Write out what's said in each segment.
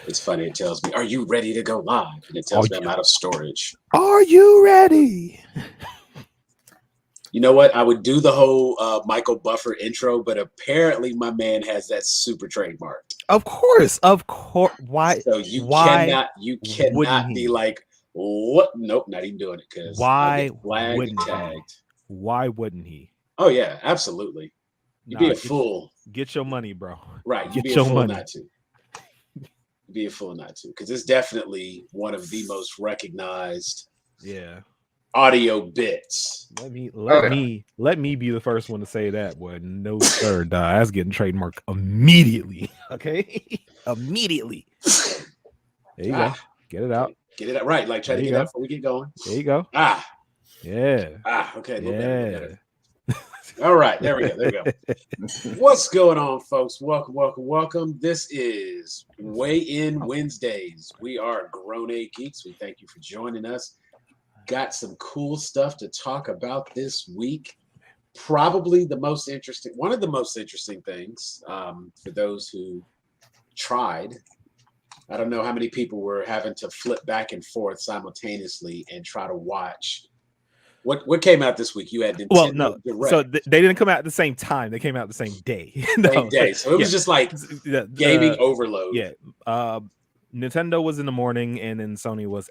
It's funny. It tells me, "Are you ready to go live?" And it tells me I'm out of storage. Are you ready? You know what? I would do the whole Michael Buffer intro, but apparently my man has that super trademarked. Of course. Why? So you why cannot be like, what? Nope, not even doing it because I'll Why get flagged wouldn't and tagged. Why wouldn't he? Oh yeah, absolutely. You'd be a fool. Get your money, bro. Right. You'd be a fool not to. You'd be a fool not to, because it's definitely one of the most recognized audio bits. Let me be the first one to say that. Boy, no sir, that's getting trademarked immediately. Okay, immediately. There you go. Get it out. Get it out. Right, like try to get it out before we get going. There you go. Okay. A little better. All right, there we go. What's going on, folks? Welcome. This is Weigh In Wednesdays. We are Grown A Geeks. We thank you for joining us. Got some cool stuff to talk about this week. Probably one of the most interesting things for those who tried. I don't know how many people were having to flip back and forth simultaneously and try to watch. What came out this week? You had Nintendo Direct. So they didn't come out at the same time. They came out the same day. Same day. So it was just like gaming overload. Yeah. Nintendo was in the morning, and then Sony was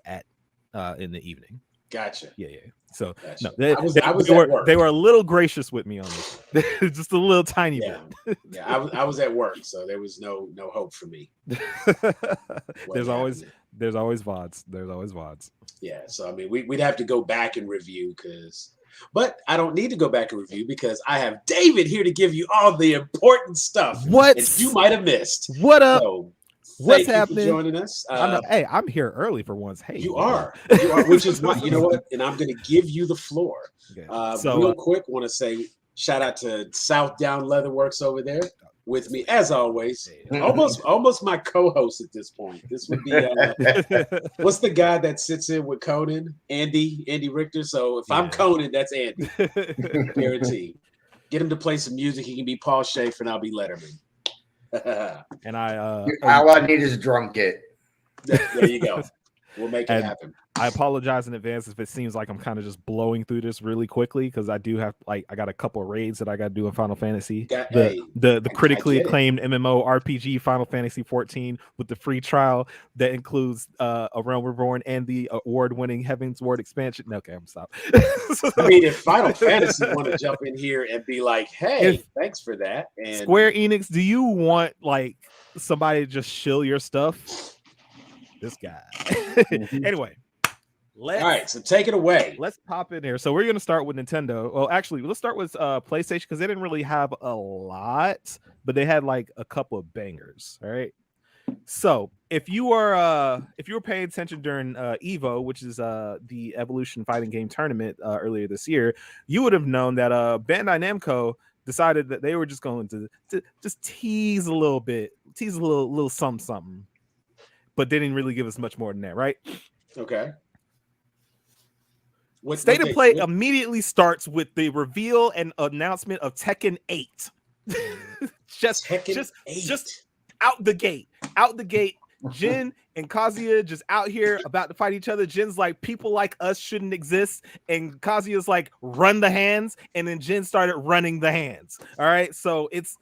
in the evening. Gotcha. Yeah. So gotcha. No, they were a little gracious with me on this, just a little tiny bit. Yeah, I was at work, so there was no hope for me. There's always VODs. There's always VODs. Yeah, so I mean, we'd have to go back and review but I don't need to go back and review because I have David here to give you all the important stuff that you might have missed. What up? So, what's happening? For joining us. I'm here early for once. Hey, you are, which is why, you know what? And I'm going to give you the floor. Okay. Real quick, want to say shout out to South Down Leatherworks over there with me as always. Almost my co-host at this point. This would be what's the guy that sits in with Conan? Andy Richter. So if I'm Conan, that's Andy. Guaranteed. Get him to play some music. He can be Paul Schaefer and I'll be Letterman. And all I need is a drum kit. There you go. We'll make it happen. I apologize in advance if it seems like I'm kind of just blowing through this really quickly because I do have I got a couple of raids that I got to do in Final Fantasy. The critically acclaimed MMO RPG Final Fantasy 14 with the free trial that includes A Realm Reborn and the award-winning Heaven's Ward expansion. Okay, I'm stop. I mean, if Final Fantasy want to jump in here and be like, "Hey, thanks for that," and Square Enix, do you want like somebody to just shill your stuff? This guy. Anyway. All right, so take it away. Let's pop in here. So we're going to start with Nintendo. Well, actually, let's start with PlayStation because they didn't really have a lot, but they had like a couple of bangers. All right. So if you were paying attention during Evo, which is the Evolution fighting game tournament earlier this year, you would have known that Bandai Namco decided that they were just going to just tease a little something, but they didn't really give us much more than that, right? Okay. State of Play immediately starts with the reveal and announcement of Tekken 8. just out the gate. Jin and Kazuya just out here about to fight each other. Jin's like, people like us shouldn't exist. And Kazuya's like, run the hands. And then Jin started running the hands. All right. So it's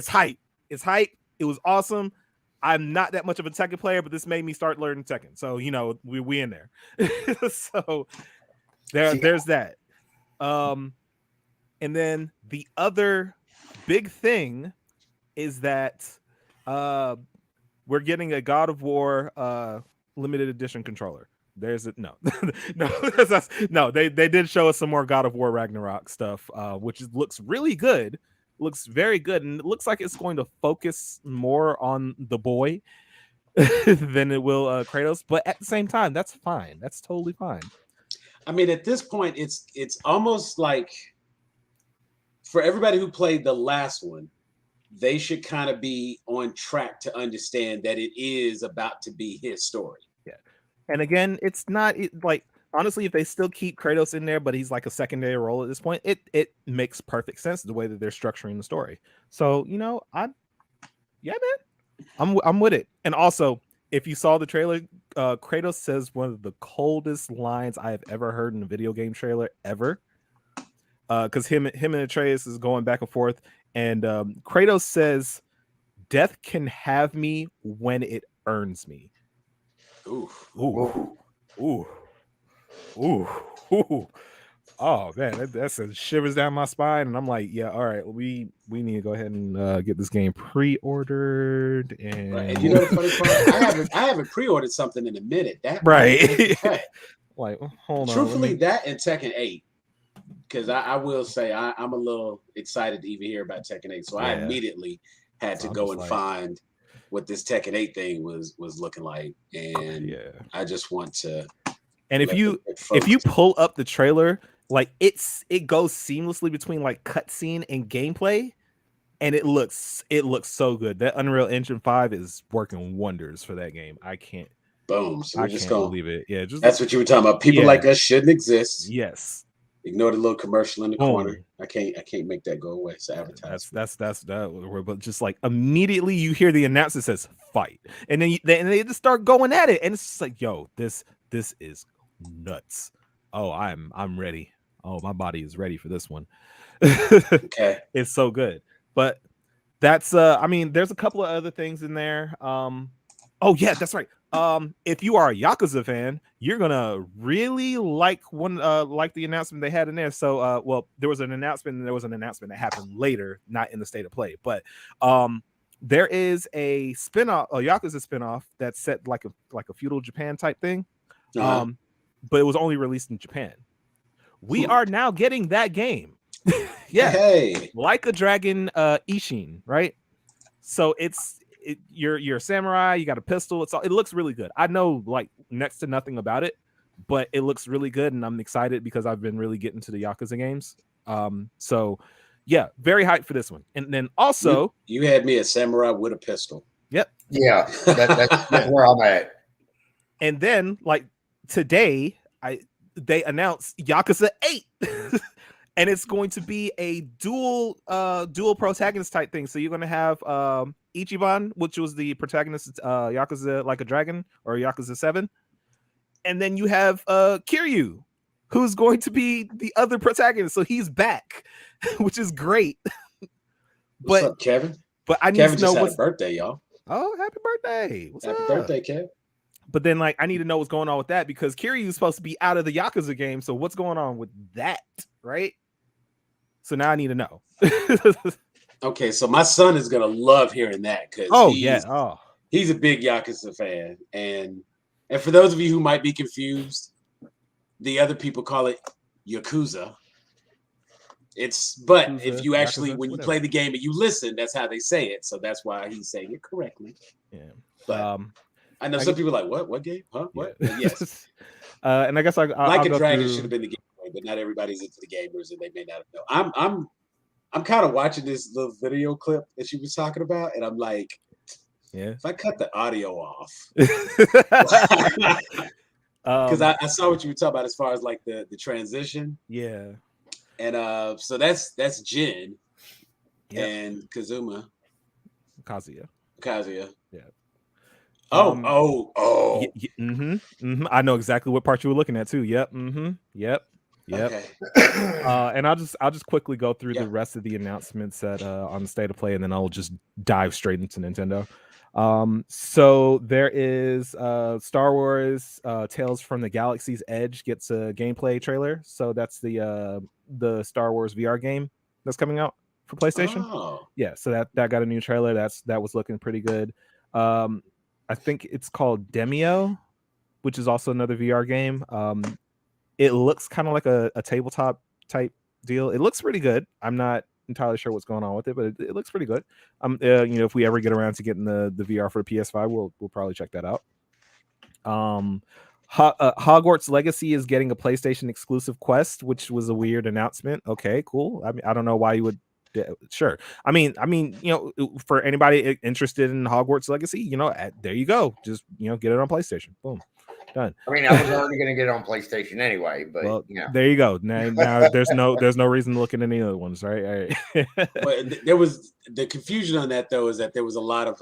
hype. It's hype. It was awesome. I'm not that much of a Tekken player, but this made me start learning Tekken. So, we in there. So there's that. And then the other big thing is that we're getting a God of War limited edition controller. There's no. They did show us some more God of War Ragnarok stuff, which looks really good. Looks very good, and it looks like it's going to focus more on the boy than it will Kratos. But at the same time, that's fine. That's totally fine. I mean, at this point, it's almost like for everybody who played the last one, they should kind of be on track to understand that it is about to be his story. Yeah, and again, it's not like honestly, if they still keep Kratos in there, but he's like a secondary role at this point, it makes perfect sense the way that they're structuring the story. So man, I'm with it. And also, if you saw the trailer, Kratos says one of the coldest lines I have ever heard in a video game trailer ever. Because him and Atreus is going back and forth, and Kratos says, "Death can have me when it earns me." Ooh. Ooh. Ooh. Ooh. Ooh. Oh man, that sends shivers down my spine, and I'm like, yeah, all right, we need to go ahead and get this game pre-ordered. And, right. And you know the funny part, I haven't pre-ordered something in a minute. That right, like hold truthfully, on, that and Tekken 8, because I will say I'm a little excited to even hear about Tekken 8, so I immediately had to go and find what this Tekken 8 thing was looking like, and I just want to. And if you pull up the trailer, like it goes seamlessly between like cutscene and gameplay, and it looks so good. That Unreal Engine 5 is working wonders for that game. I can't. Boom. So I can't believe it. Yeah, that's what you were talking about. People like us shouldn't exist. Yes. Ignore the little commercial in the corner. I can't make that go away. It's advertising. That's but just like immediately you hear the announcement says fight, and then they just start going at it, and it's just like, yo, this is nuts. Oh, I'm ready. Oh, my body is ready for this one. Okay. It's so good. But that's I mean, there's a couple of other things in there. Oh yeah, that's right. If you are a Yakuza fan, you're gonna really like the announcement they had in there. So well, there was an announcement that happened later, not in the state of play, but there is a spinoff, a Yakuza spinoff that's set like a feudal Japan type thing. But it was only released in Japan. We are now getting that game. Yeah. Hey. Like a Dragon Ishin, right? So you're a samurai, you got a pistol. It looks really good. I know like next to nothing about it, but it looks really good, and I'm excited because I've been really getting to the Yakuza games. So yeah, very hyped for this one. And then also you had me a samurai with a pistol. Yep. Yeah, that's where I'm at. And then like today, they announced Yakuza 8. And it's going to be a dual protagonist type thing. So you're going to have Ichiban, which was the protagonist Yakuza Like a Dragon or Yakuza 7. And then you have Kiryu, who's going to be the other protagonist. So he's back, which is great. What's up, Kevin? But I need Kevin to know just had a birthday, y'all. Oh, happy birthday. Happy birthday, Kevin. But then, like, I need to know what's going on with that because Kiryu is supposed to be out of the Yakuza game. So what's going on with that, right? So now I need to know. Okay, so my son is gonna love hearing that because he's a big Yakuza fan, and for those of you who might be confused, the other people call it Yakuza. But if you actually when you play the game and you listen, that's how they say it. So that's why he's saying it correctly. Yeah, but I know some people are like, what game? Huh? What? Yeah. Yes. And I guess Like a Dragon should have been the game, but not everybody's into the gamers, and they may not know. I'm kind of watching this little video clip that she was talking about, and I'm like, if I cut the audio off, because I saw what you were talking about as far as like the transition. Yeah. And so that's Jin and Kazuya. Yeah. I know exactly what part you were looking at too. Yep. Yep. Okay. And I'll just quickly go through the rest of the announcements that on the state of play, and then I'll just dive straight into Nintendo. So there is Star Wars Tales from the Galaxy's Edge gets a gameplay trailer. So that's the Star Wars VR game that's coming out for PlayStation. Yeah, so that got a new trailer. That was looking pretty good. I think it's called Demio, which is also another VR game. It looks kind of like a tabletop type deal. It looks pretty good. I'm not entirely sure what's going on with it, but it looks pretty good. If we ever get around to getting the VR for the PS5, we'll probably check that out. Hogwarts Legacy is getting a PlayStation exclusive quest, which was a weird announcement. Okay, cool. I mean, I don't know why you would. Sure. I mean, for anybody interested in Hogwarts Legacy, there you go. Just get it on PlayStation. Boom. Done. I mean, I was already going to get it on PlayStation anyway, but there you go. Now there's no reason to look at any other ones, right? But there was the confusion on that though is that there was a lot of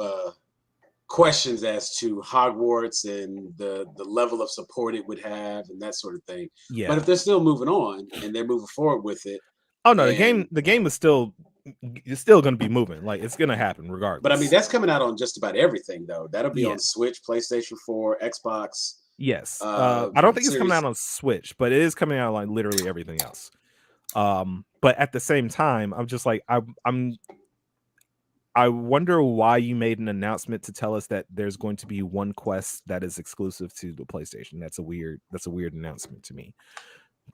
questions as to Hogwarts and the level of support it would have and that sort of thing. Yeah. But if they're still moving on and they're moving forward with it, oh no, the game is still going to be moving. Like it's going to happen regardless. But I mean, that's coming out on just about everything, though. That'll be on Switch, PlayStation 4, Xbox. Yes. I don't think it's coming out on Switch, but it is coming out on like literally everything else. But at the same time, I'm just like I wonder why you made an announcement to tell us that there's going to be one quest that is exclusive to the PlayStation. That's a weird announcement to me.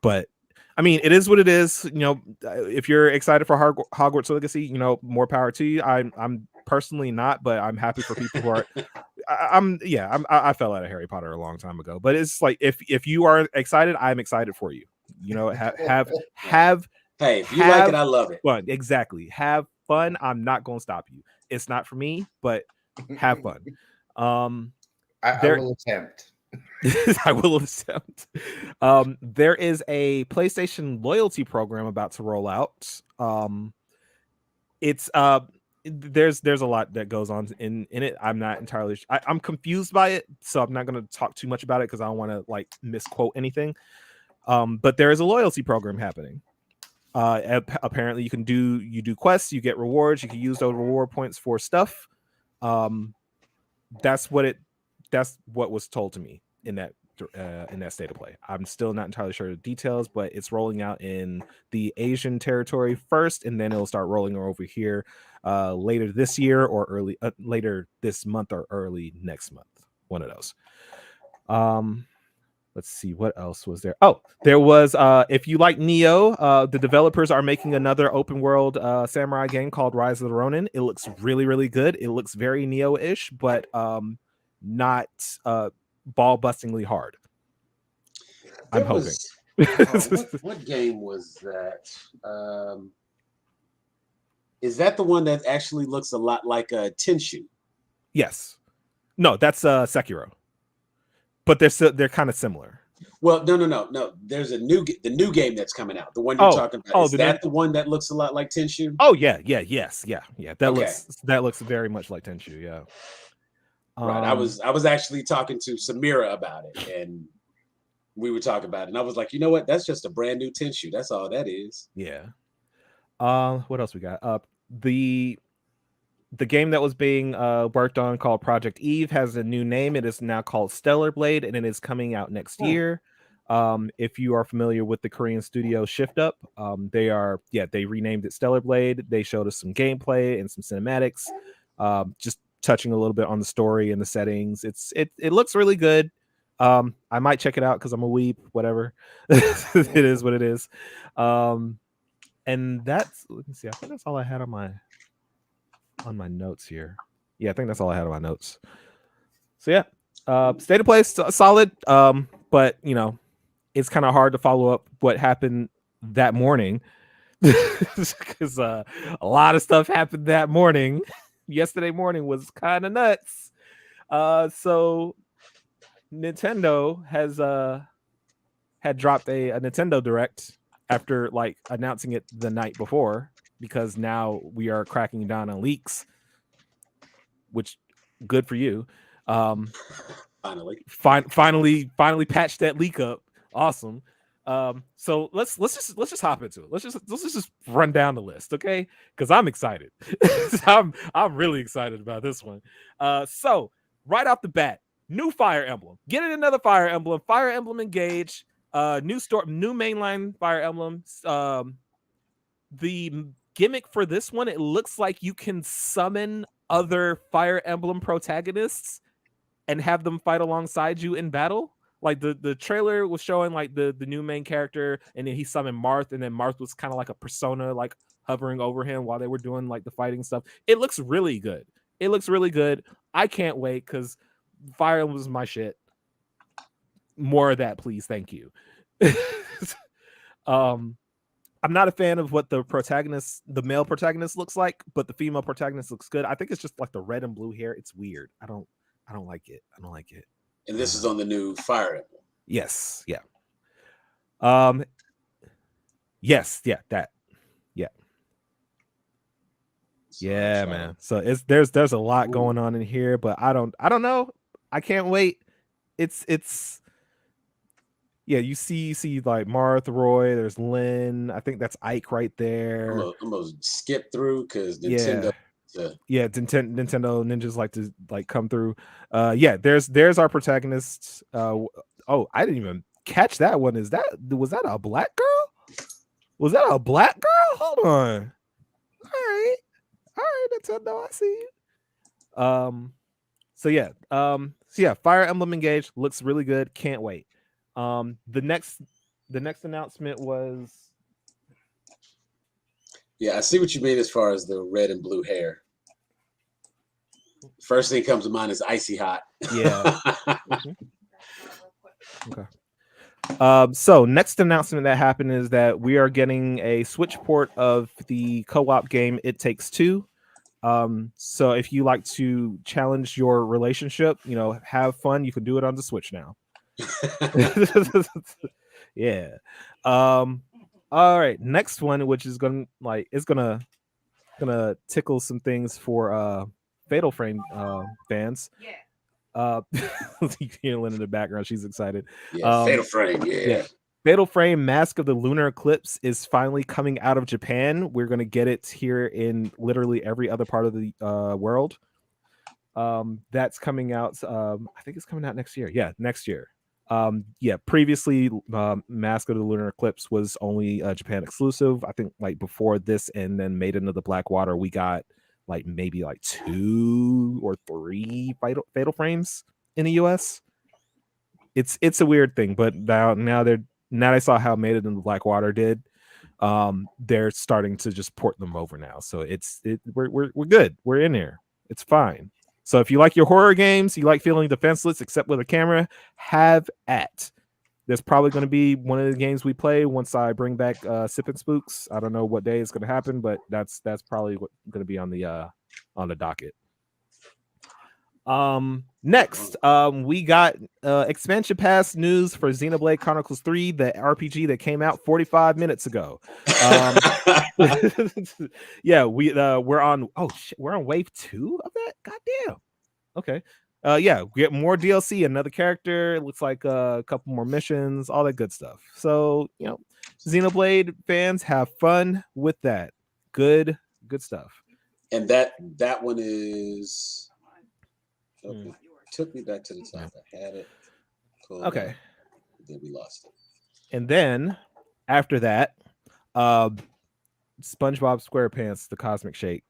But I mean, it is what it is. You know, if you're excited for Hogwarts Legacy, you know, more power to you. I'm personally not, but I'm happy for people who are. I fell out of Harry Potter a long time ago, but it's like if you are excited, I'm excited for you. You know, have. Hey, if you like it, I love it. Fun, exactly. Have fun. I'm not going to stop you. It's not for me, but have fun. I will attempt. I will attempt. There is a PlayStation loyalty program about to roll out. It's there's a lot that goes on in it. I'm not entirely I'm confused by it, so I'm not going to talk too much about it because I don't want to like misquote anything. But there is a loyalty program happening. Apparently you do quests, you get rewards, you can use those reward points for stuff. That's what was told to me in that state of play. I'm still not entirely sure of the details, but it's rolling out in the Asian territory first, and then it'll start rolling over here later this year or later this month or early next month. One of those. Let's see, what else was there? Oh, there was if you like Nioh, the developers are making another open world samurai game called Rise of the Ronin. It looks really, really good. It looks very Nioh-ish, but not ball-bustingly hard. I'm hoping. What game was that? Is that the one that actually looks a lot like a Tenshu? Yes. No, that's Sekiro. But they're kind of similar. Well, no. There's the new game that's coming out. The one you're talking about. Is that the one that looks a lot like Tenshu? Oh yeah. That looks very much like Tenshu. Yeah. Right. I was actually talking to Samira about it, and we were talking about it, and I was like, you know what? That's just a brand new Tenshu. That's all that is. Yeah. What else we got? The game that was being worked on called Project Eve has a new name. It is now called Stellar Blade, and it is coming out next year. If you are familiar with the Korean studio Shift Up, they renamed it Stellar Blade. They showed us some gameplay and some cinematics, just touching a little bit on the story and the settings. It looks really good. I might check it out because I'm a weeb, whatever. It is what it is. And that's, let me see, I think that's all I had on my notes here. Yeah, I think that's all I had on my notes. So yeah, state of play solid. But you know, it's kind of hard to follow up what happened that morning because a lot of stuff happened that morning. Yesterday morning was kind of nuts. So Nintendo has had dropped a Nintendo Direct after like announcing it the night before, because now we are cracking down on leaks, which good for you. Finally patched that leak up. Awesome. So let's just hop into it. Let's just run down the list, okay? Because I'm excited. I'm really excited about this one. So right off the bat, new Fire Emblem. Get it, another Fire Emblem. Fire Emblem Engage. New mainline Fire Emblem. The gimmick for this one, it looks like you can summon other Fire Emblem protagonists and have them fight alongside you in battle. Like the trailer was showing like the new main character, and then he summoned Marth, and then Marth was kind of like a persona like hovering over him while they were doing like the fighting stuff. It looks really good. I can't wait because Fire Emblem was my shit. More of that, please. Thank you. I'm not a fan of what the male protagonist looks like, but the female protagonist looks good. I think it's just like the red and blue hair. It's weird. I don't like it. And this is on the new Fire Emblem. Yes. Yeah. Yes. Yeah. That. Yeah. Yeah, man. So there's a lot going on in here, but I don't know. I can't wait. It's yeah, you see like Martha Roy, there's Lynn. I think that's Ike right there. I'm gonna skip through because Nintendo. Yeah, Nintendo ninjas like to like come through. Yeah, there's our protagonists. Oh, I didn't even catch that one. Was that a black girl? Was that a black girl? Hold on. All right, Nintendo, I see you. So yeah, Fire Emblem Engage looks really good. Can't wait. The next announcement was. Yeah, I see what you mean as far as the red and blue hair. First thing comes to mind is Icy Hot. Yeah. Okay. So next announcement that happened is that we are getting a Switch port of the co-op game It Takes Two. So if you like to challenge your relationship, have fun, you can do it on the Switch now. Yeah. All right, next one, which is gonna tickle some things for Fatal Frame fans. Yeah. You hear Lynn in the background, she's excited. Yeah, Fatal Frame, yeah. Fatal Frame Mask of the Lunar Eclipse is finally coming out of Japan. We're gonna get it here in literally every other part of the world. That's coming out. I think it's coming out next year. Yeah, next year. Previously, Mask of the Lunar Eclipse was only Japan exclusive. I think like before this and then Maiden of the Black Water, we got like maybe like 2 or 3 Fatal Frames in the US. It's a weird thing, but now I saw how Maiden of the Black Water did. They're starting to just port them over now. So we're good. We're in here. It's fine. So if you like your horror games, you like feeling defenseless except with a camera, have at. There's probably going to be one of the games we play once I bring back Sippin' Spooks. I don't know what day it's going to happen, but that's probably going to be on the docket. Next, we got expansion pass news for Xenoblade Chronicles 3, the RPG that came out 45 minutes ago. Yeah, we're on wave 2 of that. Goddamn. Okay. Yeah, we get more DLC, another character. It looks like a couple more missions, all that good stuff. So, Xenoblade fans, have fun with that. Good stuff. And that one is took me back to the top. I had it. Okay. Then we lost it. And then after that, SpongeBob SquarePants, the Cosmic Shake.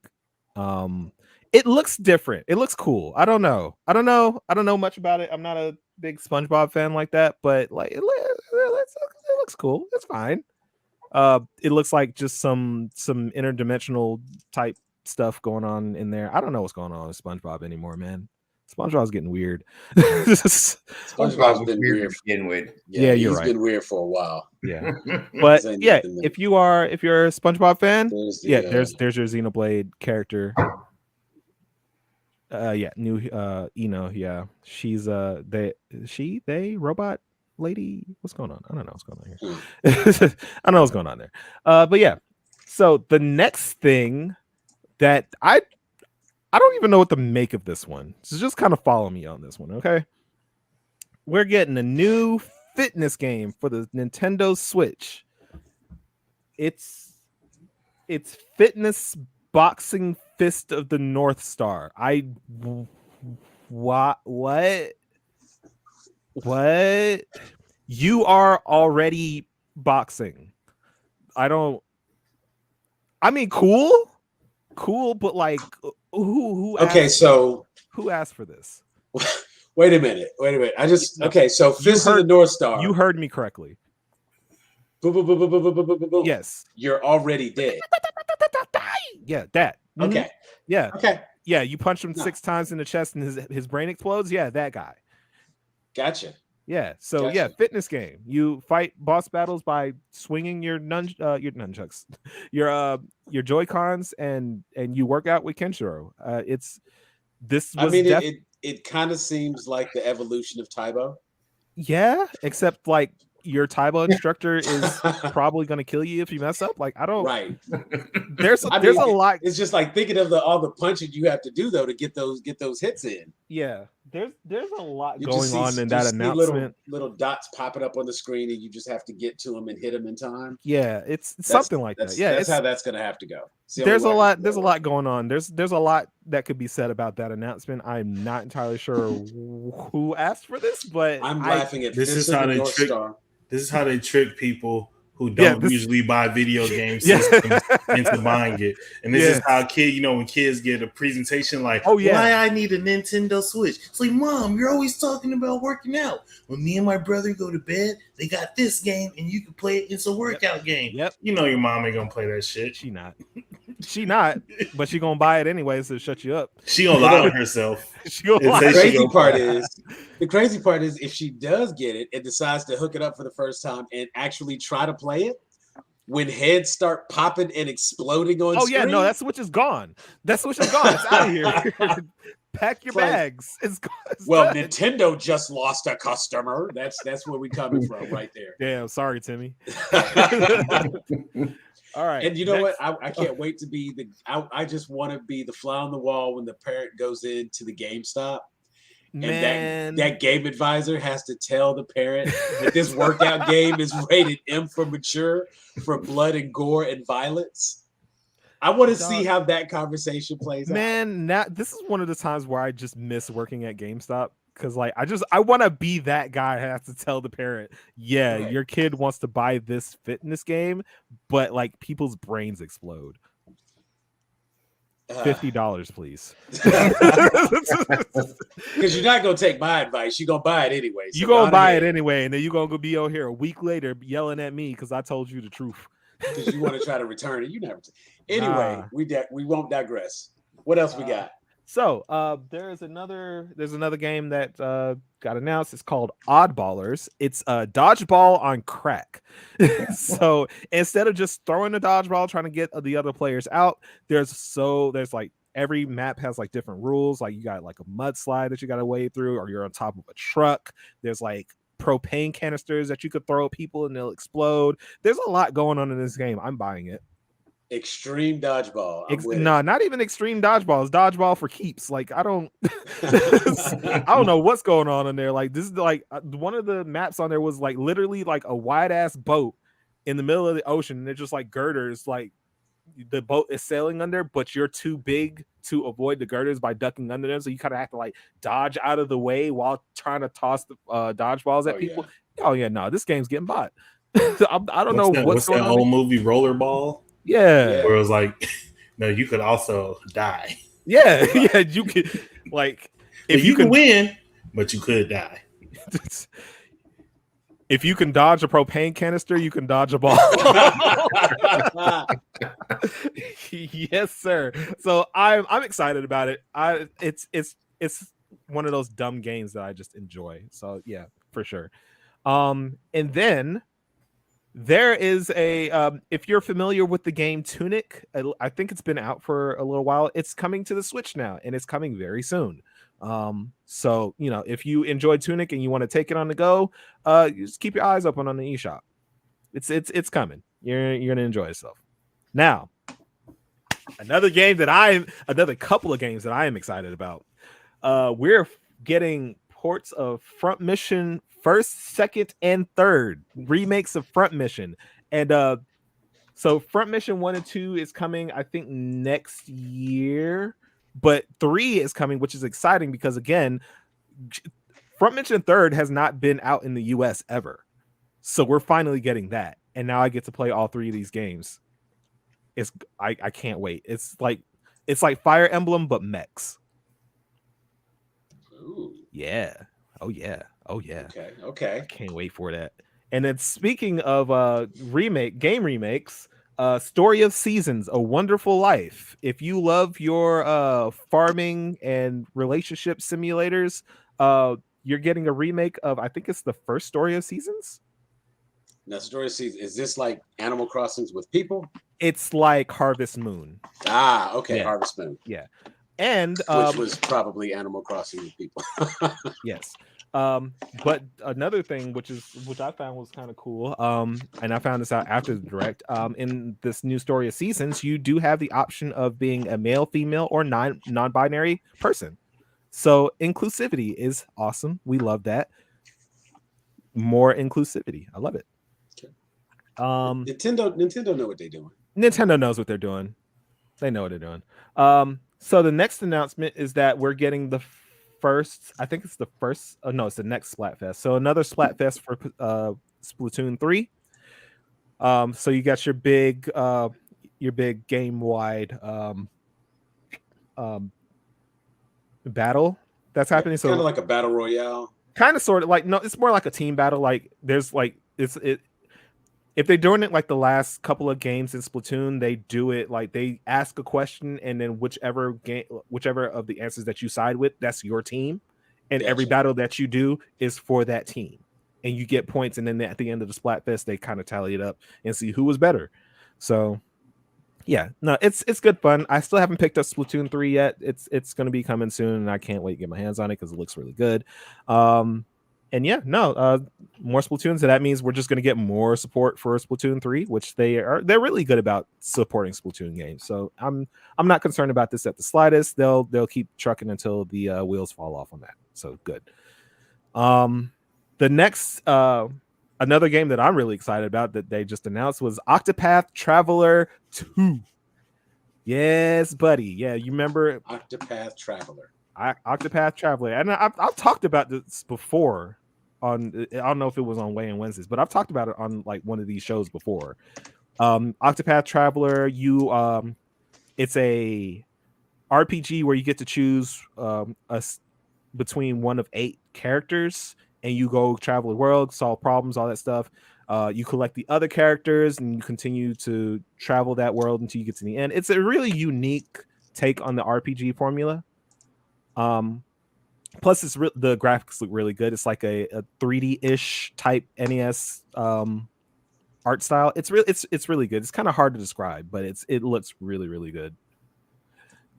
It looks different. It looks cool. I don't know much about it. I'm not a big SpongeBob fan like that, but like it looks cool. It's fine. It looks like just some interdimensional type stuff going on in there. I don't know what's going on with SpongeBob anymore, man. SpongeBob's getting weird. SpongeBob's been weird to begin with. Yeah, you're right. He's been weird for a while. Yeah, but yeah, if you're a SpongeBob fan, there's your Xenoblade character. New Eno. Yeah, she's they robot lady. What's going on? I don't know what's going on here. I don't know what's going on there. But yeah. So the next thing that I don't even know what to make of this one. So just kind of follow me on this one, okay? We're getting a new fitness game for the Nintendo Switch. It's Fitness Boxing Fist of the North Star. What? You are already boxing. I mean, cool, but like, who okay, so who asked for this? Wait a minute. Okay, so Fist of the North Star. You heard me correctly. Yes. You're already dead. Yeah, that. Okay. Yeah. Okay. Yeah, you punch him 6 times in the chest and his brain explodes. Yeah, that guy. Gotcha. Yeah. So yeah, fitness game. You fight boss battles by swinging your nunchucks, your Joy-Cons, and you work out with Kenshiro. It kind of seems like the evolution of Taibo. Yeah, except like your Taibo instructor is probably going to kill you if you mess up. Like, I don't. Right. There's a lot. It's just like thinking of all the punching you have to do though to get those hits in. Yeah. There's a lot going on in that announcement. Little dots popping up on the screen, and you just have to get to them and hit them in time. Yeah, it's something like that. Yeah, that's how that's going to have to go. There's a lot. There's a lot going on. There's a lot that could be said about that announcement. I'm not entirely sure who asked for this, but I'm laughing at this. Is how they trick. This is how they trick people who don't usually buy video game systems into buying it. And this is how when kids get a presentation like, why I need a Nintendo Switch. It's like, Mom, you're always talking about working out. When me and my brother go to bed, they got this game and you can play it. It's a workout game. Yep. You know your mom ain't gonna play that shit. She not, but she gonna buy it anyways to shut you up. She gonna lie on herself. The crazy part is if she does get it and decides to hook it up for the first time and actually try to play it, when heads start popping and exploding on screen. Yeah, no, that switch is gone. That switch is gone. It's out of here. Pack your bags. It's gone. Well, done. Nintendo just lost a customer. That's where we coming from right there. Damn, sorry, Timmy. All right. And you know what? I can't wait to be I just want to be the fly on the wall when the parent goes into the GameStop. And that game advisor has to tell the parent that this workout game is rated M for mature, for blood and gore and violence. I want to see how that conversation plays out. Man, now this is one of the times where I just miss working at GameStop. Because I want to be that guy who has to tell the parent, your kid wants to buy this fitness game, but like people's brains explode. $50, please. Because you're not gonna take my advice. You're gonna buy it anyway. So you're gonna buy it anyway, and then you're gonna be over here a week later yelling at me because I told you the truth. Because you want to try to return it. You never. Anyway, we won't digress. What else we got? So there's another game that got announced. It's called Oddballers. It's a dodgeball on crack. So instead of just throwing the dodgeball trying to get the other players out, there's like every map has like different rules. Like you got like a mudslide that you got to wade through, or you're on top of a truck. There's like propane canisters that you could throw at people and they'll explode. There's a lot going on in this game. I'm buying it. Extreme dodgeball. Not even extreme dodgeball. It's dodgeball for keeps. Like I don't know what's going on in there. Like this is like one of the maps on there was like literally like a wide ass boat in the middle of the ocean, and they're just like girders. Like the boat is sailing under, but you're too big to avoid the girders by ducking under them. So you kind of have to like dodge out of the way while trying to toss the dodgeballs at people. Yeah. Oh yeah, no, this game's getting bought. I don't know what's that whole movie Rollerball. Yeah. Where it was like, no, you could also die. Yeah, you could like if you can win, but you could die. If you can dodge a propane canister, you can dodge a ball. Yes, sir. So I'm excited about it. It's one of those dumb games that I just enjoy. So yeah, for sure. And then there is if you're familiar with the game Tunic, I think it's been out for a little while. It's coming to the Switch now, and it's coming very soon. So if you enjoy Tunic and you want to take it on the go, you just keep your eyes open on the eShop. It's coming. You're gonna enjoy yourself. Now, another couple of games that I am excited about. We're getting ports of Front Mission 1st, 2nd, and 3rd remakes of Front Mission, and so Front Mission 1 and 2 is coming, I think, next year, but 3 is coming, which is exciting because again, Front Mission 3rd has not been out in the US ever, so we're finally getting that, and now I get to play all 3 of these games. I can't wait. It's like Fire Emblem but mechs. Ooh. Yeah. Oh yeah. Okay. I can't wait for that. And then speaking of game remakes, Story of Seasons, A Wonderful Life. If you love your farming and relationship simulators, you're getting a remake of, I think it's the first Story of Seasons. Now, Story of Seasons, is this like Animal Crossings with people? It's like Harvest Moon. Okay, yeah. Harvest Moon. Yeah. And which was probably Animal Crossing with people. Yes. But another thing which I found was kind of cool, and I found this out after the direct, in this new Story of Seasons, you do have the option of being a male, female, or non-binary person. So inclusivity is awesome. We love that. More inclusivity. I love it. Okay. Nintendo know what they're doing. Nintendo knows what they're doing. They know what they're doing. So the next announcement is that we're getting the first, I think it's the first, no, it's the next Splatfest. So another Splatfest for Splatoon 3. So you got your big game-wide battle that's happening. So kind of like a battle royale. Kind of sort of like, no, it's more like a team battle. Like there's like if they're doing it like the last couple of games in Splatoon, they do it like they ask a question and then whichever of the answers that you side with, that's your team. And every battle that you do is for that team. And you get points, and then at the end of the Splatfest, they kind of tally it up and see who was better. So yeah, no, it's good fun. I still haven't picked up Splatoon 3 yet. It's going to be coming soon, and I can't wait to get my hands on it because it looks really good. And yeah, no, more Splatoons. So that means we're just going to get more support for Splatoon 3, which they're really good about supporting Splatoon games. So I'm not concerned about this at the slightest. They'll keep trucking until the wheels fall off on that. So good. The next another game that I'm really excited about that they just announced was Octopath Traveler 2. Yes, buddy. Yeah, you remember Octopath Traveler. Octopath Traveler. And I've talked about this before on, I don't know if it was on Way in Wednesdays, but I've talked about it on like one of these shows before. Octopath Traveler, it's a RPG where you get to choose between one of 8 characters, and you go travel the world, solve problems, all that stuff. You collect the other characters, and you continue to travel that world until you get to the end. It's a really unique take on the RPG formula. Plus, the graphics look really good. It's like a 3D-ish type NES art style. It's really good. It's kind of hard to describe, but it looks really, really good.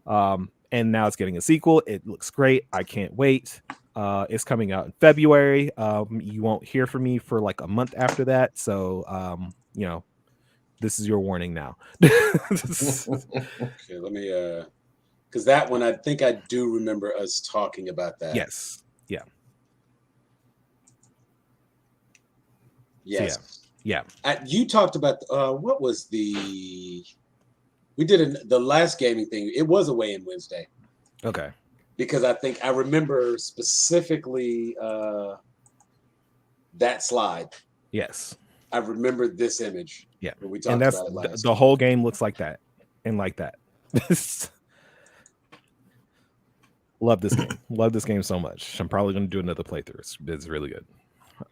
And now it's getting a sequel. It looks great. I can't wait. It's coming out in February. You won't hear from me for like a month after that. So, this is your warning now. Okay, let me, because that one, I think I do remember us talking about that. Yes. Yeah. Yes. So, yeah. You talked about, what was we did the last gaming thing. It was a Way in Wednesday. Okay. Because I think I remember specifically that slide. Yes. I remember this image. Yeah. When we talked and that's about it last the whole game looks like that and like that. Love this game. Love this game so much. I'm probably going to do another playthrough. It's really good.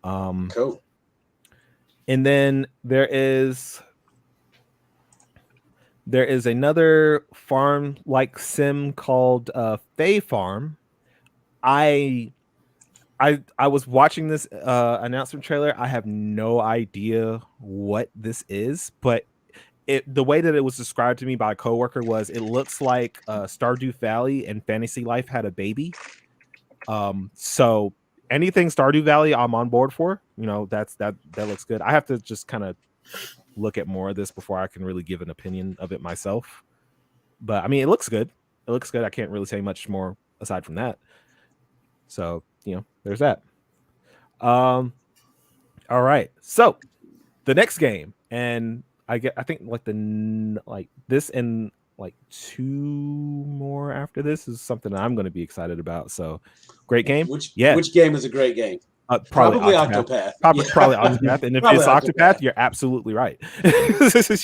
Cool. And then there is another farm-like sim called Fae Farm. I was watching this announcement trailer. I have no idea what this is, but the way that it was described to me by a coworker was it looks like Stardew Valley and Fantasy Life had a baby. So anything Stardew Valley, I'm on board for. That looks good. I have to just kind of look at more of this before I can really give an opinion of it myself. But I mean, it looks good. It looks good. I can't really say much more aside from that. So, there's that. All right. So the next game, and I think this and like 2 more after this is something I'm going to be excited about. So great game. Which game is a great game? Probably Octopath. Probably Octopath. And if it's Octopath, you're absolutely right.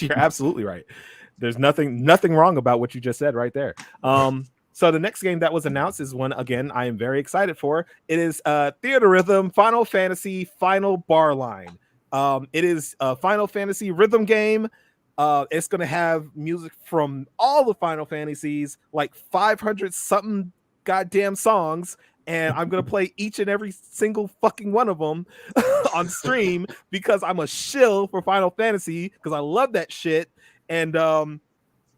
You're absolutely right. There's nothing wrong about what you just said right there. So the next game that was announced is one, again, I am very excited for. It is Theater Rhythm Final Fantasy Final Bar Line. It is a Final Fantasy rhythm game. It's going to have music from all the Final Fantasies, like 500 something goddamn songs. And I'm going to play each and every single fucking one of them on stream because I'm a shill for Final Fantasy because I love that shit. And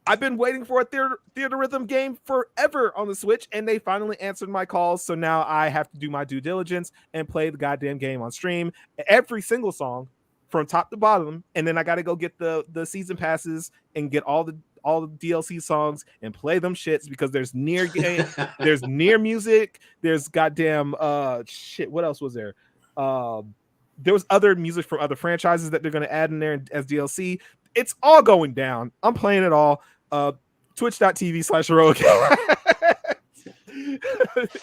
I've been waiting for a theater rhythm game forever on the Switch, and they finally answered my calls. So now I have to do my due diligence and play the goddamn game on stream, every single song from top to bottom, and then I got to go get the season passes and get all the DLC songs and play them shits because there's near game, there's near music, there's goddamn shit. What else was there? There was other music from other franchises that they're going to add in there as DLC. It's all going down. I'm playing it all. Twitch.tv/heroic.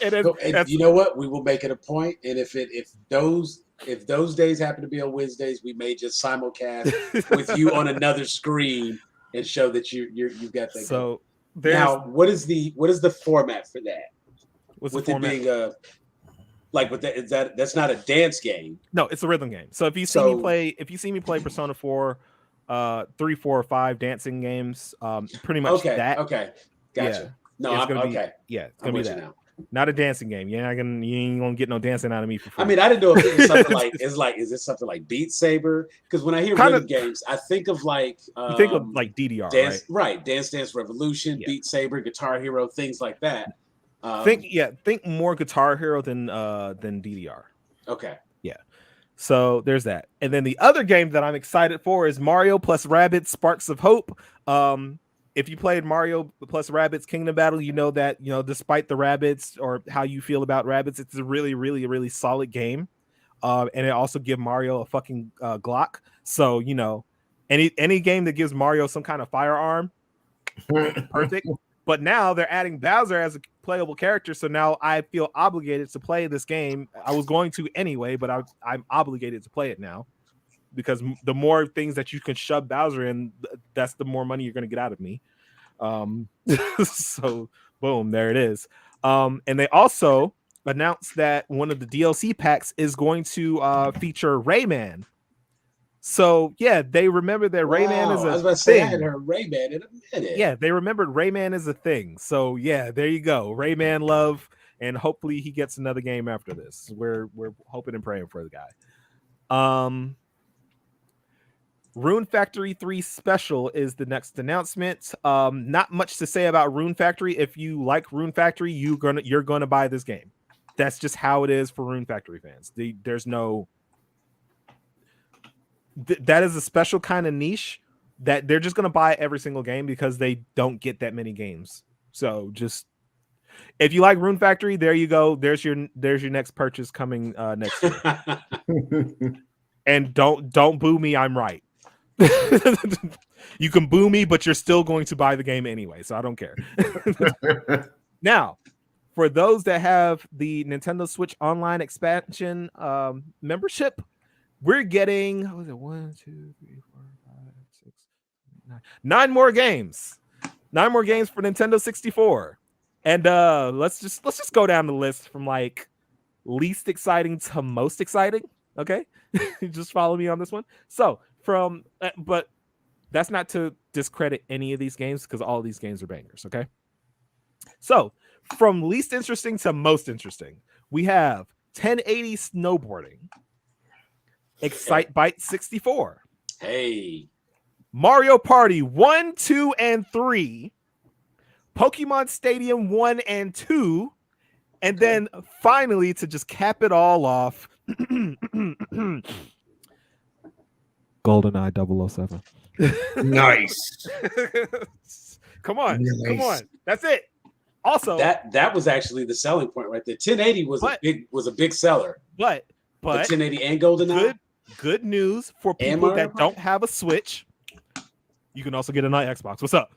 and you know what? We will make it a point, and if those days happen to be on Wednesdays, we may just simulcast with you on another screen and show that you've got that. So now, what is the format for that? What's with the it format? Being that's not a dance game. No, it's a rhythm game. So if you see me play Persona 4, 3, 4, or 5 dancing games, pretty much that. Okay, gotcha. Yeah. No, it's gonna be, okay. Yeah, it's gonna be that. Now. Not a dancing game. You ain't gonna get no dancing out of me for free. I mean, I didn't know if it was something like is this something like Beat Saber? Because when I hear rhythm games, I think of like you think of like DDR, right? Dance Dance Revolution, Beat Saber, Guitar Hero, things like that. Think more Guitar Hero than DDR. Okay. Yeah. So there's that. And then the other game that I'm excited for is Mario plus Rabbids Sparks of Hope. If you played Mario plus Rabbids Kingdom Battle, you know that, despite the Rabbids or how you feel about Rabbids, it's a really, really, really solid game. And it also gives Mario a fucking Glock. So, any game that gives Mario some kind of firearm, perfect. But now they're adding Bowser as a playable character, so now I feel obligated to play this game. I was going to anyway, but I'm obligated to play it now because the more things that you can shove Bowser in, that's the more money you're going to get out of me. So boom, there it is. And they also announced that one of the DLC packs is going to feature Rayman. So yeah, they remember that Rayman is a thing. I was about to say I hadn't heard Rayman in a minute. Yeah, they remembered Rayman is a thing. So yeah, there you go. Rayman love, and hopefully he gets another game after this. We're hoping and praying for the guy. Rune Factory 3 Special is the next announcement. Not much to say about Rune Factory. If you like Rune Factory, you're gonna buy this game. That's just how it is for Rune Factory fans. There's no. That is a special kind of niche that they're just going to buy every single game because they don't get that many games. So just if you like Rune Factory, there you go. There's your next purchase coming next year. And don't boo me. I'm right. You can boo me, but you're still going to buy the game anyway. So I don't care. Now, for those that have the Nintendo Switch Online expansion membership, we're getting 9 more games. 9 more games for Nintendo 64. And let's just go down the list from like least exciting to most exciting. Okay, just follow me on this one. So but that's not to discredit any of these games because all of these games are bangers. Okay, so from least interesting to most interesting, we have 1080 snowboarding. Excitebike 64. Hey. Mario Party 1, 2, and 3. Pokemon Stadium 1 and 2. And then finally, to just cap it all off, GoldenEye 007. Nice. Come on. That's it. Also, that was actually the selling point right there. 1080 was a big seller. But 1080 and GoldenEye. Good news for people that don't have a Switch. You can also get it on Xbox. What's up?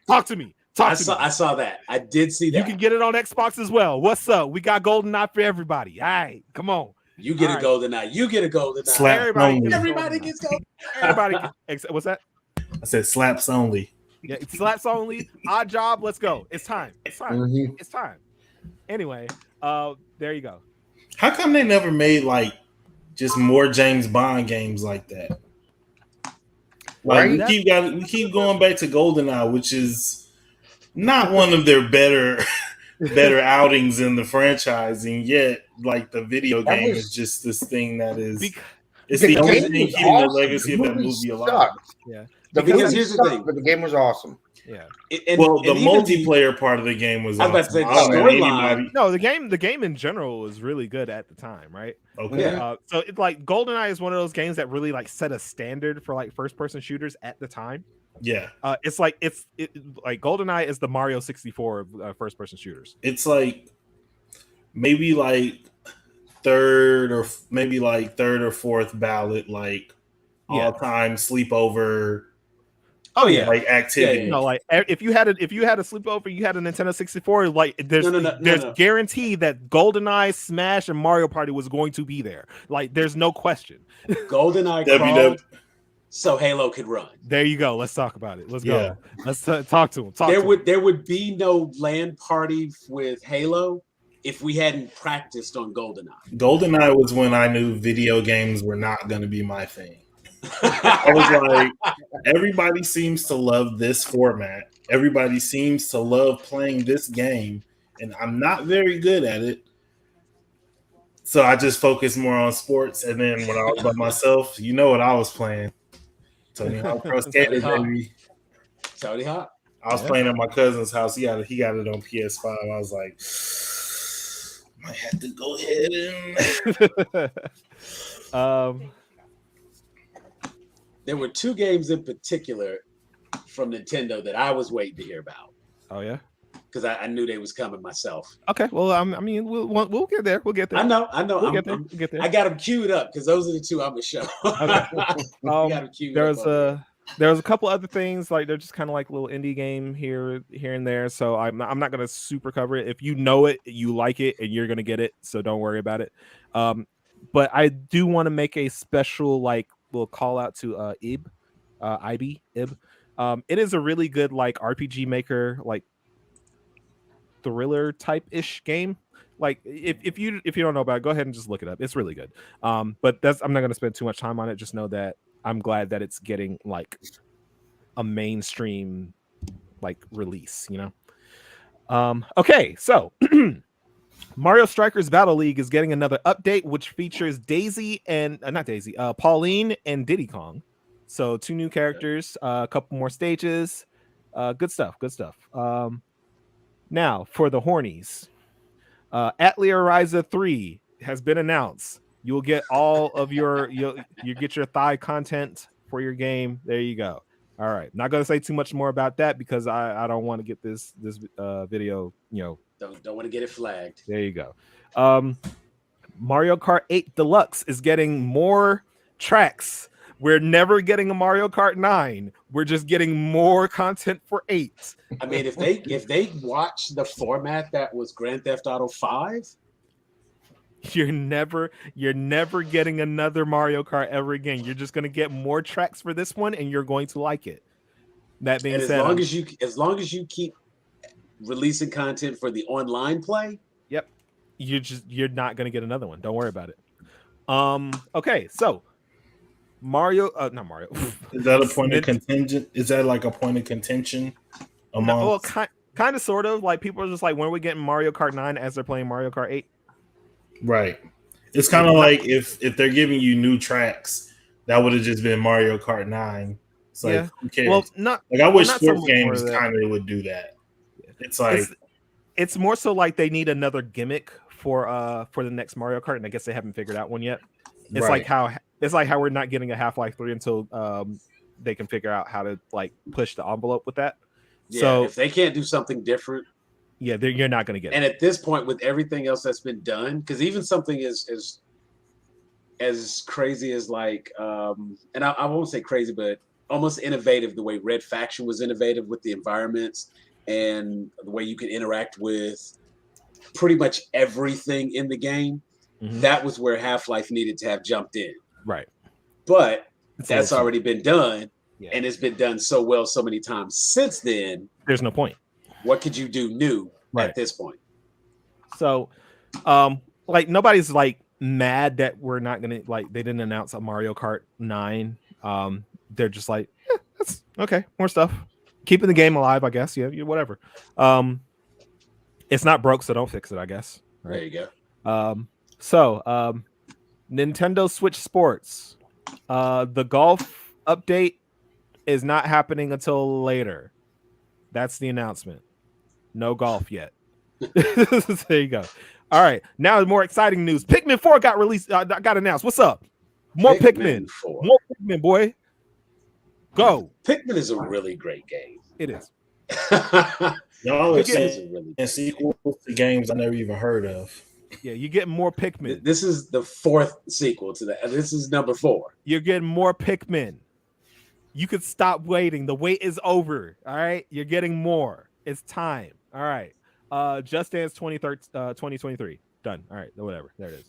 Talk to me. I saw that. I did see that. You can get it on Xbox as well. What's up? We got GoldenEye for everybody. All right, come on. You get a GoldenEye. You get a GoldenEye. Everybody gets GoldenEye. Everybody. What's that? I said slaps only. Yeah, it's slaps only. Odd job. Let's go. It's time. Mm-hmm. It's time. Anyway, there you go. How come they never made like just more James Bond games like that? Like we keep going back to GoldenEye, which is not one of their better outings in the franchise, and yet like the video game is just this thing that is it's the only thing keeping the legacy of that movie alive. Yeah. Because here's the thing, but the game was awesome. Yeah. The multiplayer part of the game was awesome. I was about to say the storyline. No, the game in general was really good at the time, right? Okay. Yeah. So it's like GoldenEye is one of those games that really like set a standard for like first person shooters at the time. Yeah. It's like GoldenEye is the Mario 64 of first person shooters. It's like maybe like third or fourth ballot, like all time sleepover. Oh yeah, like activity. Yeah. No, like if you had a sleepover, you had a Nintendo 64. Like there's guarantee that GoldenEye, Smash, and Mario Party was going to be there. Like there's no question. GoldenEye crawled so Halo could run. There you go. Let's talk about it. Let's go. Let's talk to him. There would be no LAN party with Halo if we hadn't practiced on GoldenEye. GoldenEye was when I knew video games were not going to be my thing. I was like, everybody seems to love this format. Everybody seems to love playing this game, and I'm not very good at it. So I just focused more on sports. And then when I was by myself, you know what I was playing? Tony Hawk Pro Skater, baby. Tony Hawk. I was playing at my cousin's house. He got it on PS5. I was like, might have to go ahead and. There were two games in particular from Nintendo that I was waiting to hear about. Oh yeah, because I knew they was coming myself. Okay, well, I mean, we'll get there. We'll get there. I know. We'll get there. I got them queued up because those are the two I'm gonna show. Okay. There was a couple other things, like they're just kind of like a little indie game here and there. So I'm not gonna super cover it. If you know it, you like it, and you're gonna get it. So don't worry about it. But I do want to make a special we'll call out to Ib. It is a really good like RPG maker, like thriller type ish game. Like if you don't know about it, go ahead and just look it up. It's really good. But I'm not going to spend too much time on it. Just know that I'm glad that it's getting like a mainstream like release, you know? Okay, so Mario Strikers Battle League is getting another update, which features Pauline and Diddy Kong. So 2 new characters, a couple more stages. Good stuff. Now for the hornies, Atlia Ryza 3 has been announced. You'll get all of you get your thigh content for your game. There you go. All right, not gonna say too much more about that because I don't want to get this video, you know. Don't want to get it flagged. There you go. Mario Kart 8 Deluxe is getting more tracks. We're never getting a Mario Kart 9. We're just getting more content for 8. I mean, if they watch the format that was Grand Theft Auto 5, you're never getting another Mario Kart ever again. You're just gonna get more tracks for this one, and you're going to like it. That being said, as long as you keep releasing content for the online play, yep, you're not gonna get another one. Don't worry about it. Okay, so not Mario. Is that a point of contention? Is that like a point of contention among? Well, kind of, sort of. Like people are just like, when are we getting Mario Kart 9 as they're playing Mario Kart 8? Right. It's kind of like if they're giving you new tracks, that would have just been Mario Kart 9. It's like, who cares? Well, I wish sports games kind of would do that. It's like it's more so like they need another gimmick for the next Mario Kart, and I guess they haven't figured out one yet. It's like how we're not getting a Half-Life 3 until they can figure out how to like push the envelope with that. Yeah, so if they can't do something different, you're not going to get and it. At this point, with everything else that's been done, because even something as crazy as like, and I won't say crazy, but almost innovative, the way Red Faction was innovative with the environments and the way you can interact with pretty much everything in the game. Mm-hmm. That was where Half-Life needed to have jumped in. Right. But that's already been done, and it's been done so well so many times since then. There's no point. What could you do new at this point? So, like nobody's like mad that we're not gonna like they didn't announce a Mario Kart 9. They're just like, that's okay, more stuff, keeping the game alive, I guess. Yeah, whatever. It's not broke, so don't fix it, I guess. Right? There you go. So Nintendo Switch Sports, the golf update is not happening until later. That's the announcement. No golf yet. There you go. All right. Now more exciting news. Pikmin 4 got released. Got announced. What's up? More Pikmin. 4. More Pikmin, boy. Go. Pikmin is a really great game. It is. Y'all are saying sequels to games I never even heard of. Yeah, you're getting more Pikmin. This is the 4th sequel to that. This is number 4. You're getting more Pikmin. You could stop waiting. The wait is over. All right. You're getting more. It's time. All right. Just Dance 2023. Done. All right. Whatever. There it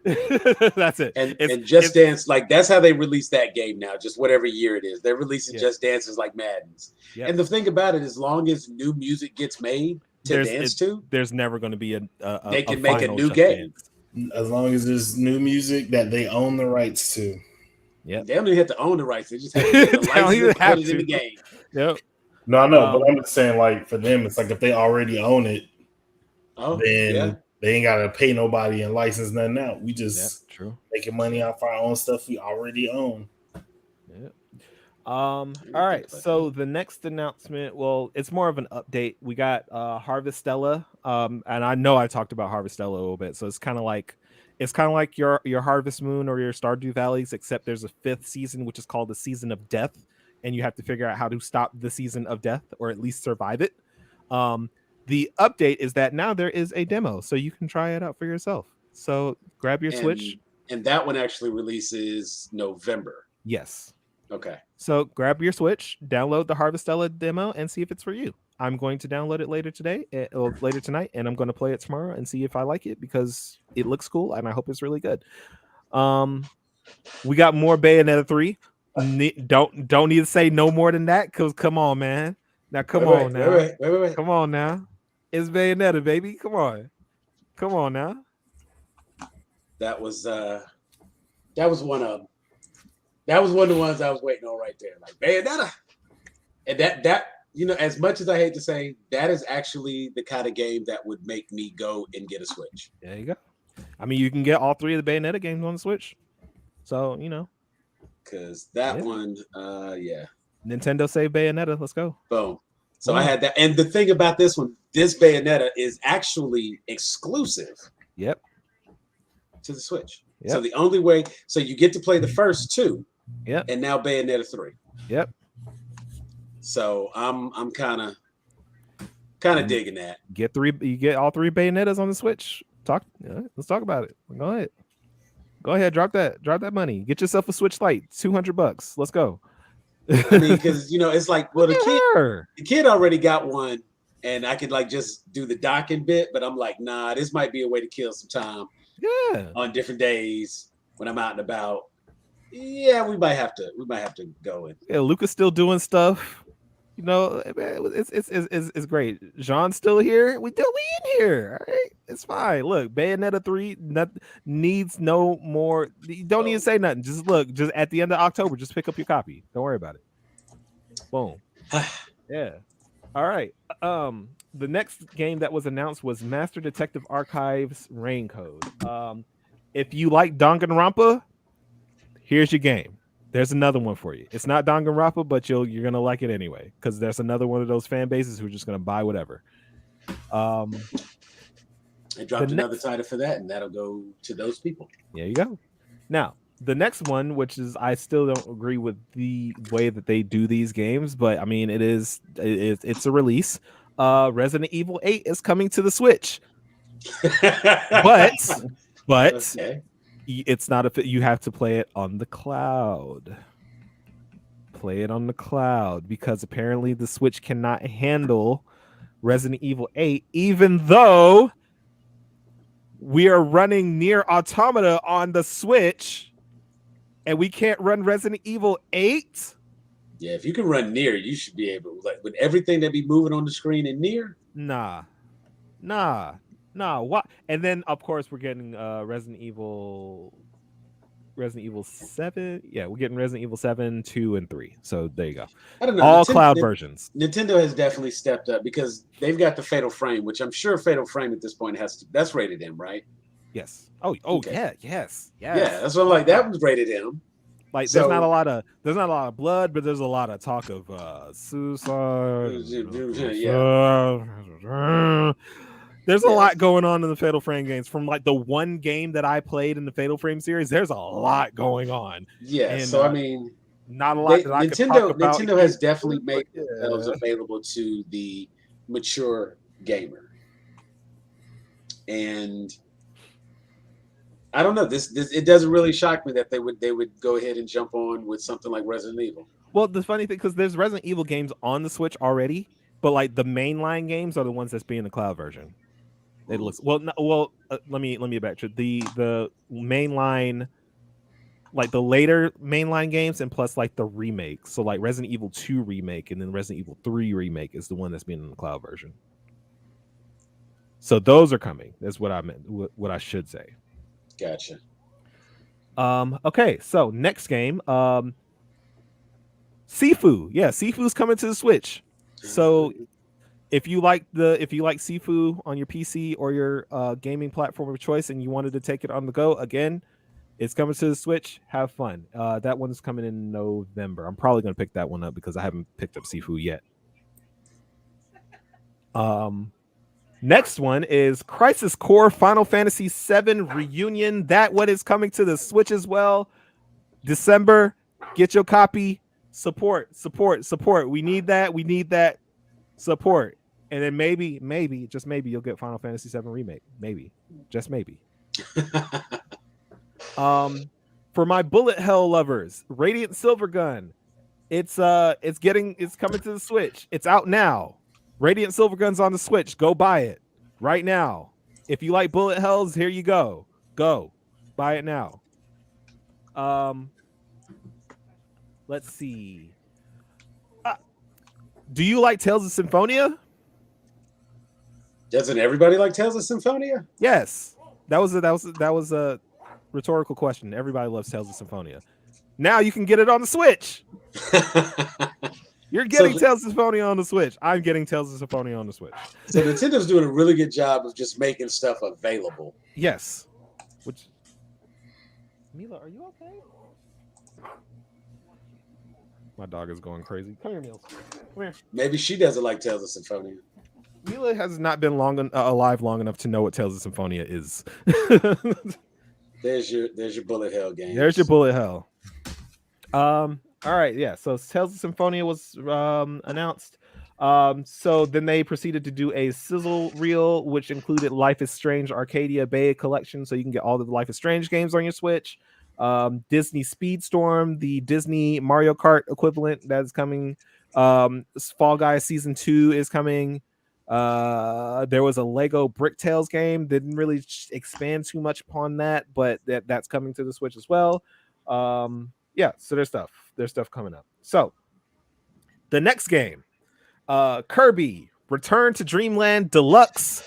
is. That's it. And Just Dance, like that's how they release that game now. Just whatever year it is, they're releasing Just Dances like Maddens. Yep. And the thing about it, as long as new music gets made to dance to, there's never going to be they can make a new game. As long as there's new music that they own the rights to. Yeah, they don't even have to own the rights. They just have to get the license to put it in the game. Yep. No, I know, but I'm just saying, like for them, it's like if they already own it, then they ain't gotta pay nobody and license nothing out. We just making money off our own stuff we already own. Yeah. All right. So the next announcement, well, it's more of an update. We got Harvestella. And I know I talked about Harvestella a little bit, so it's kind of like your Harvest Moon or your Stardew Valleys, except there's a 5th season, which is called the Season of Death, and you have to figure out how to stop the Season of Death or at least survive it. The update is that now there is a demo, so you can try it out for yourself. So grab your Switch. And that one actually releases November. Yes. Okay. So grab your Switch, download the Harvestella demo, and see if it's for you. I'm going to download it later tonight, and I'm going to play it tomorrow and see if I like it because it looks cool and I hope it's really good. We got more Bayonetta 3. Don't need to say no more than that because come on, man. Now come on now. Wait. Come on now. It's Bayonetta, baby. Come on now. That was one of the ones I was waiting on right there. Like Bayonetta. And that as much as I hate to say, that is actually the kind of game that would make me go and get a Switch. There you go. I mean, you can get all 3 of the Bayonetta games on the Switch. So, because that one, Nintendo save Bayonetta. Let's go. Boom. So I had that. And the thing about this one, this Bayonetta is actually exclusive. Yep. To the Switch. Yep. So the only way, so you get to play the first 2. Yep. And now Bayonetta 3. Yep. So I'm kind of digging that. You get all 3 Bayonettas on the Switch. Let's talk about it. Go ahead, drop that money. Get yourself a Switch Lite, $200. Let's go. I mean, because it's like, well, the kid already got one, and I could like just do the docking bit, but I'm like, nah, this might be a way to kill some time. Yeah. On different days when I'm out and about. Yeah, we might have to go in. Yeah, Luca's still doing stuff. It's great. Jean's still here. We in here. All right, it's fine. Look, Bayonetta 3 needs no more. You don't need to say nothing. Just look. Just at the end of October, just pick up your copy. Don't worry about it. Boom. Yeah. All right. The next game that was announced was Master Detective Archives Rain Code. If you like Danganronpa, here's your game. There's another one for you. It's not Danganronpa, but you're gonna like it anyway because there's another one of those fan bases who are just gonna buy whatever. They dropped another title for that, and that'll go to those people. There you go. Now the next one, which is I still don't agree with the way that they do these games, but I mean it's a release. Resident Evil 8 is coming to the Switch, but okay. It's not you have to play it on the cloud. Play it on the cloud because apparently the Switch cannot handle Resident Evil 8, even though we are running Nier Automata on the Switch and we can't run Resident Evil 8. Yeah, if you can run Nier, you should be able to, like with everything that be moving on the screen in Nier. Nah. What? And then of course we're getting Resident Evil 7. Yeah, we're getting Resident Evil 7, 2, and 3. So there you go. I don't know. All cloud versions. Nintendo has definitely stepped up because they've got the Fatal Frame, which I'm sure Fatal Frame at this point that's rated M, right? Yes. Oh okay. Yeah. Yes. Yeah, that's what I'm like. That was rated M. Like there's not a lot of blood, but there's a lot of talk of suicide. Yeah. There's a lot going on in the Fatal Frame games. From like the one game that I played in the Fatal Frame series, there's a lot going on. Yeah, and, so I mean, not a lot that I could talk about. Nintendo has definitely made themselves available to the mature gamer, and I don't know. This it doesn't really shock me that they would go ahead and jump on with something like Resident Evil. Well, the funny thing, because there's Resident Evil games on the Switch already, but like the mainline games are the ones that's being the cloud version. It looks well. Let me backtrack. The mainline, like the later mainline games, and plus like the remakes. So like Resident Evil 2 remake and then Resident Evil 3 remake is the one that's being in the cloud version. So those are coming. That's what I meant. What I should say. Gotcha. Okay, so next game, Sifu. Yeah, Sifu's coming to the Switch. So if you like Sifu on your PC or your gaming platform of choice and you wanted to take it on the go, again, it's coming to the Switch. Have fun. That one's coming in November. I'm probably going to pick that one up because I haven't picked up Sifu yet. Next one is Crisis Core Final Fantasy VII Reunion. That one is coming to the Switch as well. December. Get your copy. Support. We need that. Support. And then maybe, just maybe, you'll get Final Fantasy VII Remake. Maybe. Just maybe. For my bullet hell lovers, Radiant Silvergun. It's coming to the Switch. It's out now. Radiant Silvergun's on the Switch. Go buy it right now. If you like bullet hells, here you go. Go buy it now. Let's see. Do you like Tales of Symphonia? Doesn't everybody like Tales of Symphonia? Yes. That was a rhetorical question. Everybody loves Tales of Symphonia. Now you can get it on the Switch. You're getting Tales of Symphonia on the Switch. I'm getting Tales of Symphonia on the Switch. So Nintendo's doing a really good job of just making stuff available. Yes. Mila, are you okay? My dog is going crazy. Come here, Mills. Come here. Maybe she doesn't like Tales of Symphonia. Mila has not been alive long enough to know what Tales of Symphonia is. There's your bullet hell game. There's your bullet hell. All right, yeah. So Tales of Symphonia was announced. So then they proceeded to do a sizzle reel, which included Life is Strange Arcadia Bay collection, so you can get all the Life is Strange games on your Switch. Disney Speedstorm, the Disney Mario Kart equivalent, that's coming. Fall Guys Season 2 is coming. There was a Lego Bricktales game. Didn't really expand too much upon that, but that's coming to the Switch as well. Yeah, so there's stuff coming up. So the next game, Kirby Return to Dreamland Deluxe.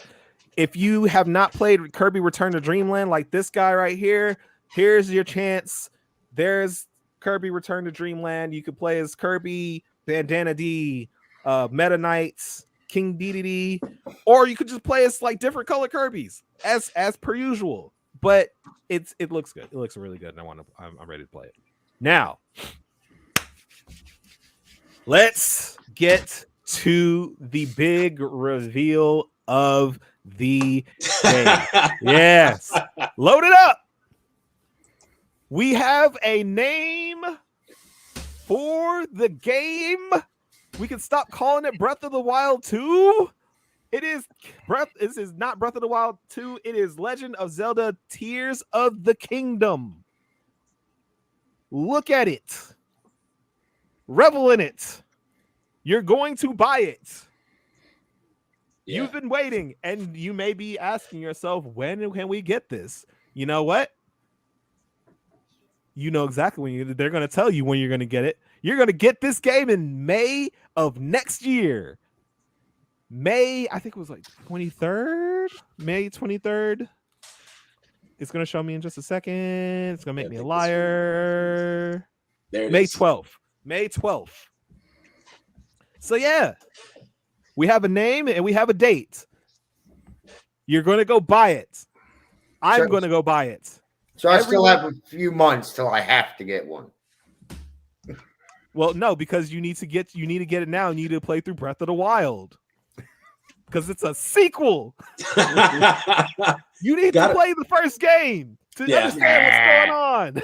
If you have not played Kirby Return to Dreamland, like this guy right here, here's your chance. There's Kirby Return to Dreamland. You could play as Kirby, Bandana D, Meta Knights, King Dedede, or you could just play as like different color Kirby's as per usual. But it looks good. It looks really good, and I'm ready to play it. Now, let's get to the big reveal of the game. Yes, load it up. We have a name for the game. We can stop calling it Breath of the Wild 2. This is not Breath of the Wild 2. It is Legend of Zelda Tears of the Kingdom. Look at it. Revel in it. You're going to buy it. Yeah. You've been waiting, and you may be asking yourself, when can we get this? You know what? You know exactly when they're going to tell you when you're going to get it. You're going to get this game in May of next year. May, I think it was like 23rd. May 23rd. It's going to show me in just a second. It's going to make me a liar. May 12th. May 12th. So, yeah. We have a name and we have a date. You're going to go buy it. I'm going to go buy it. So I still have a few months till I have to get one. Well, no, because you need to get it now. You need to play through Breath of the Wild. Because it's a sequel. You need to play the first game to understand what's going on.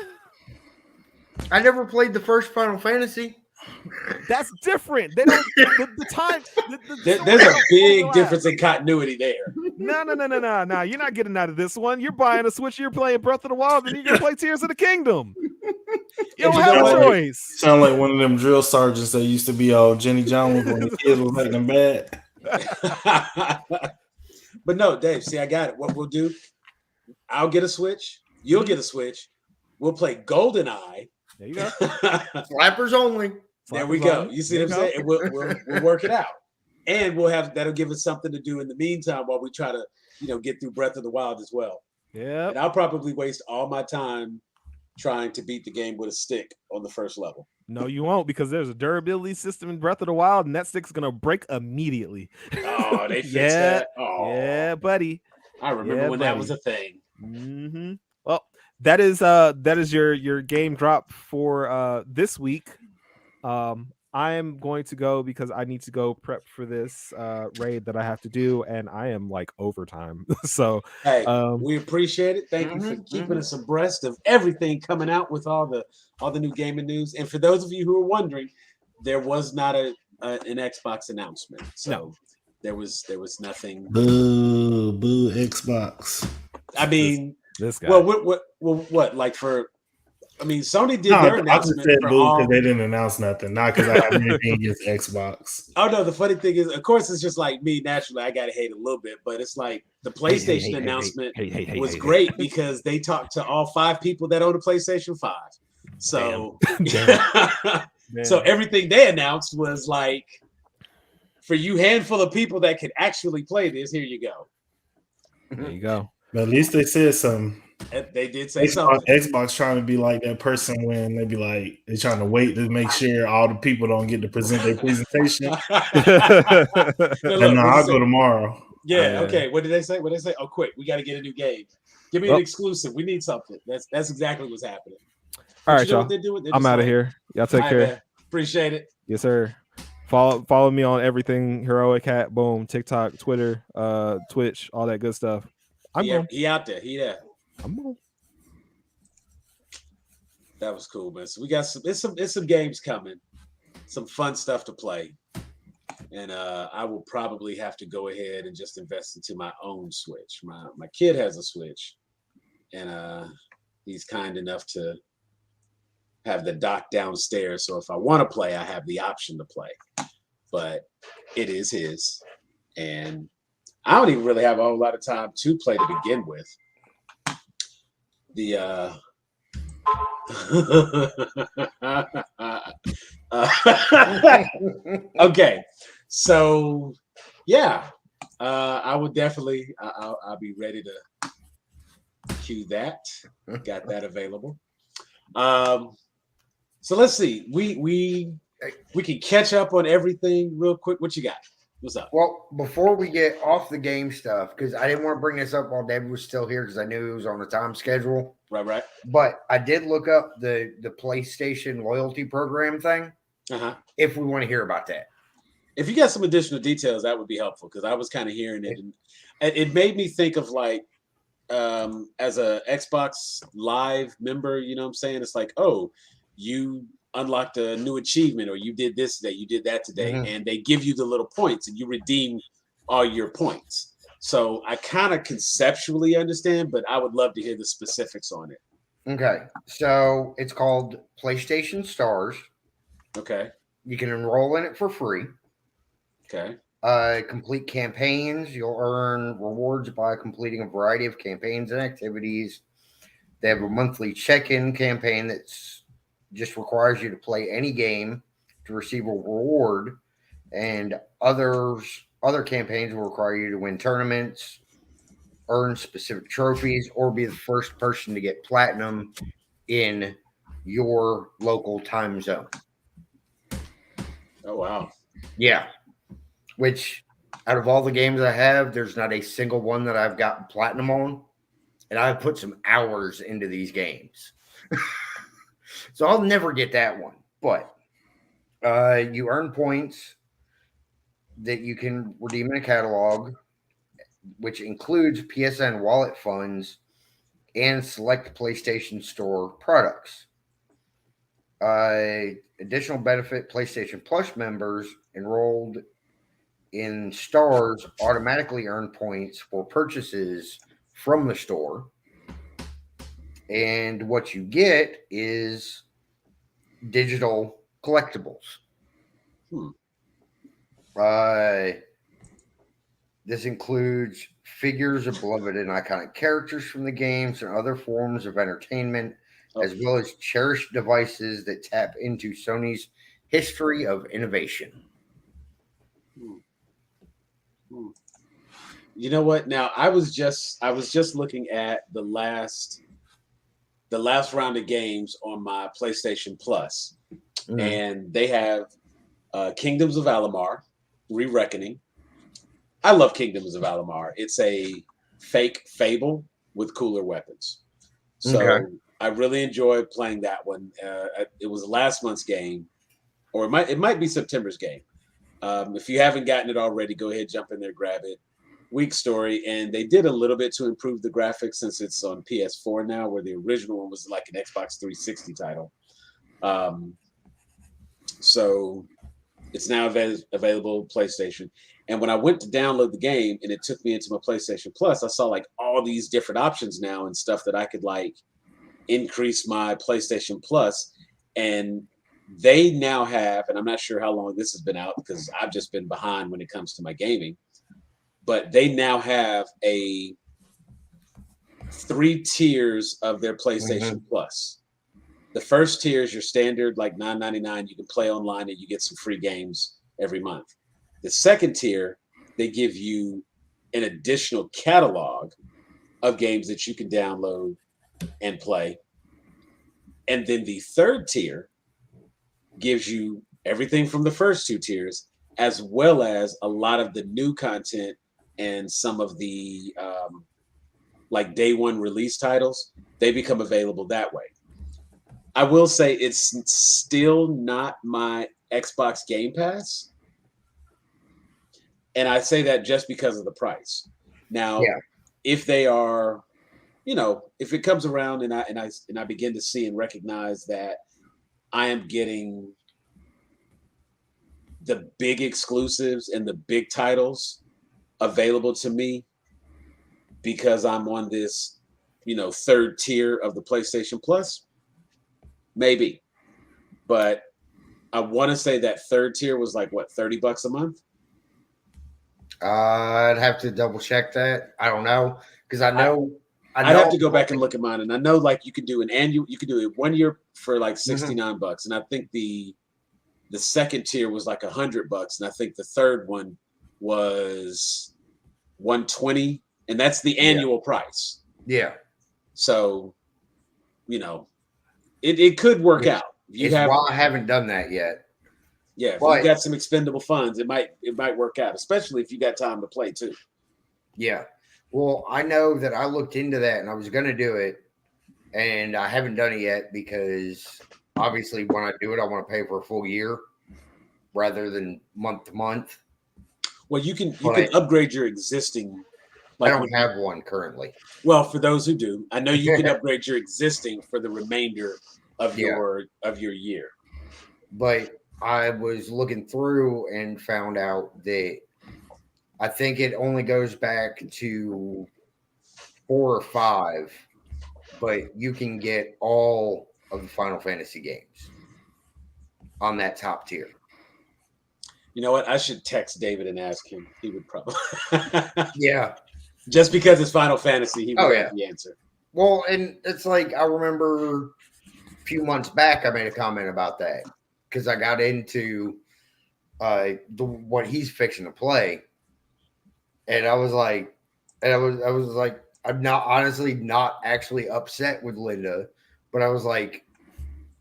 I never played the first Final Fantasy. That's different. They don't the time. There's a big difference in continuity there. No. You're not getting out of this one. You're buying a Switch. You're playing Breath of the Wild, and you're gonna play Tears of the Kingdom. You don't have a choice. Sound like one of them drill sergeants that used to be on Jenny Jones when the kids was acting bad. But no, Dave. See, I got it. What we'll do? I'll get a Switch. You'll get a Switch. We'll play GoldenEye. There you go. Flappers only. There we go. You see what I'm saying? And we'll work it out, and that'll give us something to do in the meantime while we try to get through Breath of the Wild as well. Yeah. And I'll probably waste all my time trying to beat the game with a stick on the first level. No, you won't, because there's a durability system in Breath of the Wild, and that stick's gonna break immediately. Oh, they fixed that. Oh, yeah, buddy. I remember when that was a thing. Mm-hmm. Well, that is your game drop for this week. I am going to go because I need to go prep for this raid that I have to do, and I am like overtime. So hey, we appreciate it. Thank you for keeping us abreast of everything coming out with all the new gaming news. And for those of you who are wondering, there was not an Xbox announcement. So there was nothing. Boo Xbox. I mean, this guy. Well, what like for? I mean, Sony did their announcement. I just said boo because they didn't announce nothing. Not because I have anything against Xbox. Oh no, the funny thing is, of course, it's just like me. Naturally, I gotta hate a little bit, but it's like the PlayStation announcement was great because they talked to all 5 people that own a PlayStation 5. So, so everything they announced was like, for you handful of people that can actually play this, here you go. There you go. But at least they said something. They did say something. Xbox trying to be like that person when they be like they're trying to wait to make sure all the people don't get to present their presentation. No, I'll go tomorrow. Yeah. Okay. What did they say? Oh, quick! We got to get a new game. Give me an exclusive. We need something. That's exactly what's happening. All right, y'all. I'm out of here. Y'all take care. Man. Appreciate it. Yes, sir. Follow me on everything Heroic Hat. Boom. TikTok, Twitter, Twitch, all that good stuff. He out there. He there. I'm on. That was cool, man. So we got some games coming, some fun stuff to play, and I will probably have to go ahead and just invest into my own Switch. My kid has a Switch, and he's kind enough to have the dock downstairs. So if I want to play, I have the option to play, but it is his, and I don't even really have a whole lot of time to play to begin with. Okay, so yeah, I would definitely I'll be ready to cue that. Got that available. So let's see. We can catch up on everything real quick. What you got? What's up? Well, before we get off the game stuff, because I didn't want to bring this up while David was still here because I knew he was on a time schedule. Right. But I did look up the PlayStation loyalty program thing. If we want to hear about that. If you got some additional details, that would be helpful because I was kind of hearing it, and it made me think of like as a Xbox Live member, you know what I'm saying? It's like, oh, you unlocked a new achievement, or you did this today, you did that today, and they give you the little points, and you redeem all your points. So I kind of conceptually understand, but I would love to hear the specifics on it. Okay, so it's called PlayStation Stars. Okay, you can enroll in it for free. Okay. Complete campaigns. You'll earn rewards by completing a variety of campaigns and activities. They have a monthly check-in campaign that's just requires you to play any game to receive a reward, and other campaigns will require you to win tournaments, earn specific trophies, or be the first person to get platinum in your local time zone. Oh, wow. Yeah. Which, out of all the games I have, there's not a single one that I've gotten platinum on. And I've put some hours into these games. So I'll never get that one. But You earn points that you can redeem in a catalog, which includes PSN wallet funds and select PlayStation Store products. Additional benefit: PlayStation Plus members enrolled in stars automatically earn points for purchases from the store. And what you get is digital collectibles. This includes figures of beloved and iconic characters from the games and other forms of entertainment, as well as cherished devices that tap into Sony's history of innovation. You know what? Now I was just looking at the last round of games on my PlayStation Plus, and they have Kingdoms of Alamar, Re-Reckoning. I love Kingdoms of Alamar. It's a fake Fable with cooler weapons. So I really enjoyed playing that one. It was last month's game, or it might be September's game. If you haven't gotten it already, go ahead, jump in there, grab it. Weak story, and they did a little bit to improve the graphics since it's on PS4 now, where the original one was like an Xbox 360 title. So it's now available PlayStation. And when I went to download the game and it took me into my PlayStation Plus, I saw like all these different options now and stuff that I could like increase my PlayStation Plus. And they now have, and I'm not sure how long this has been out because I've just been behind when it comes to my gaming, but they now have 3 tiers of their PlayStation Plus. The first tier is your standard, like $9.99. You can play online and you get some free games every month. The second tier, they give you an additional catalog of games that you can download and play. And then the third tier gives you everything from the first 2 tiers, as well as a lot of the new content and some of the like day one release titles. They become available that way. I will say it's still not my Xbox Game Pass. And I say that just because of the price. Now, if they are, if it comes around and I begin to see and recognize that I am getting the big exclusives and the big titles available to me because I'm on this, third tier of the PlayStation Plus, maybe. But I want to say that third tier was like what, $30 a month? I'd have to double check that. I don't know because I'd have to go back and look at mine, and I know like you can do you can do it 1 year for like $69, and I think the second tier was like $100, and I think the third one was $120, and that's the annual price. Yeah. So, it could work out. I haven't done that yet. Yeah, if you got some expendable funds, it might work out, especially if you got time to play too. Yeah. Well, I know that I looked into that and I was going to do it, and I haven't done it yet because obviously when I do it, I want to pay for a full year rather than month to month. Well, you can upgrade your existing. I don't have one currently. Well, for those who do, I know you can upgrade your existing for the remainder of your year. But I was looking through and found out that I think it only goes back to 4 or 5, but you can get all of the Final Fantasy games on that top tier. You know what? I should text David and ask him. He would probably. Yeah. Just because it's Final Fantasy, he would have the answer. Well, and it's like I remember a few months back, I made a comment about that because I got into what he's fixing to play, and I was like, I'm not actually upset with Linda, but I was like,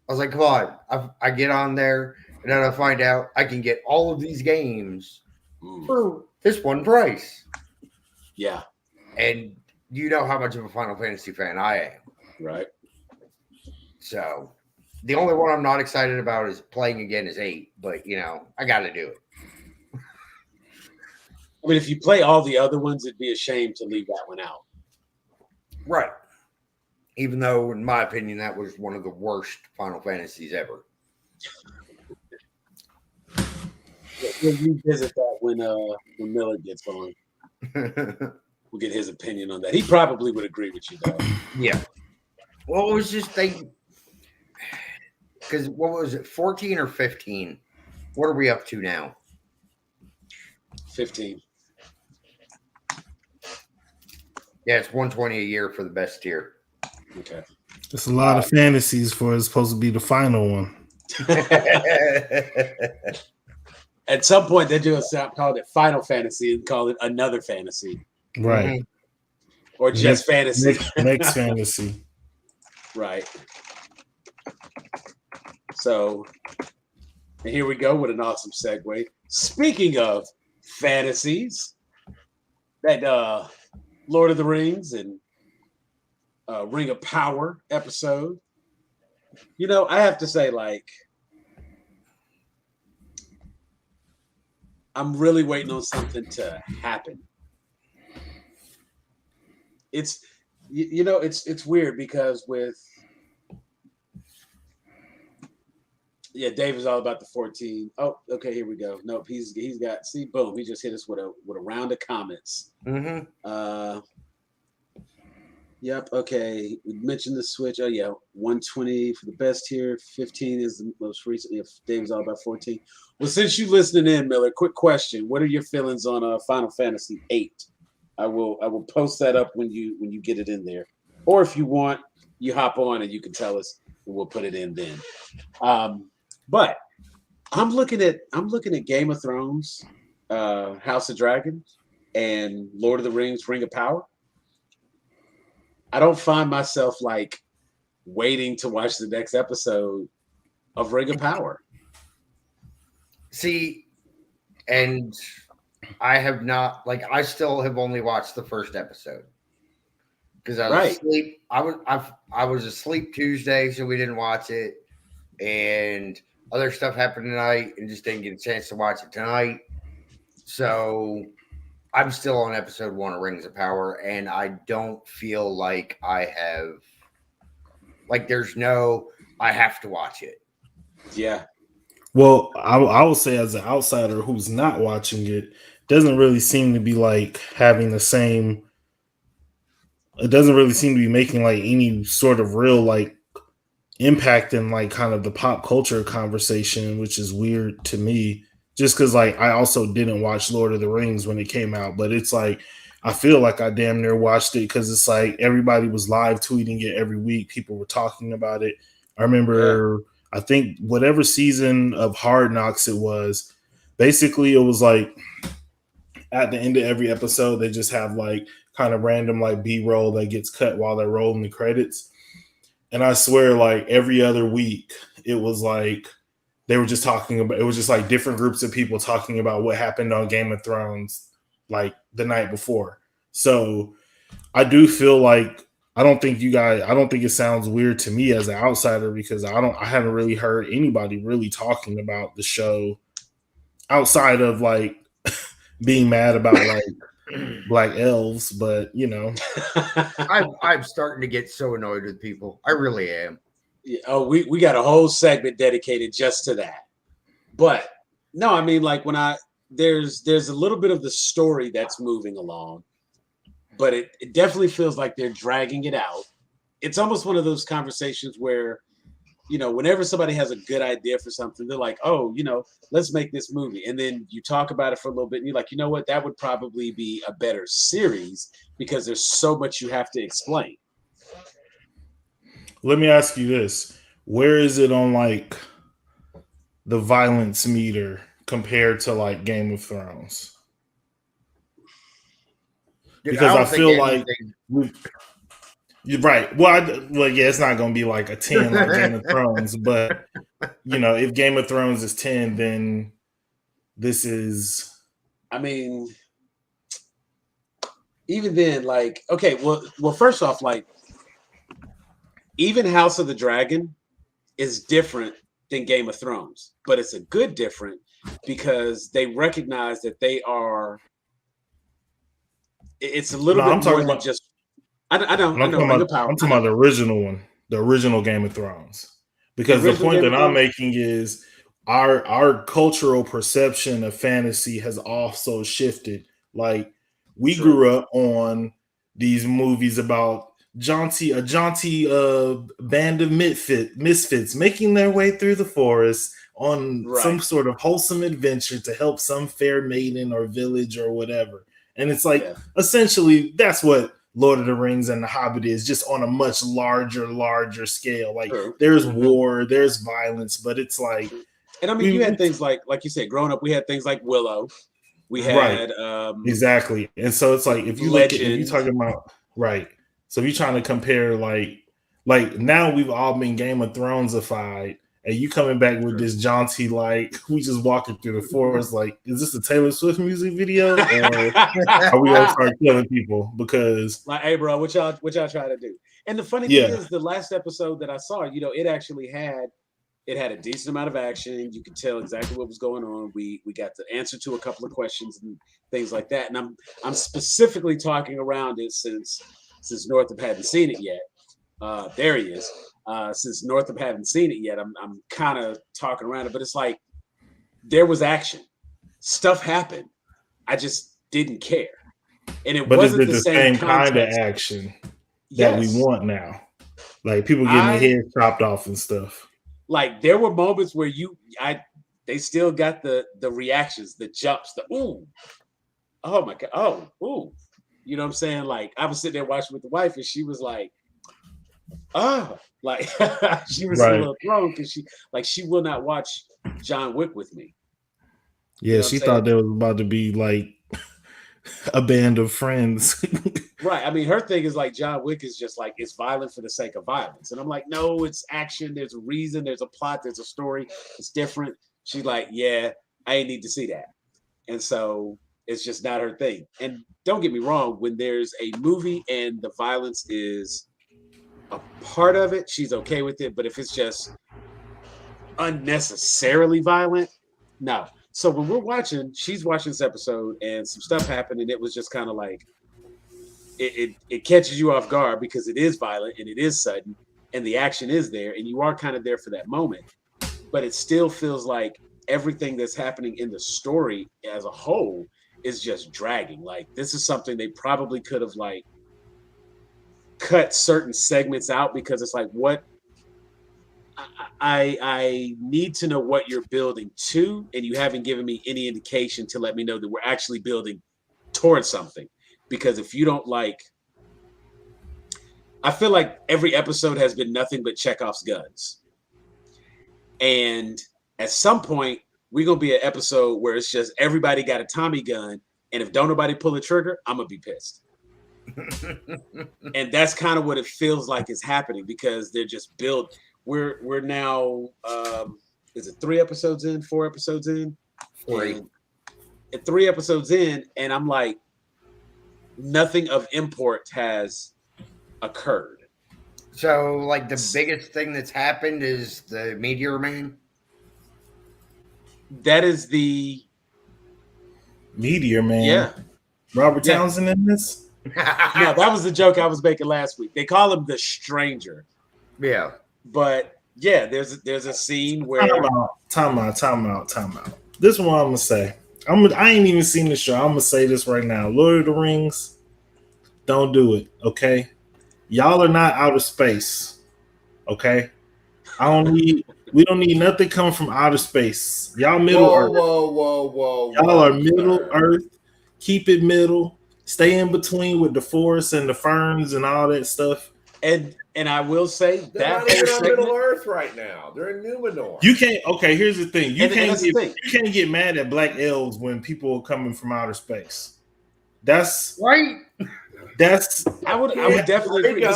come on, I get on there, and then I find out I can get all of these games for this one price. Yeah. And you know how much of a Final Fantasy fan I am. Right. So The only one I'm not excited about is playing again is 8, but I got to do it. I mean, if you play all the other ones, it'd be a shame to leave that one out. Right. Even though, in my opinion, that was one of the worst Final Fantasies ever. We'll revisit that when Miller gets on. We'll get his opinion on that. He probably would agree with you, though. Yeah. Well, it was just because what was it, 14 or 15? What are we up to now? 15. Yeah, it's 120 a year for the best tier. Okay. It's a lot of fantasies for it's supposed to be the final one. At some point, they do call it Final Fantasy and call it another fantasy. Right. Mm-hmm. Or just fantasy. Next fantasy. Right. So, and here we go with an awesome segue. Speaking of fantasies, that Lord of the Rings and Ring of Power episode, I have to say, I'm really waiting on something to happen. It's it's weird because Dave is all about the 14. Oh, okay, here we go. Nope, he's got, boom, he just hit us with a round of comments. Mm-hmm. Yep, okay. We mentioned the Switch. Oh yeah, 120 for the best tier. 15 is the most recent. If Dave's all about 14. Well, since you listening in, Miller, quick question: what are your feelings on Final Fantasy 8? I will post that up when you get it in there, or if you want, you hop on and you can tell us, and we'll put it in then. But I'm looking at Game of Thrones, House of Dragons, and Lord of the Rings, Ring of Power. I don't find myself waiting to watch the next episode of Ring of Power. See, and I have not, I still have only watched the first episode because I was asleep. I was asleep Tuesday, so we didn't watch it, and other stuff happened tonight, and just didn't get a chance to watch it tonight. So I'm still on episode 1 of Rings of Power, and I don't feel like I have, there's no, I have to watch it. Yeah. Well, I will say as an outsider who's not watching it, doesn't really seem to be having the same, it doesn't really seem to be making any sort of real impact in kind of the pop culture conversation, which is weird to me. Just because, I also didn't watch Lord of the Rings when it came out, but it's I feel like I damn near watched it because it's everybody was live tweeting it every week. People were talking about it. I remember, I think whatever season of Hard Knocks it was, basically it was at the end of every episode, they just have kind of random B-roll that gets cut while they're rolling the credits. And I swear, every other week, it was they were just talking about, it was just different groups of people talking about what happened on Game of Thrones the night before. So I do feel I don't think it sounds weird to me as an outsider because I haven't really heard anybody really talking about the show outside of being mad about black elves, but I'm starting to get so annoyed with people. I really am. Oh, we got a whole segment dedicated just to that. But no, I mean, when there's a little bit of the story that's moving along, but it definitely feels like they're dragging it out. It's almost one of those conversations where, whenever somebody has a good idea for something, they're like, oh, let's make this movie. And then you talk about it for a little bit and you're like, you know what, that would probably be a better series because there's so much you have to explain. Let me ask you this. Where is it on the violence meter compared to Game of Thrones? Because I feel you're right. Well, yeah, it's not going to be a 10 like Game of Thrones, but if Game of Thrones is 10, then this is. I mean, even then, okay, well, first off, even House of the Dragon, is different than Game of Thrones, but it's a good different because they recognize that they are. It's a little bit more than just. I know. I'm talking about the original one, the original Game of Thrones, because the point that I'm making is our cultural perception of fantasy has also shifted. Like we grew up on these movies about a jaunty band of misfits making their way through the forest on some sort of wholesome adventure to help some fair maiden or village or whatever. And it's like essentially that's what Lord of the Rings and The Hobbit is, just on a much larger scale. Like there's war, there's violence, but it's like, and I mean, you had things like you said, growing up, we had things like Willow. We had exactly, and so it's like if you look at, if you're talking about so if you're trying to compare like now we've all been Game of Thronesified, and you coming back with this jaunty, like we just walking through the forest. Like, is this a Taylor Swift music video, or are we gonna start killing people? Because like, hey, bro, what y'all trying to do? And the funny thing is, the last episode that I saw, it actually had a decent amount of action. You could tell exactly what was going on. We got the answer to a couple of questions and things like that. And I'm specifically talking around it since Northup hadn't seen it yet. There he is. Since Northup hadn't seen it yet, I'm kind of talking around it, but it's like there was action, stuff happened. I just didn't care, and it wasn't the same kind of action that we want now. Like people getting their heads chopped off and stuff. Like there were moments where they still got the reactions, the jumps, the ooh, oh my god, oh ooh, you know what I'm saying? Like I was sitting there watching with the wife, and she was like, oh. Like she was a little thrown because she will not watch John Wick with me. Yeah, she thought there was about to be like a band of friends. Right. I mean, her thing is like John Wick is just like it's violent for the sake of violence. And I'm like, no, it's action. There's a reason, there's a plot, there's a story, it's different. She's like, yeah, I ain't need to see that. And so it's just not her thing. And don't get me wrong, when there's a movie and the violence is a part of it, she's okay with it. But if it's just unnecessarily violent, no. So when she's watching this episode and some stuff happened, and it was just kind of like it catches you off guard because it is violent and it is sudden and the action is there and you are kind of there for that moment. But it still feels like everything that's happening in the story as a whole is just dragging. Like this is something they probably could have like cut certain segments out because it's like what I need to know what you're building to, and you haven't given me any indication to let me know that we're actually building towards something. Because if you don't like, I feel like every episode has been nothing but Chekhov's guns. And at some point, we're going to be an episode where it's just everybody got a Tommy gun, and if don't nobody pull the trigger, I'm going to be pissed. And that's kind of what it feels like is happening because they're just built. We're now is it 4 episodes in? 3 episodes in, and I'm like, nothing of import has occurred. So like the biggest thing that's happened is the Meteor Man. That is the Meteor Man. Yeah. Robert Townsend in this? No, that was the joke I was making last week. They call him the Stranger. Yeah. But yeah, there's a scene where time out. This is what I'm gonna say. I ain't even seen the show. I'm gonna say this right now. Lord of the Rings, don't do it. Okay, y'all are not outer space. Okay, we don't need nothing coming from outer space. Y'all middle Earth. Whoa. Y'all are middle Earth. Keep it middle. Stay in between with the forests and the ferns and all that stuff. And I will say they're not even on Middle Earth right now. They're in Numenor. You can't. Okay, here's the thing. You can't get mad at black elves when people are coming from outer space. That's right. I would definitely agree.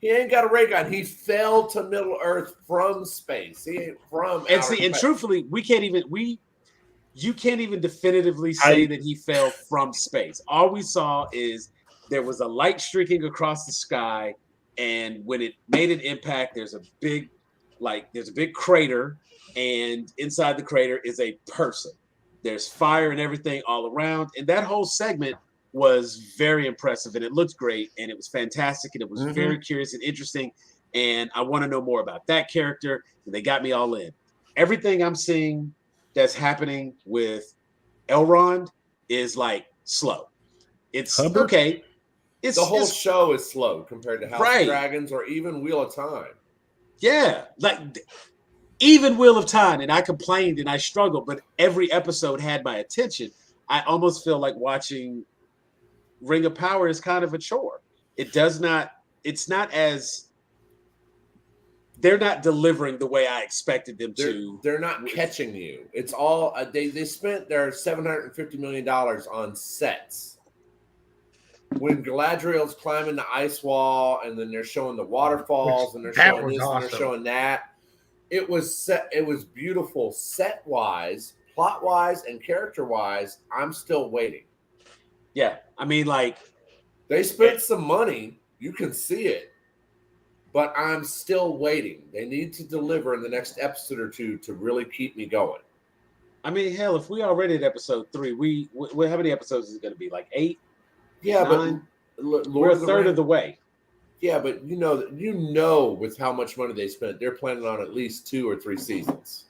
He ain't got a ray gun. He fell to Middle Earth from space. He ain't from. And truthfully, you can't even definitively say that he fell from space. All we saw is there was a light streaking across the sky. And when it made an impact, there's a big like there's a big crater, and inside the crater is a person. There's fire and everything all around, and that whole segment was very impressive, and it looked great, and it was fantastic, and it was very curious and interesting, and I want to know more about that character, and they got me all in. Everything I'm seeing that's happening with Elrond is like slow. It's okay. The whole show is slow compared to House of Dragons or even Wheel of Time. Yeah, like even Wheel of Time, and I complained and I struggled, but every episode had my attention. I almost feel like watching Ring of Power is kind of a chore. It's not as, they're not delivering the way I expected them to. They're not catching you. It's all, they spent their $750 million on sets. When Galadriel's climbing the ice wall, and then they're showing the waterfalls, and they're showing this, and they're showing that. It was beautiful set wise, plot wise, and character wise. I'm still waiting. Yeah, I mean, like they spent some money. You can see it, but I'm still waiting. They need to deliver in the next episode or two to really keep me going. I mean, hell, if we already at episode 3, we how many episodes is it going to be? Like 8? Yeah, 9? But we're a third of the way. Yeah, but you know, with how much money they spent, they're planning on at least 2 or 3 seasons.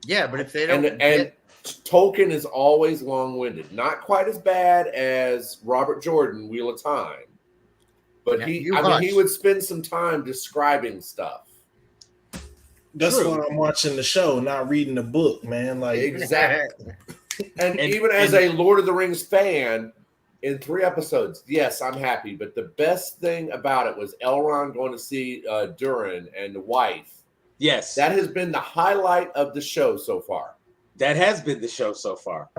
Yeah, but if they don't, and Tolkien is always long-winded, not quite as bad as Robert Jordan, Wheel of Time, but he would spend some time describing stuff. That's why I'm watching the show, not reading the book, man. Like exactly. and even as a Lord of the Rings fan. In 3 episodes, yes, I'm happy. But the best thing about it was Elrond going to see Durin and the wife. Yes. That has been the highlight of the show so far. That has been the show so far.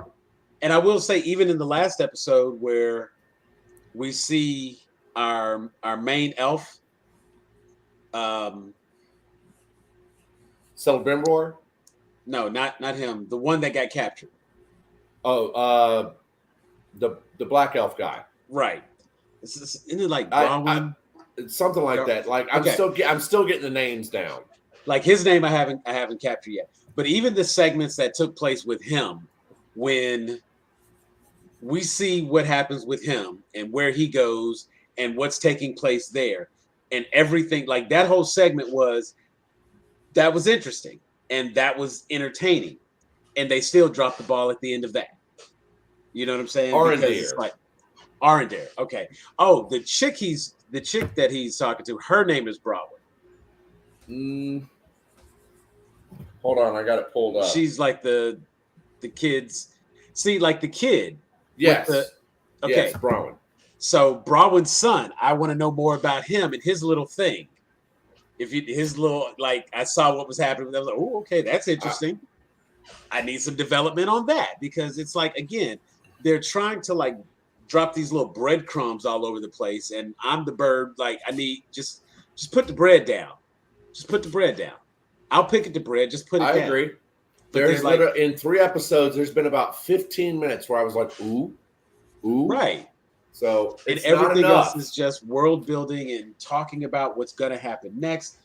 And I will say, even in the last episode where we see our main elf, Celebrimbor? No, not him. The one that got captured. Oh, the black elf guy, right? Isn't it like Bronwyn? It's something like that. Like I'm still getting the names down. Like his name, I haven't captured yet. But even the segments that took place with him, when we see what happens with him and where he goes and what's taking place there, and everything, like that whole segment was interesting and that was entertaining, and they still dropped the ball at the end of that. You know what I'm saying? Arendelle. Okay. Oh, the chick that he's talking to, her name is Bronwyn. Hold on, I got it pulled up. She's like the kids. See, like the kid. Yes. Okay. Yes, Bronwyn. So Bronwyn's son, I want to know more about him and his little thing. His little, like, I saw what was happening. I was like, oh, okay, that's interesting. I need some development on that, because it's like, again, they're trying to like drop these little breadcrumbs all over the place, and I'm the bird. Like, I need just put the bread down. Just put the bread down. I'll pick at the bread. Just put it down. I agree. There's like, in 3 episodes, there's been about 15 minutes where I was like, ooh, right. So and everything else is just world building and talking about what's going to happen next.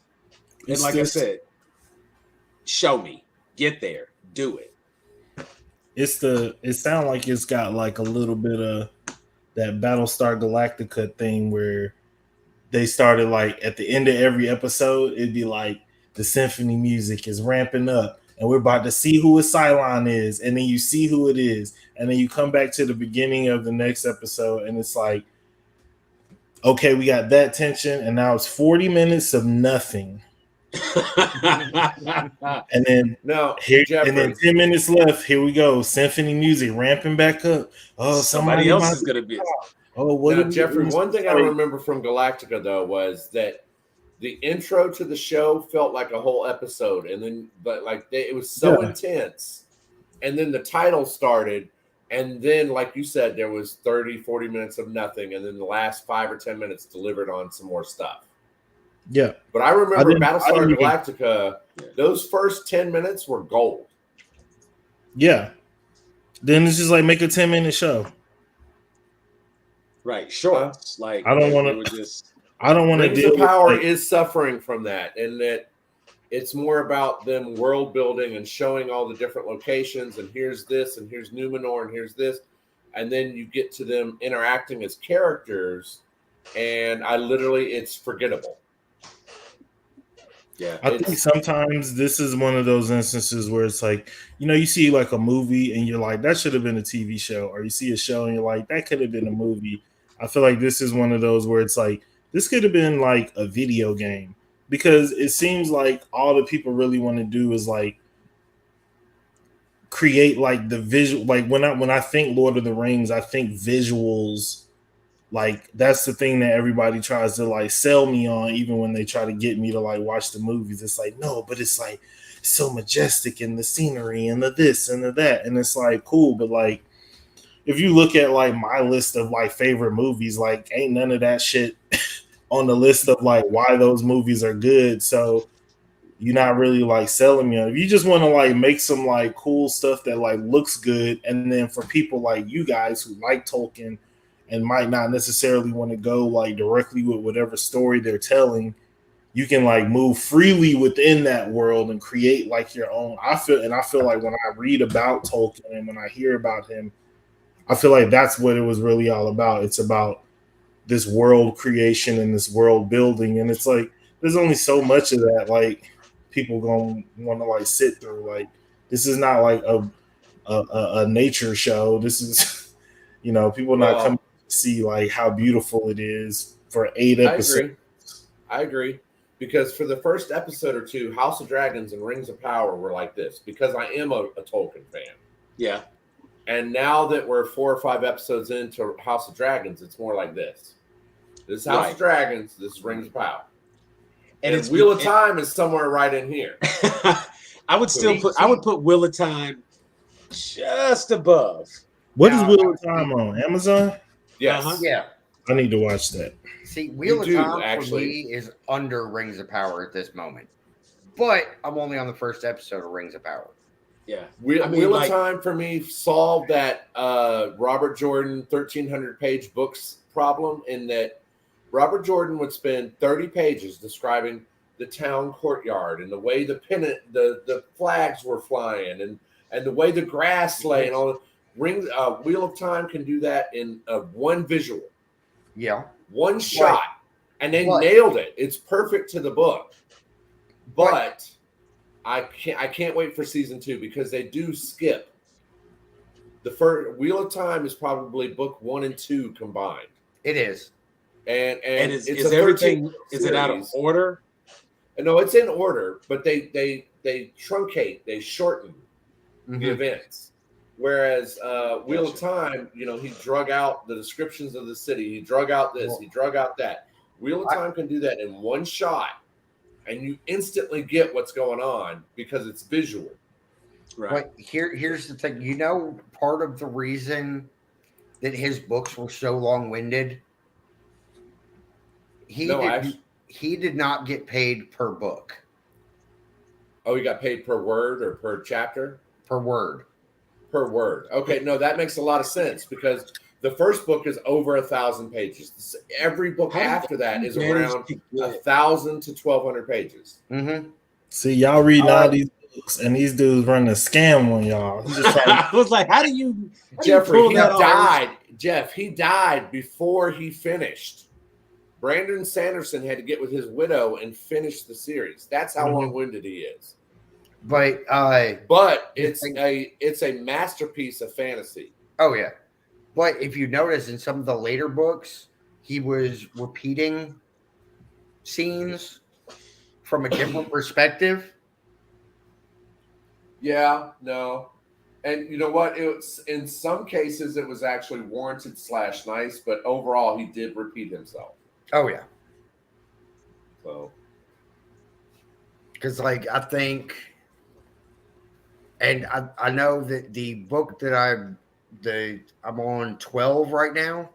And like I said, show me, get there, do it. It sounds like it's got like a little bit of that Battlestar Galactica thing where they started like at the end of every episode, it'd be like the symphony music is ramping up and we're about to see who a Cylon is, and then you see who it is, and then you come back to the beginning of the next episode and it's like, okay, we got that tension, and now it's 40 minutes of nothing. And then and then 10 minutes left. Here we go. Symphony music ramping back up. Oh, somebody else is gonna be. Oh, what? Now, Jeffrey, one thing I remember from Galactica though was that the intro to the show felt like a whole episode, and then it was so intense, and then the title started, and then like you said, there was 30-40 minutes of nothing, and then the last 5 or 10 minutes delivered on some more stuff. Yeah, but I remember Battlestar Galactica. Those first 10 minutes were gold. Yeah, then it's just like make a 10-minute show. Right, sure. Like I don't want to. I don't want to deal. The power is suffering from that, and that It's more about them world building and showing all the different locations. And here's this, and here's Numenor, and here's this. And then you get to them interacting as characters. And it's forgettable. Yeah. I think sometimes this is one of those instances where it's like, you see like a movie and you're like, that should have been a TV show. Or you see a show and you're like, that could have been a movie. I feel like this is one of those where it's like, this could have been like a video game. Because it seems like all the people really want to do is like create like the visual. Like when I think Lord of the Rings, I think visuals. Like that's the thing that everybody tries to like sell me on, even when they try to get me to like watch the movies. It's like, no, but it's like so majestic in the scenery and the this and the that. And it's like cool, but like if you look at like my list of like favorite movies, like ain't none of that shit on the list of like why those movies are good. So you're not really like selling me on. If you just want to like make some like cool stuff that like looks good, and then for people like you guys who like Tolkien and might not necessarily want to go like directly with whatever story they're telling, you can like move freely within that world and create like your own. I feel like when I read about Tolkien and when I hear about him, I feel like that's what it was really all about. It's about this world creation and this world building, and it's like there's only so much of that like people gonna want to like sit through. Like this is not like a nature show. This is people not coming to see like how beautiful it is for 8 episodes. I agree because for the first episode or two, House of Dragons and Rings of Power were like this because I am a Tolkien fan. Yeah. And now that we're 4 or 5 episodes into House of Dragons, it's more like this. This is House of Dragons. This is Rings of Power. And Wheel of Time is somewhere right in here. I would put Wheel of Time just above. What is Wheel of Time on? Amazon? Yes. Yeah. I need to watch that. See, Wheel of Time for me is under Rings of Power at this moment. But I'm only on the first episode of Rings of Power. Yeah. Wheel of Time for me solved that Robert Jordan 1,300-page books problem in that Robert Jordan would spend 30 pages describing the town courtyard and the way the flags were flying and the way the grass lay and all. Wheel of Time can do that in one visual. Yeah. One shot. And they nailed it. It's perfect to the book. But I can't wait for season 2 because they do skip. The first Wheel of Time is probably book 1 and 2 combined. It is. And is everything is it out of order? No, it's in order, but they truncate, they shorten the events. Whereas Wheel of Time, he drug out the descriptions of the city, he drug out this, he drug out that. Wheel of Time can do that in one shot, and you instantly get what's going on because it's visual. Right. But here's the thing. Part of the reason that his books were so long-winded, he did not get paid per book. Oh, he got paid per word or per chapter? Per word. Per word. Okay, no, that makes a lot of sense because the first book is over 1,000 pages. Every book after that is around 1,000 to 1,200 pages. Mm-hmm. See, y'all reading all these books, and these dudes running a scam on y'all. I was like, how do you Jeffrey, he died. Jeff, he died before he finished. Brandon Sanderson had to get with his widow and finish the series. That's how long-winded he is. But it's a masterpiece of fantasy. Oh yeah. But if you notice in some of the later books, he was repeating scenes from a different perspective. Yeah, no. And you know what? In some cases it was actually warranted / nice, but overall he did repeat himself. Oh yeah. So because I think, and I know that the book that I'm on 12 right now.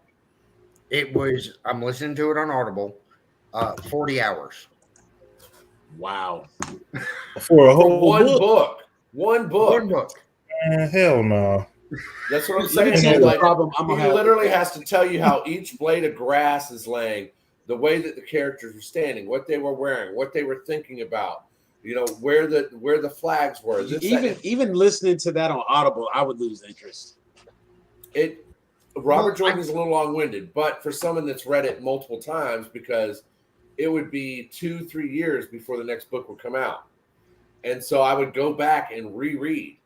I'm listening to it on Audible, 40 hours. Wow. For a whole book. One book. Hell no. That's what I'm saying. He literally has to tell you how each blade of grass is laying, the way that the characters were standing, what they were wearing, what they were thinking about, You know, where the flags were. Even listening to that on Audible, I would lose interest. Robert Jordan's a little long-winded, but for someone that's read it multiple times, because it would be 2-3 years before the next book would come out. And so I would go back and reread.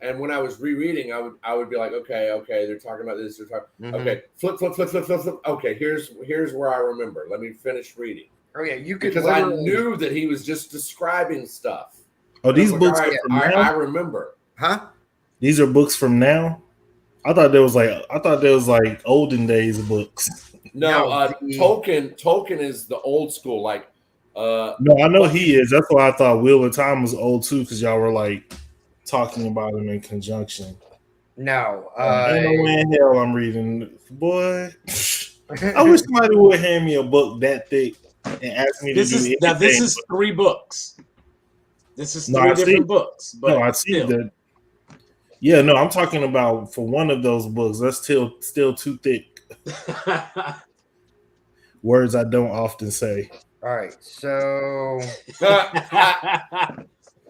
And when I was rereading, I would be like, okay, they're talking about this. They're talking, okay, flip. Okay, here's where I remember. Let me finish reading. Oh yeah, you could. Because I knew that he was just describing stuff. Oh, these books are from now? I remember. Huh? These are books from now? I thought there was like olden days books. No, Tolkien is the old school. Like, no, I know he is. That's why I thought Wheel of Time was old too, because y'all were like talking about him in conjunction. No, I don't know where in hell I'm reading, boy. I wish somebody would hand me a book that thick and ask me to do anything. Now this is 3 books. This is 3 different books. But no, I see that. Yeah, no, I'm talking about for one of those books. That's still too thick. Words I don't often say. All right, so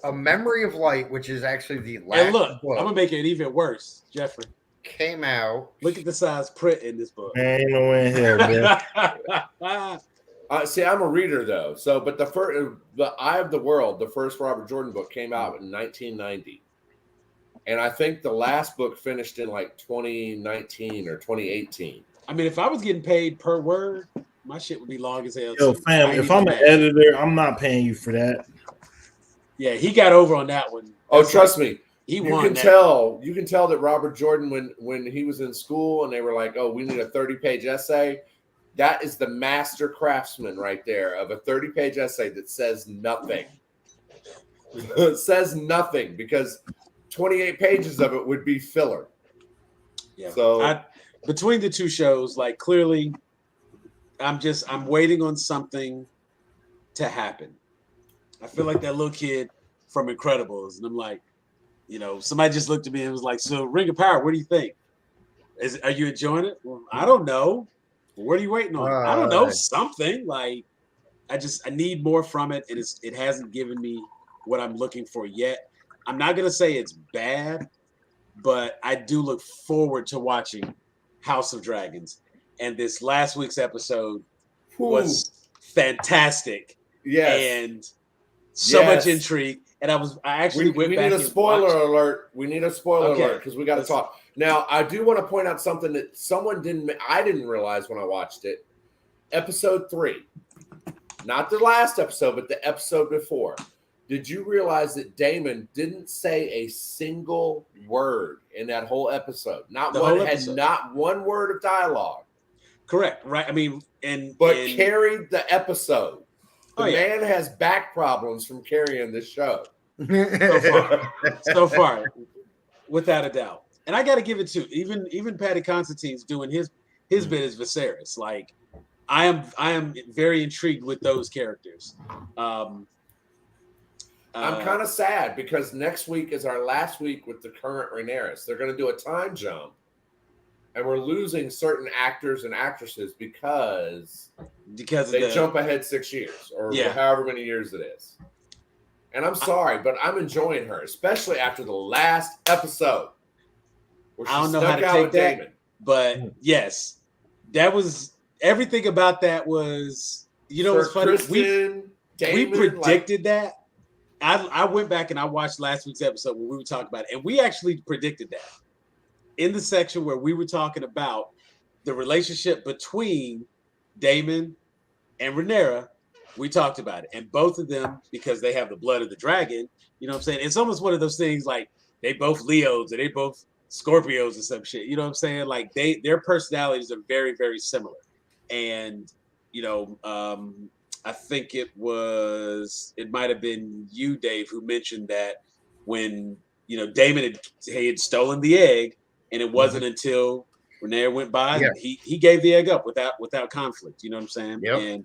A Memory of Light, which is actually the last book. I'm gonna make it even worse, Jeffrey. Came out. Look at the size print in this book. Man, ain't no way in hell, man. See, I'm a reader though. So, but the Eye of the World, the first Robert Jordan book, came out in 1990. And I think the last book finished in like 2019 or 2018. I mean, if I was getting paid per word, my shit would be long as hell. Yo, fam, if I'm an editor, I'm not paying you for that. Yeah, he got over on that one. Oh, trust me. You can tell that Robert Jordan, when he was in school and they were like, oh, we need a 30-page essay. That is the master craftsman right there of a 30-page essay that says nothing. It says nothing because 28 pages of it would be filler. Yeah. So between the 2 shows, like clearly, I'm waiting on something to happen. I feel like that little kid from Incredibles, and I'm like, you know, somebody just looked at me and was like, "So, Ring of Power, what do you think? Are you enjoying it?" Well, I don't know. What are you waiting on? I don't know. Something like I need more from it, and it hasn't given me what I'm looking for yet. I'm not gonna say it's bad, but I do look forward to watching House of Dragons. And this last week's episode was fantastic. Yes. And so much intrigue. And I actually went back. We need a spoiler alert. We need a spoiler alert because we got to talk. Now, I do want to point out something that I didn't realize when I watched it. Episode 3. Not the last episode, but the episode before. Did you realize that Damon didn't say a single word in that whole episode? Not one word of dialogue. Correct, right? I mean, carried the episode. The man has back problems from carrying this show. So far, without a doubt. And I got to give it to even Patty Constantine's doing his bit as Viserys. Like, I am very intrigued with those characters. I'm kind of sad because next week is our last week with the current Rhaenyra. They're going to do a time jump. And we're losing certain actors and actresses because they jump ahead 6 years or however many years it is. And I'm sorry, but I'm enjoying her, especially after the last episode. Where she I don't know how to take that, Damon. But yes, that was everything about that was, you know, what's funny? We predicted that. I went back and I watched last week's episode where we were talking about it, and we actually predicted that. In the section where we were talking about the relationship between Daemon and Rhaenyra, we talked about it. And both of them, because they have the blood of the dragon, you know what I'm saying? It's almost one of those things like they both Leos or they both Scorpios or some shit. You know what I'm saying? Like their personalities are very, very similar. And, you know, I think it might have been you, Dave, who mentioned that when, you know, Daemon had stolen the egg, and it wasn't until Rhaenyra went by, he gave the egg up without conflict. You know what I'm saying? Yep. And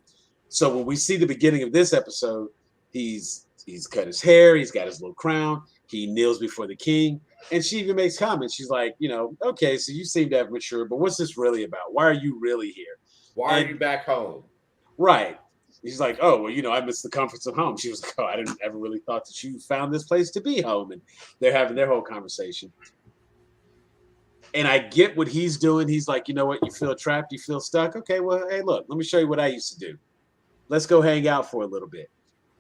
so when we see the beginning of this episode, he's cut his hair, he's got his little crown, he kneels before the king, and she even makes comments. She's like, you know, okay, so you seem to have matured, but what's this really about? Why are you really here? Why are you back home? Right. he's like, oh, well, I miss the comforts of home. She was like, oh, I didn't ever really thought that you found this place to be home. And they're having their whole conversation. And I get what he's doing. He's like, you know what? You feel trapped. You feel stuck. Okay, well, hey, look, let me show you what I used to do. Let's go hang out for a little bit.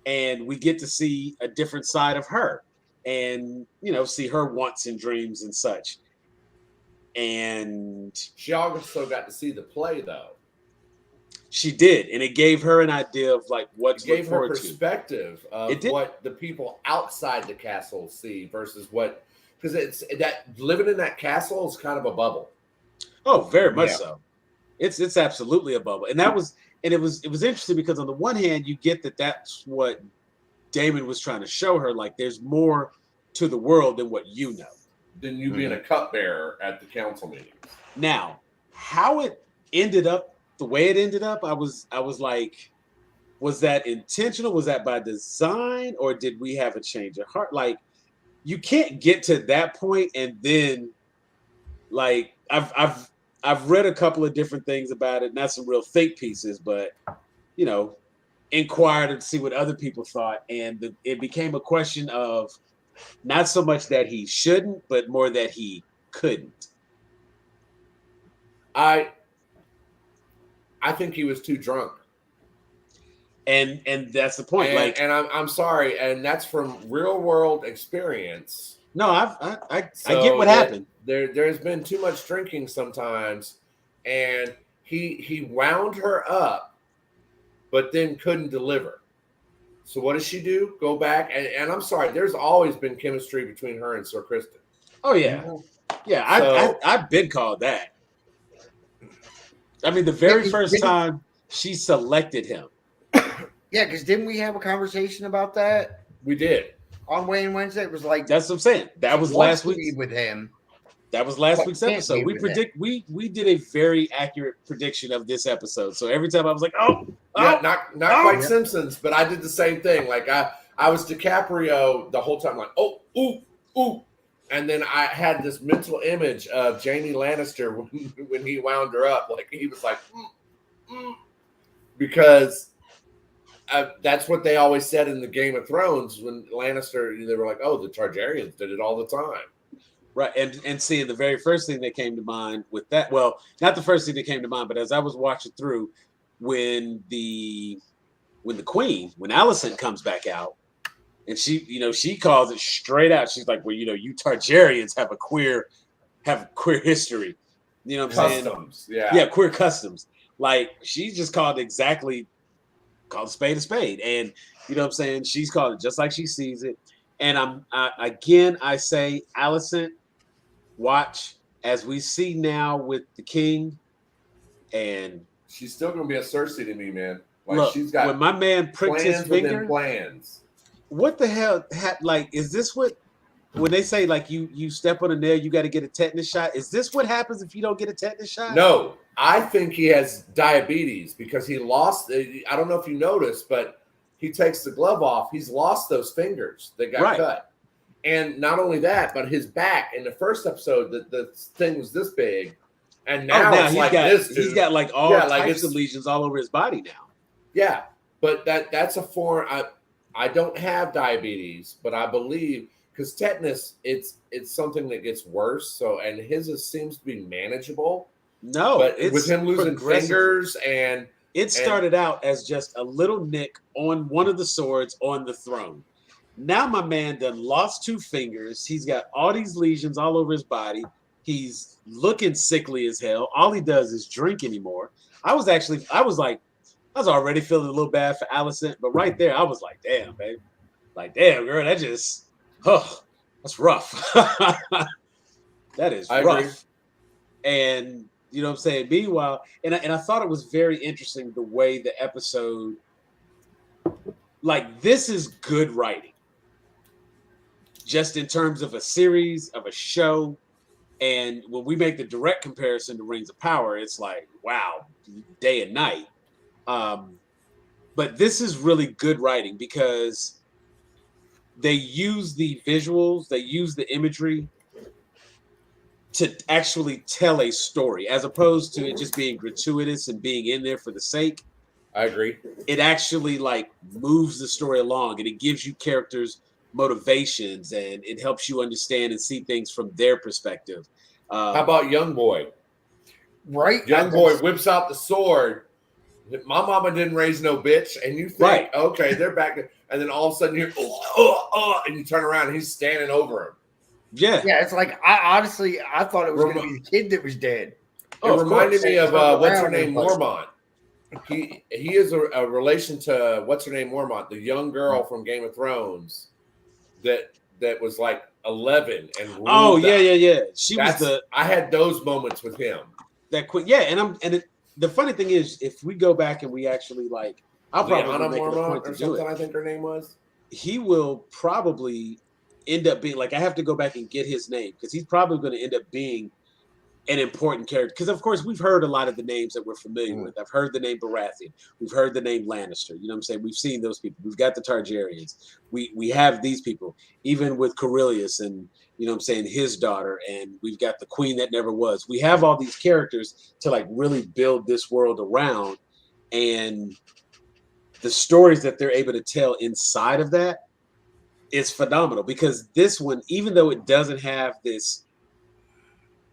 And we get to see a different side of her and, see her wants and dreams and such. And she also got to see the play, though. She did, and it gave her an idea of like what to look forward to. It gave her perspective of what the people outside the castle see versus what, because it's that living in that castle is kind of a bubble. Oh, very much so. It's absolutely a bubble, and it was interesting because on the one hand you get that that's what Damon was trying to show her, like there's more to the world than what you know. Than you being a cupbearer at the council meeting. Now, how it ended up, the way it ended up, I was like, was that intentional? Was that by design, or did we have a change of heart? Like, you can't get to that point and then, like, I've read a couple of different things about it, not some real think pieces, but inquired to see what other people thought, and it became a question of not so much that he shouldn't, but more that he couldn't. I think he was too drunk, and that's the point. And I'm sorry, and that's from real world experience. No, I get what happened. There's been too much drinking sometimes, and he wound her up, but then couldn't deliver. So what does she do? Go back and I'm sorry. There's always been chemistry between her and Sir Kristen. Oh yeah, yeah. I've been called that. I mean, the very first time she selected him. Yeah, because didn't we have a conversation about that? We did on Wayne Wednesday. It was like that's what I'm saying. That was last week with him. That was last week's episode. We did a very accurate prediction of this episode. So every time I was like, not quite Simpsons, but I did the same thing. Like I was DiCaprio the whole time, like, ooh. And then I had this mental image of Jaime Lannister when he wound her up. Like he was like, because that's what they always said in the Game of Thrones when Lannister, they were like, oh, the Targaryens did it all the time. Right, and seeing the very first thing that came to mind with that, well, not the first thing that came to mind, but as I was watching through, when the Queen, when Alicent comes back out, and she calls it straight out. She's like, well, you Targaryens have a queer history. You know what I'm saying? Customs, yeah. Yeah, queer customs. Like, she just called a spade a spade. And you know what I'm saying? She's called it just like she sees it. And I say, Alicent, watch as we see now with the king, and she's still gonna be a Cersei to me, man. Like look, she's got when my man pricked his finger. Plans. What the hell? Like, is this what when they say like you step on a nail, you got to get a tetanus shot? Is this what happens if you don't get a tetanus shot? No, I think he has diabetes because he lost. I don't know if you noticed, but he takes the glove off. He's lost those fingers that got cut. And not only that, but his back in the first episode, the thing was this big, and now it's like this. He's got like all types of lesions all over his body now. Yeah, but that's a form. I don't have diabetes, but I believe because tetanus, it's something that gets worse. So and his seems to be manageable. No, but with him losing fingers and it started out as just a little nick on one of the swords on the throne. Now my man done lost 2 fingers. He's got all these lesions all over his body. He's looking sickly as hell. All he does is drink anymore. I was already feeling a little bad for Alicent, but right there, I was like, damn, babe. Like, damn, girl, that's rough. That is rough. Agree. And you know what I'm saying? Meanwhile, and I thought it was very interesting the way the episode, like, this is good writing. Just in terms of a series, of a show. And when we make the direct comparison to Rings of Power, it's like, wow, day and night. But this is really good writing because they use the visuals, they use the imagery to actually tell a story, as opposed to it just being gratuitous and being in there for the sake. I agree. It actually like moves the story along, and it gives you characters motivations, and it helps you understand and see things from their perspective. How about Young Boy? Right, Young Boy whips out the sword. My mama didn't raise no bitch, and you think, okay, they're back, and then all of a sudden you're, and you turn around and he's standing over him. Yeah, it's like I thought it was going to be the kid that was dead. It reminded me of what's her name, Mormont. He is a relation to what's her name, Mormont, the young girl from Game of Thrones that was like 11 and ruled yeah. I had those moments with him. That quick, yeah, the funny thing is, if we go back and we actually like, I'll probably make it a point to do it. I think her name was. He will probably end up being like, I have to go back and get his name because he's probably going to end up being an important character. Because of course we've heard a lot of the names that we're familiar with. I've heard the name Baratheon. We've heard the name Lannister. You know what I'm saying? We've seen those people. We've got the Targaryens. We have these people, even with Corellius and, you know what I'm saying, his daughter, and we've got the queen that never was. We have all these characters to like really build this world around, and the stories that they're able to tell inside of that is phenomenal. Because this one, even though it doesn't have this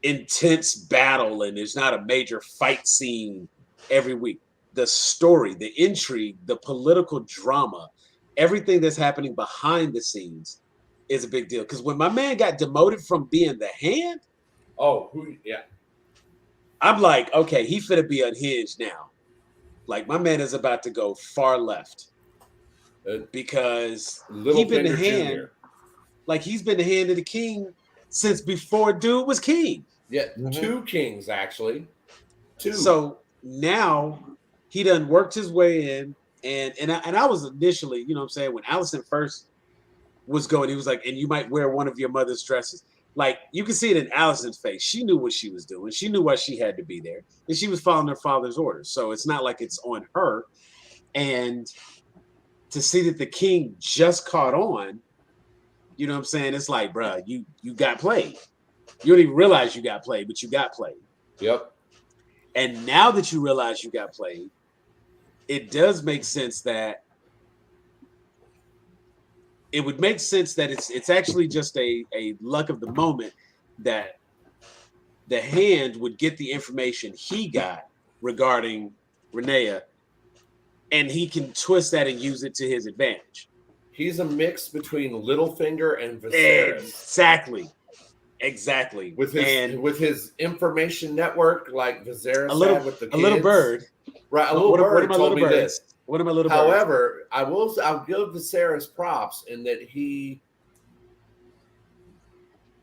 intense battle and there's not a major fight scene every week, the story, the intrigue, the political drama, everything that's happening behind the scenes is a big deal. Because when my man got demoted from being the hand, I'm like, okay, he finna be unhinged now. Like, my man is about to go far left because he's been the hand. Junior. Like, he's been the hand of the king since before dude was king. Yeah, 2 kings actually. 2. So now he done worked his way in, and I was initially, you know what I'm saying, when Allison first was going, he was like, and you might wear one of your mother's dresses. Like, you can see it in Allison's face. She knew what she was doing. She knew why she had to be there, and she was following her father's orders. So it's not like it's on her. And to see that the king just caught on, you know what I'm saying? It's like, bruh, you got played. You don't even realize you got played, but you got played. Yep. And now that you realize you got played, it does make sense that it would make sense that it's actually just a luck of the moment that the hand would get the information he got regarding Rhaenyra, and he can twist that and use it to his advantage. He's a mix between Littlefinger and Viserys. Exactly. With his information network, like Viserys had with the kids. A little bird. Right, a little bird told me this. What are my little birds? However, I'll give Viserys props in that he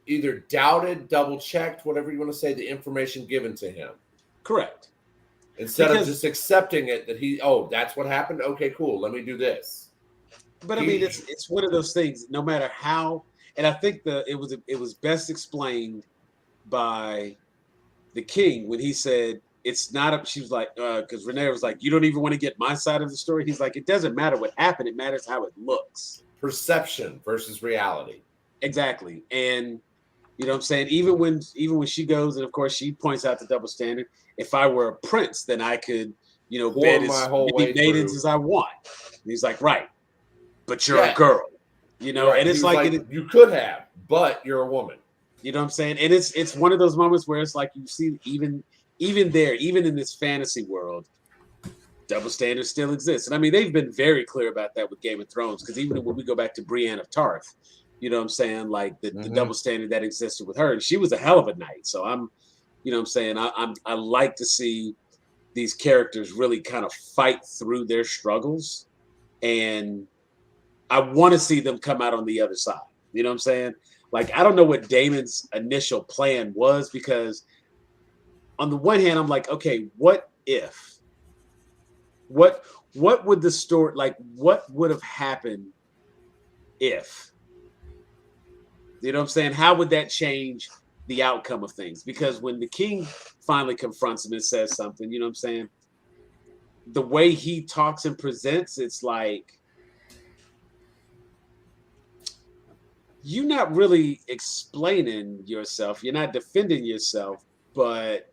either doubted, double-checked, whatever you want to say, the information given to him. Correct. Instead of just accepting it that that's what happened. Okay, cool. Let me do this. But I mean, it's one of those things. No matter how, and I think it was best explained by the king when he said it's not. She was like, because Rhaenyra was like, you don't even want to get my side of the story. He's like, it doesn't matter what happened. It matters how it looks. Perception versus reality. Exactly, and you know what I'm saying. Even when she goes, and of course she points out the double standard. If I were a prince, then I could, bed as many maidens as I want. And he's like, right. But you're a girl, right. And it's like you could have, but you're a woman. You know what I'm saying? And it's one of those moments where it's like you see even there, even in this fantasy world, double standards still exist. And I mean, they've been very clear about that with Game of Thrones, because even when we go back to Brienne of Tarth, you know what I'm saying? Like the double standard that existed with her, and she was a hell of a knight. So I'm, you know what I'm saying? I like to see these characters really kind of fight through their struggles, and I want to see them come out on the other side. You know what I'm saying? Like, I don't know what Damon's initial plan was, because on the one hand, I'm like, okay, what if? What would the story, like, what would have happened if? You know what I'm saying? How would that change the outcome of things? Because when the king finally confronts him and says something, you know what I'm saying? The way he talks and presents, it's like, you're not really explaining yourself. You're not defending yourself, but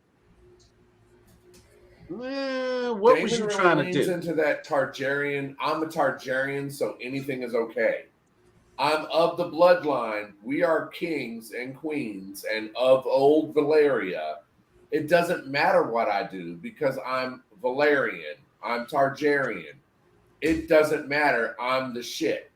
What was you really trying to leans do? Into that Targaryen. I'm a Targaryen, so anything is okay. I'm of the bloodline. We are kings and queens and of old Valyria. It doesn't matter what I do because I'm Valyrian. I'm Targaryen. It doesn't matter. I'm the shit.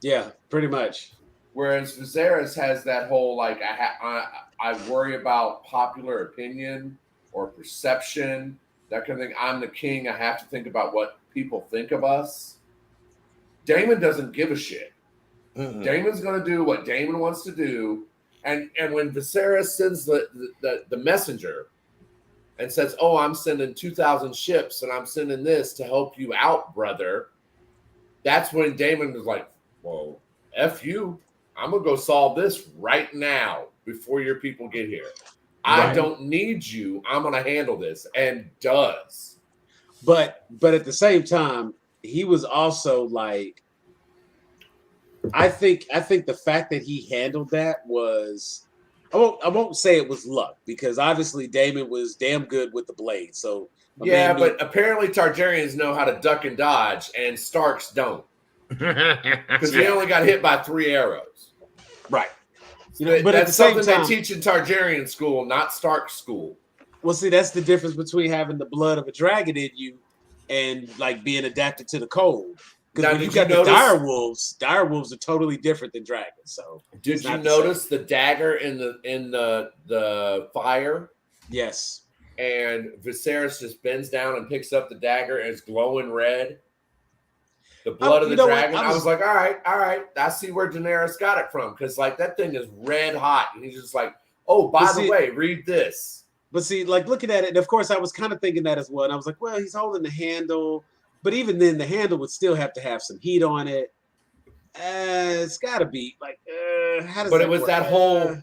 Yeah, pretty much. Whereas Viserys has that whole like I worry about popular opinion or perception, that kind of thing. I'm the king. I have to think about what people think of us. Daemon doesn't give a shit. Mm-hmm. Daemon's going to do what Daemon wants to do, and when Viserys sends the messenger and says, "Oh, I'm sending 2,000 ships, and I'm sending this to help you out, brother," that's when Daemon was like, "Whoa, F you. I'm going to go solve this right now before your people get here. Right. I don't need you. I'm going to handle this," and does. But at the same time, he was also like, I think the fact that he handled that was, I won't say it was luck, because obviously Daemon was damn good with the blade. So yeah, but apparently Targaryens know how to duck and dodge, and Starks don't, because they only got hit by 3 arrows. Right. You know, but that's something they teach in Targaryen school, not Stark school. Well, see, that's the difference between having the blood of a dragon in you and like being adapted to the cold. Because when you got the dire wolves are totally different than dragons. So did you notice the dagger in the fire? Yes. And Viserys just bends down and picks up the dagger, and it's glowing red. The blood of the dragon. I was like, all right. I see where Daenerys got it from, because like that thing is red hot, and he's just like, oh, by the way, read this. But see, like looking at it, and of course, I was kind of thinking that as well. And I was like, well, he's holding the handle. But even then, the handle would still have to have some heat on it. It's got to be like, how does but that it was work? That whole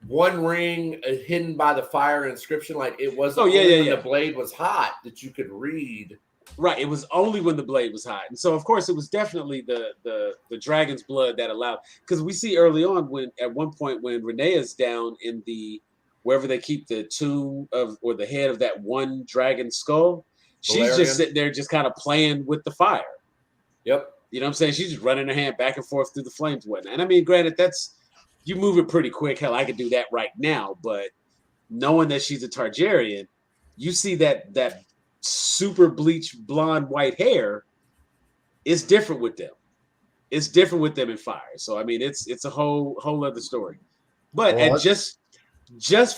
one ring hidden by the fire inscription. Like it wasn't when the blade was hot that you could read. Right. It was only when the blade was hot. And so, of course, it was definitely the dragon's blood that allowed. Because we see early on at one point when Rhaenyra's down in wherever they keep the tomb or the head of that one dragon skull. She's just sitting there just kind of playing with the fire. Yep. You know what I'm saying? She's just running her hand back and forth through the flames and whatnot. And I mean, granted, you move it pretty quick. Hell, I could do that right now. But knowing that she's a Targaryen, you see that super bleached blonde white hair is different with them. It's different with them in fire. So, I mean, it's a whole other story. But just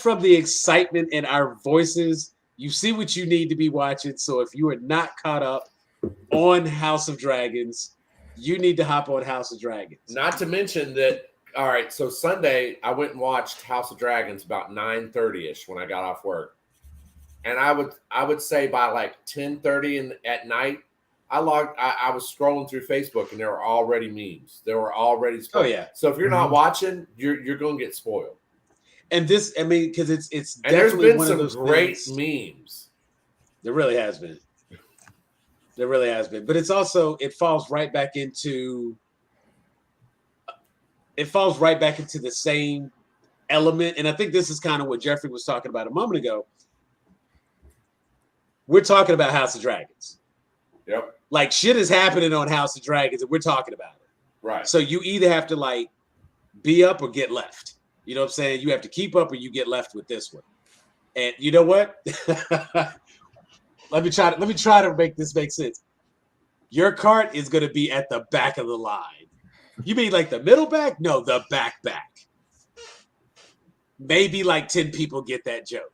from the excitement in our voices, you see what you need to be watching. So if you are not caught up on House of Dragons, you need to hop on House of Dragons. Not to mention that, all right, so Sunday, I went and watched House of Dragons about 9:30-ish when I got off work. And I would say by like 10:30 at night, I was scrolling through Facebook, and there were already memes. There were already spoiled. Oh, yeah. So if you're not watching, you're going to get spoiled. And this, I mean, because it's definitely one of those great memes. There really has been. There really has been. But it's also, it falls right back into the same element. And I think this is kind of what Jeffrey was talking about a moment ago. We're talking about House of Dragons. Yep. Like shit is happening on House of Dragons, and we're talking about it. Right. So you either have to like be up or get left. You know what I'm saying? You have to keep up or you get left with this one. And you know what? Let me try to make this make sense. Your cart is going to be at the back of the line. You mean like the middle back? No, the back. Maybe like 10 people get that joke.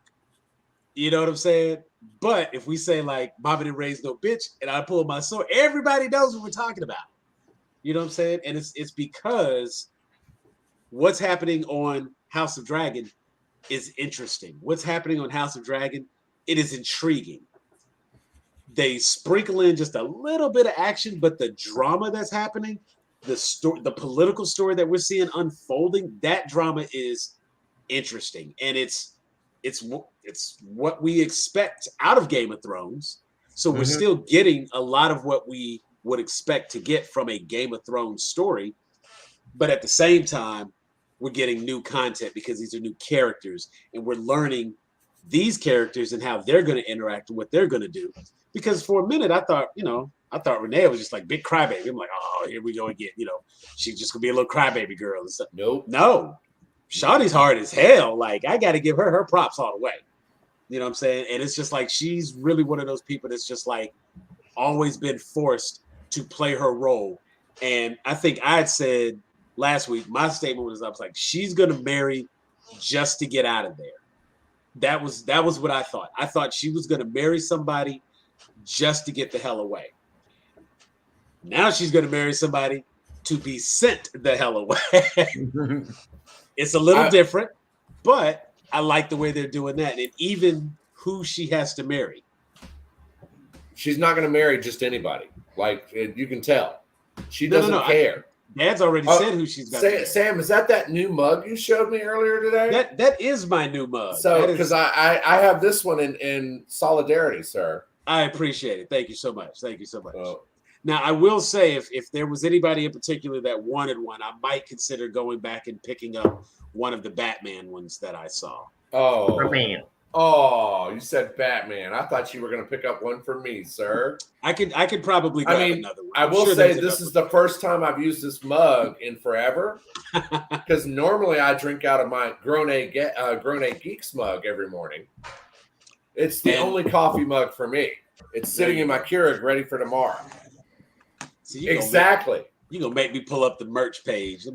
You know what I'm saying? But if we say like Mama didn't raise no bitch and I pull my sword, everybody knows what we're talking about. You know what I'm saying? And it's because what's happening on House of Dragon is interesting. What's happening on House of Dragon, it is intriguing. They sprinkle in just a little bit of action, but the drama that's happening, the political story that we're seeing unfolding, that drama is interesting. And it's what we expect out of Game of Thrones. So we're still getting a lot of what we would expect to get from a Game of Thrones story. But at the same time, we're getting new content because these are new characters and we're learning these characters and how they're going to interact and what they're going to do. Because for a minute, I thought Renee was just like big crybaby. I'm like, oh, here we go again. She's just gonna be a little crybaby girl and stuff. Nope. No, Shawty's hard as hell. Like, I got to give her props all the way. You know what I'm saying? And it's just like, she's really one of those people that's just like always been forced to play her role. And I think I had said last week, my statement was, I was like, she's going to marry just to get out of there. That was what I thought. I thought she was going to marry somebody just to get the hell away. Now she's going to marry somebody to be sent the hell away. It's a little different, but I like the way they're doing that. And even who she has to marry. She's not going to marry just anybody. Like, you can tell. She doesn't care. Dad's already said who she's got to marry. Sam, is that new mug you showed me earlier today? That is my new mug. So, because I have this one in solidarity, sir. I appreciate it. Thank you so much. Oh. Now, I will say, if there was anybody in particular that wanted one, I might consider going back and picking up one of the Batman ones that I saw. Oh, man. Oh, you said Batman. I thought you were going to pick up one for me, sir. I could probably grab another one. I will say this is the first time I've used this mug in forever, because normally I drink out of my Grown A Geeks mug every morning. It's the only coffee mug for me. It's sitting in my Keurig ready for tomorrow. Exactly. You're going to make me pull up the merch page.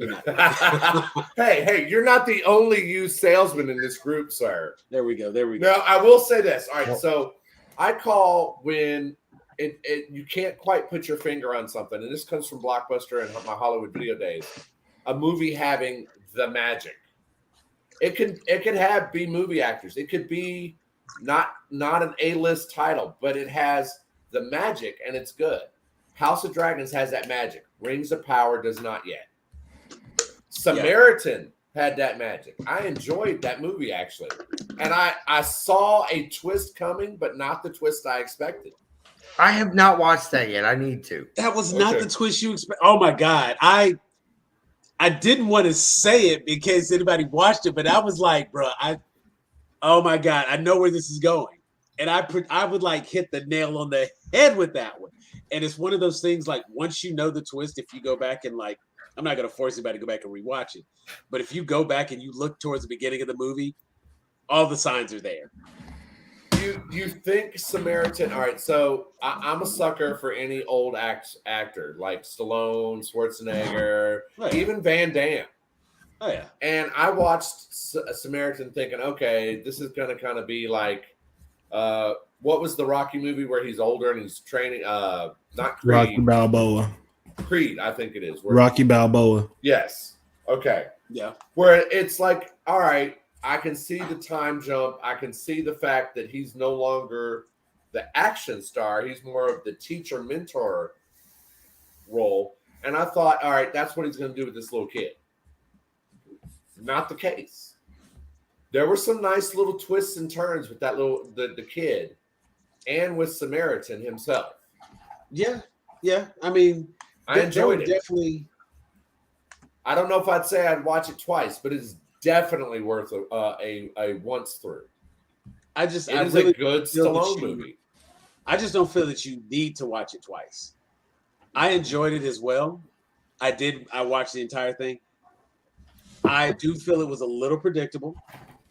Hey, you're not the only used salesman in this group, sir. There we go. Now, I will say this. All right, so I call when you can't quite put your finger on something, and this comes from Blockbuster and my Hollywood video days, a movie having the magic. It could have B-movie actors. It could be not an A-list title, but it has the magic, and it's good. House of Dragons has that magic. Rings of Power does not yet. Samaritan had that magic. I enjoyed that movie, actually. And I saw a twist coming, but not the twist I expected. I have not watched that yet. I need to. That was not the twist you expect. Oh, my God. I didn't want to say it in case anybody watched it, but I was like, bro, oh, my God, I know where this is going. And I would like hit the nail on the head with that one. And it's one of those things, like, once you know the twist, if you go back and, like, I'm not going to force anybody to go back and rewatch it. But if you go back and you look towards the beginning of the movie, all the signs are there. You think Samaritan, all right, so I'm a sucker for any old actor, like Stallone, Schwarzenegger, even Van Damme. Oh, yeah. And I watched Samaritan thinking, okay, this is going to kind of be like, what was the Rocky movie where he's older and he's training? Not Creed. Rocky Balboa. Creed, I think it is. Rocky Balboa. Yes. Okay. Yeah. Where it's like, all right, I can see the time jump. I can see the fact that he's no longer the action star. He's more of the teacher mentor role. And I thought, all right, that's what he's going to do with this little kid. Not the case. There were some nice little twists and turns with that the kid and with Samaritan himself. Yeah. I mean, I enjoyed it. Definitely. I don't know if I'd say I'd watch it twice, but it's definitely worth a once through. It is really a good Stallone movie. I just don't feel that you need to watch it twice. I enjoyed it as well. I watched the entire thing. I do feel it was a little predictable.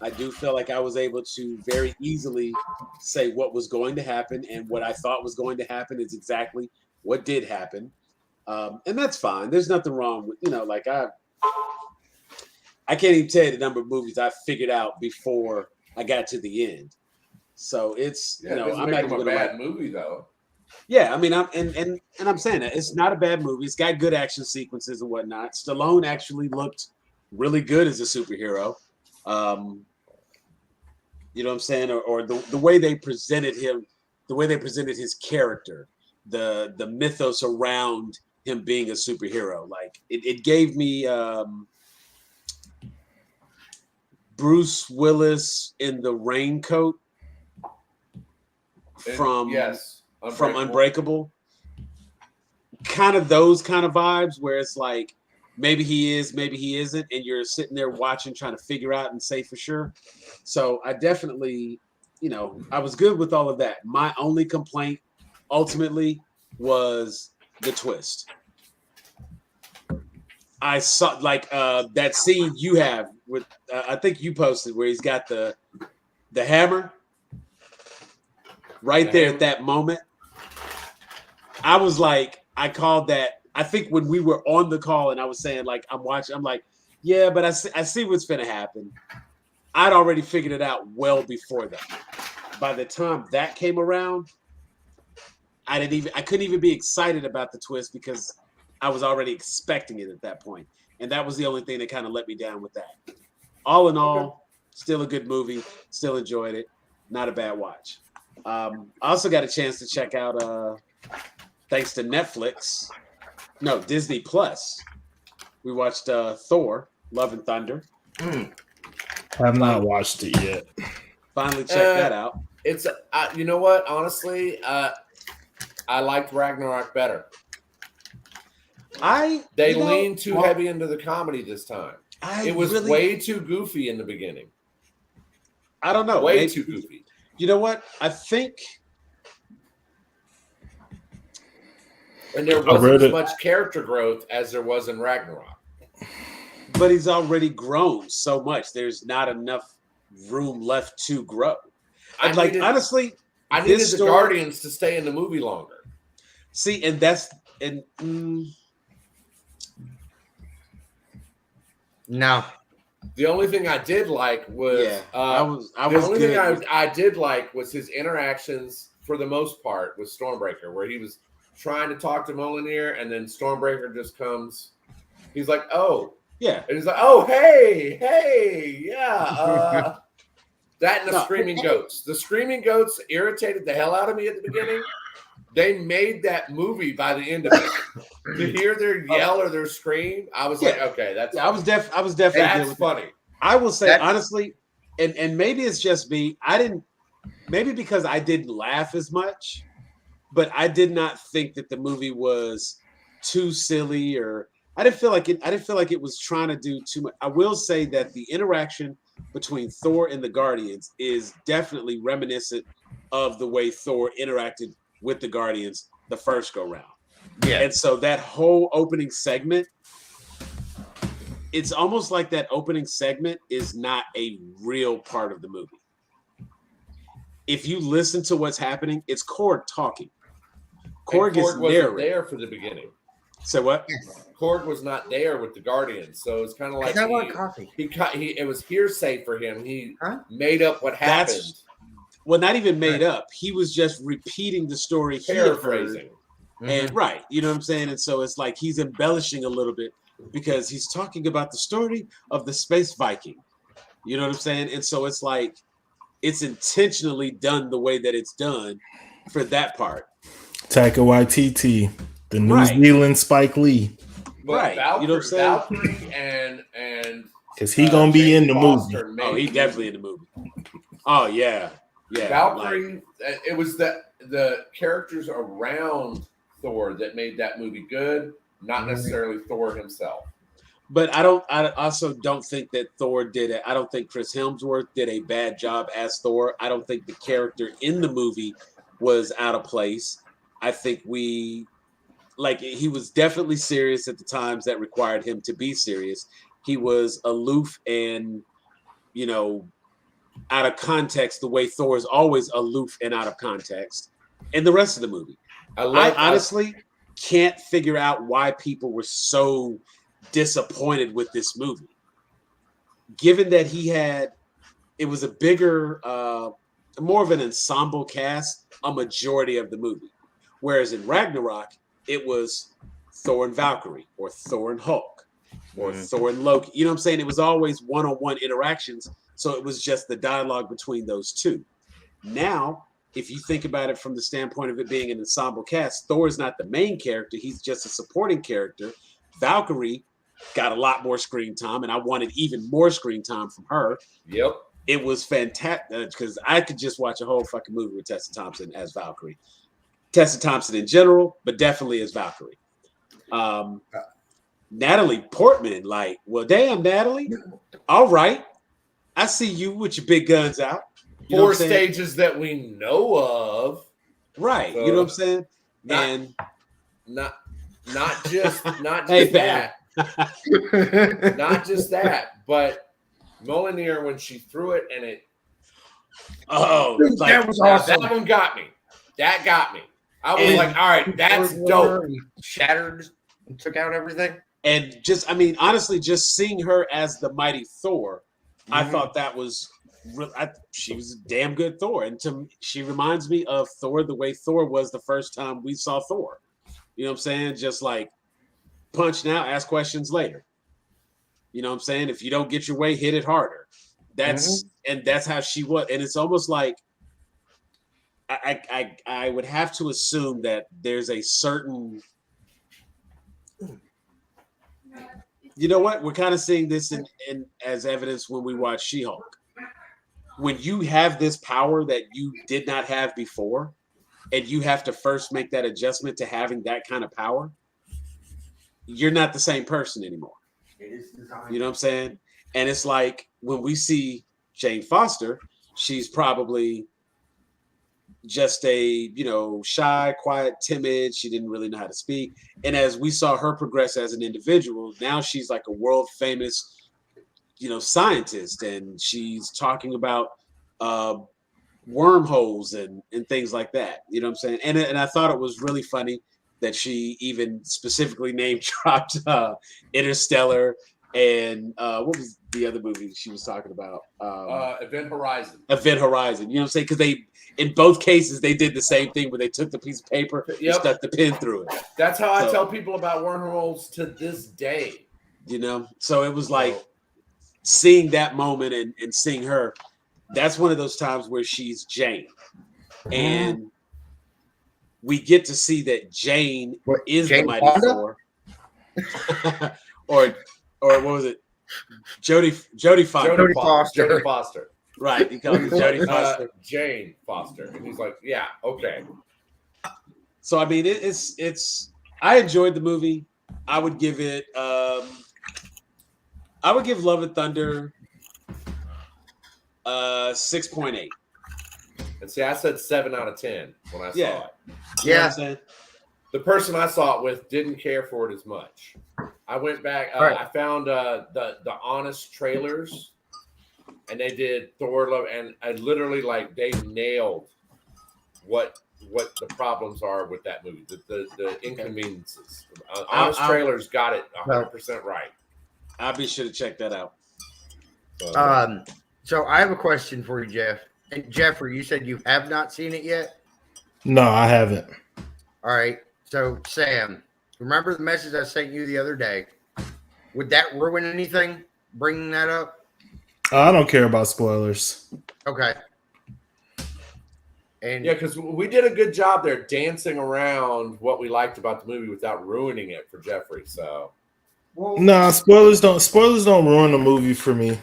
I do feel like I was able to very easily say what was going to happen, and what I thought was going to happen is exactly what did happen. And that's fine. There's nothing wrong with, like I can't even tell you the number of movies I figured out before I got to the end. So it's, I'm not even a bad movie though. Yeah, I mean, I'm saying that it's not a bad movie. It's got good action sequences and whatnot. Stallone actually looked really good as a superhero. You know what I'm saying? Or the way they presented him, the way they presented his character, the mythos around him being a superhero. Like it gave me Bruce Willis in the raincoat from Unbreakable. Kind of those kind of vibes where it's like maybe he is, maybe he isn't, and you're sitting there watching, trying to figure out and say for sure. So I definitely I was good with all of that. My only complaint ultimately was the twist. I saw that scene you have with I think you posted where he's got the hammer right there at that moment. I was like, I called that. I think when we were on the call and I was saying like I'm watching, I'm like, yeah, but I see what's gonna happen. I'd already figured it out well before that. By the time that came around, I couldn't even be excited about the twist because I was already expecting it at that point. And that was the only thing that kind of let me down with that. All in all, still a good movie. Still enjoyed it. Not a bad watch. I also got a chance to check out, thanks to Disney Plus. We watched Thor, Love and Thunder. I've not watched it yet. Finally checked that out. It's you know what? Honestly, I liked Ragnarok better. They leaned too heavy into the comedy this time. It was way too goofy in the beginning. I don't know. Way too goofy. You know what? I think. And there wasn't as much character growth as there was in Ragnarok. But he's already grown so much. There's not enough room left to grow. Honestly, I needed the Guardians to stay in the movie longer. See, no. The only thing I did like was I did like was his interactions for the most part with Stormbreaker, where he was trying to talk to Mjolnir, and then Stormbreaker just comes. He's like, "Oh, yeah," and he's like, "Oh, hey, yeah." That and the screaming goats. The screaming goats irritated the hell out of me at the beginning. They made that movie by the end of it. To hear their yell or their scream, I was like, okay, that's. Yeah, I was definitely. That's funny. I will say honestly, and maybe it's just me. Maybe because I didn't laugh as much, but I did not think that the movie was too silly, or I didn't feel like it was trying to do too much. I will say that the interaction between Thor and the Guardians is definitely reminiscent of the way Thor interacted with the Guardians the first go round. Yeah. And so that whole opening segment, it's almost like that opening segment is not a real part of the movie. If you listen to what's happening, it's Korg talking. Korg wasn't there for the beginning. So what? Yes. Korg was not there with the Guardians, so it's kind of like I want coffee. It was hearsay for him. He made up what happened. Not even made up. He was just repeating the story, paraphrasing, and you know what I'm saying. And so it's like he's embellishing a little bit because he's talking about the story of the space Viking. You know what I'm saying? And so it's like it's intentionally done the way that it's done for that part. Taika Waititi, the New Zealand Spike Lee. But Valkyrie, you know what I'm saying? Valkyrie and because he gonna be in the movie. Oh, he definitely in the movie. Oh yeah. Yeah, Valkyrie. It was the characters around Thor that made that movie good, not necessarily Thor himself. But I also don't think that Thor did it. I don't think Chris Hemsworth did a bad job as Thor. I don't think the character in the movie was out of place. I think he was definitely serious at the times that required him to be serious. He was aloof and, out of context, the way Thor is always aloof and out of context. And the rest of the movie. I honestly can't figure out why people were so disappointed with this movie. Given that it was a bigger, more of an ensemble cast, a majority of the movie. Whereas in Ragnarok, it was Thor and Valkyrie, or Thor and Hulk, or Thor and Loki. You know what I'm saying? It was always one-on-one interactions. So it was just the dialogue between those two. Now, if you think about it from the standpoint of it being an ensemble cast, Thor is not the main character. He's just a supporting character. Valkyrie got a lot more screen time, and I wanted even more screen time from her. Yep. It was fantastic because I could just watch a whole fucking movie with Tessa Thompson as Valkyrie. Tessa Thompson in general, but definitely as Valkyrie. Natalie Portman, well, damn, Natalie. All right. I see you with your big guns out. 4 stages that we know of. Right. So, you know what I'm saying? Not just that. Not just that, but Mjolnir, when she threw it and it that was awesome. That one got me. That got me. I was like, all right, that's dope. Shattered and took out everything. And honestly, just seeing her as the mighty Thor, I thought that was she was a damn good Thor. And she reminds me of Thor the way Thor was the first time we saw Thor. You know what I'm saying? Just like punch now, ask questions later. You know what I'm saying? If you don't get your way, hit it harder. That's how she was. And it's almost like I would have to assume that there's a certain, you know what? We're kind of seeing this in as evidence when we watch She-Hulk. When you have this power that you did not have before, and you have to first make that adjustment to having that kind of power, you're not the same person anymore. You know what I'm saying? And it's like when we see Jane Foster, she's probably just a, shy, quiet, timid. She didn't really know how to speak. And as we saw her progress as an individual, now she's like a world famous, scientist. And she's talking about wormholes and things like that. You know what I'm saying? And I thought it was really funny that she even specifically name dropped Interstellar and what was the other movie she was talking about? Event Horizon. Event Horizon. You know what I'm saying? Because in both cases, they did the same thing where they took the piece of paper and stuck the pin through it. That's how I tell people about wormholes to this day. So it was like seeing that moment and seeing her. That's one of those times where she's Jane. And we get to see that Jane is Jane the mighty Thor. or what was it? Jodie Foster. Jodie Foster. Right. He called her Jodie Foster. Jane Foster. And he's like, yeah, okay. So it's I enjoyed the movie. I would give it Love and Thunder 6.8. And see, I said 7 out of 10 when I saw it. You know what I'm saying? The person I saw it with didn't care for it as much. I went back. I found the honest trailers, and they did Thor Love, and I literally they nailed what the problems are with that movie. The inconveniences. Honest trailers got it 100% right. I'll be sure to check that out. So I have a question for you, Jeff. And Jeffrey, you said you have not seen it yet? No, I haven't. All right. So, Sam, remember the message I sent you the other day? Would that ruin anything, bringing that up? I don't care about spoilers. Okay. And yeah, because we did a good job there dancing around what we liked about the movie without ruining it for Jeffrey. So, spoilers don't ruin the movie for me.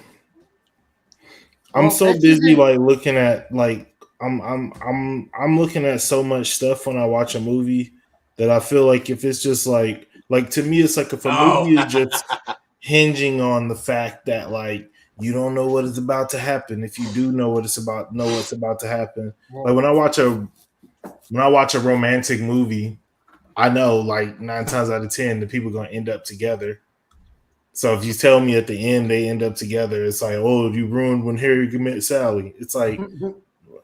I'm so busy looking at I'm looking at so much stuff when I watch a movie that I feel like if it's just like to me it's like if a movie is just hinging on the fact that you don't know what is about to happen. If you do know what's about to happen. Like when I watch a romantic movie, I know 9 times out of 10 the people are gonna end up together. So if you tell me at the end they end up together, it's like, oh, you ruined when Harry met Sally. It's like,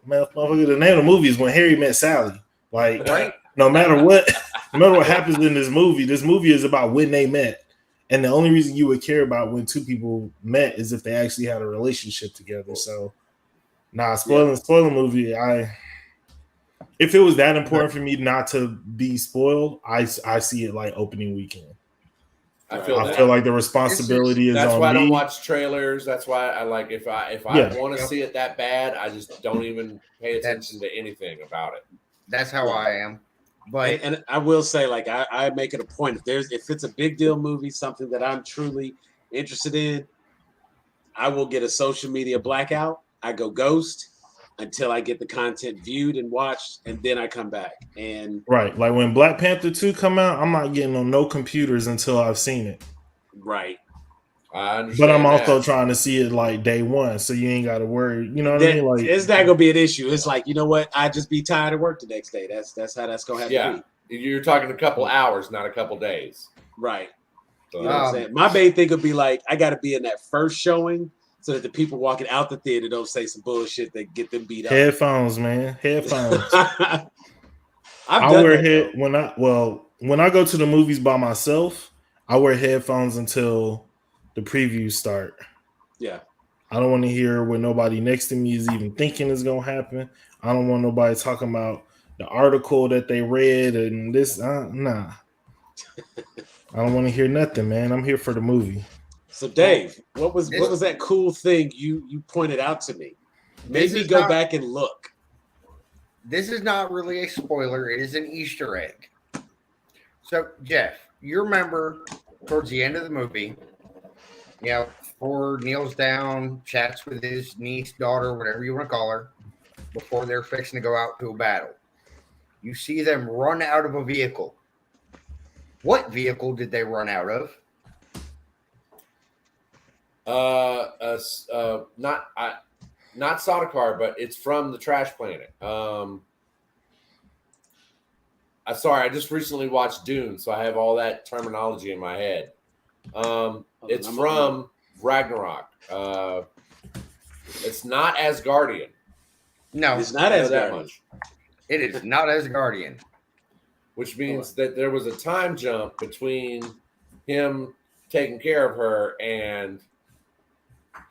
motherfucker, the name of the movie is When Harry Met Sally. No matter what happens in this movie is about when they met. And the only reason you would care about when two people met is if they actually had a relationship together. So, spoiling movie. If it was that important for me not to be spoiled, I see it like opening weekend. I feel like the responsibility is on me. That's why I don't watch trailers. That's why I if I want to see it that bad, I just don't even pay attention to anything about it. That's how I am. But and I will say, I make it a point if it's a big deal movie, something that I'm truly interested in, I will get a social media blackout. I go ghost until I get the content viewed and watched, and then I come back. And right, like when Black Panther 2 come out, I'm not getting on no computers until I've seen it. Right. I understand. But I'm also trying to see it like day one, so you ain't got to worry. You know what I mean? Like, it's not gonna be an issue. It's like, you know what? I just be tired of work the next day. That's how that's gonna have to be. You're talking a couple hours, not a couple days. Right. You know what I'm saying? My main thing would be like, I got to be in that first showing so that the people walking out the theater don't say some bullshit that get them beat up. Headphones, man. Headphones. I wear when I go to the movies by myself, I wear headphones until the previews start. Yeah. I don't want to hear what nobody next to me is even thinking is going to happen. I don't want nobody talking about the article that they read and this. Nah. I don't want to hear nothing, man. I'm here for the movie. So, Dave, what was that cool thing you pointed out to me? Made me go back and look. This is not really a spoiler. It is an Easter egg. So, Jeff, you remember towards the end of the movie, Ford kneels down, chats with his niece, daughter, whatever you want to call her, before they're fixing to go out to a battle. You see them run out of a vehicle. What vehicle did they run out of? Not Sodacar, but it's from the Trash Planet. Sorry, I just recently watched Dune, so I have all that terminology in my head. It's from Ragnarok. It's not Asgardian. No, it's not Asgardian. It is not Asgardian. Which means that there was a time jump between him taking care of her and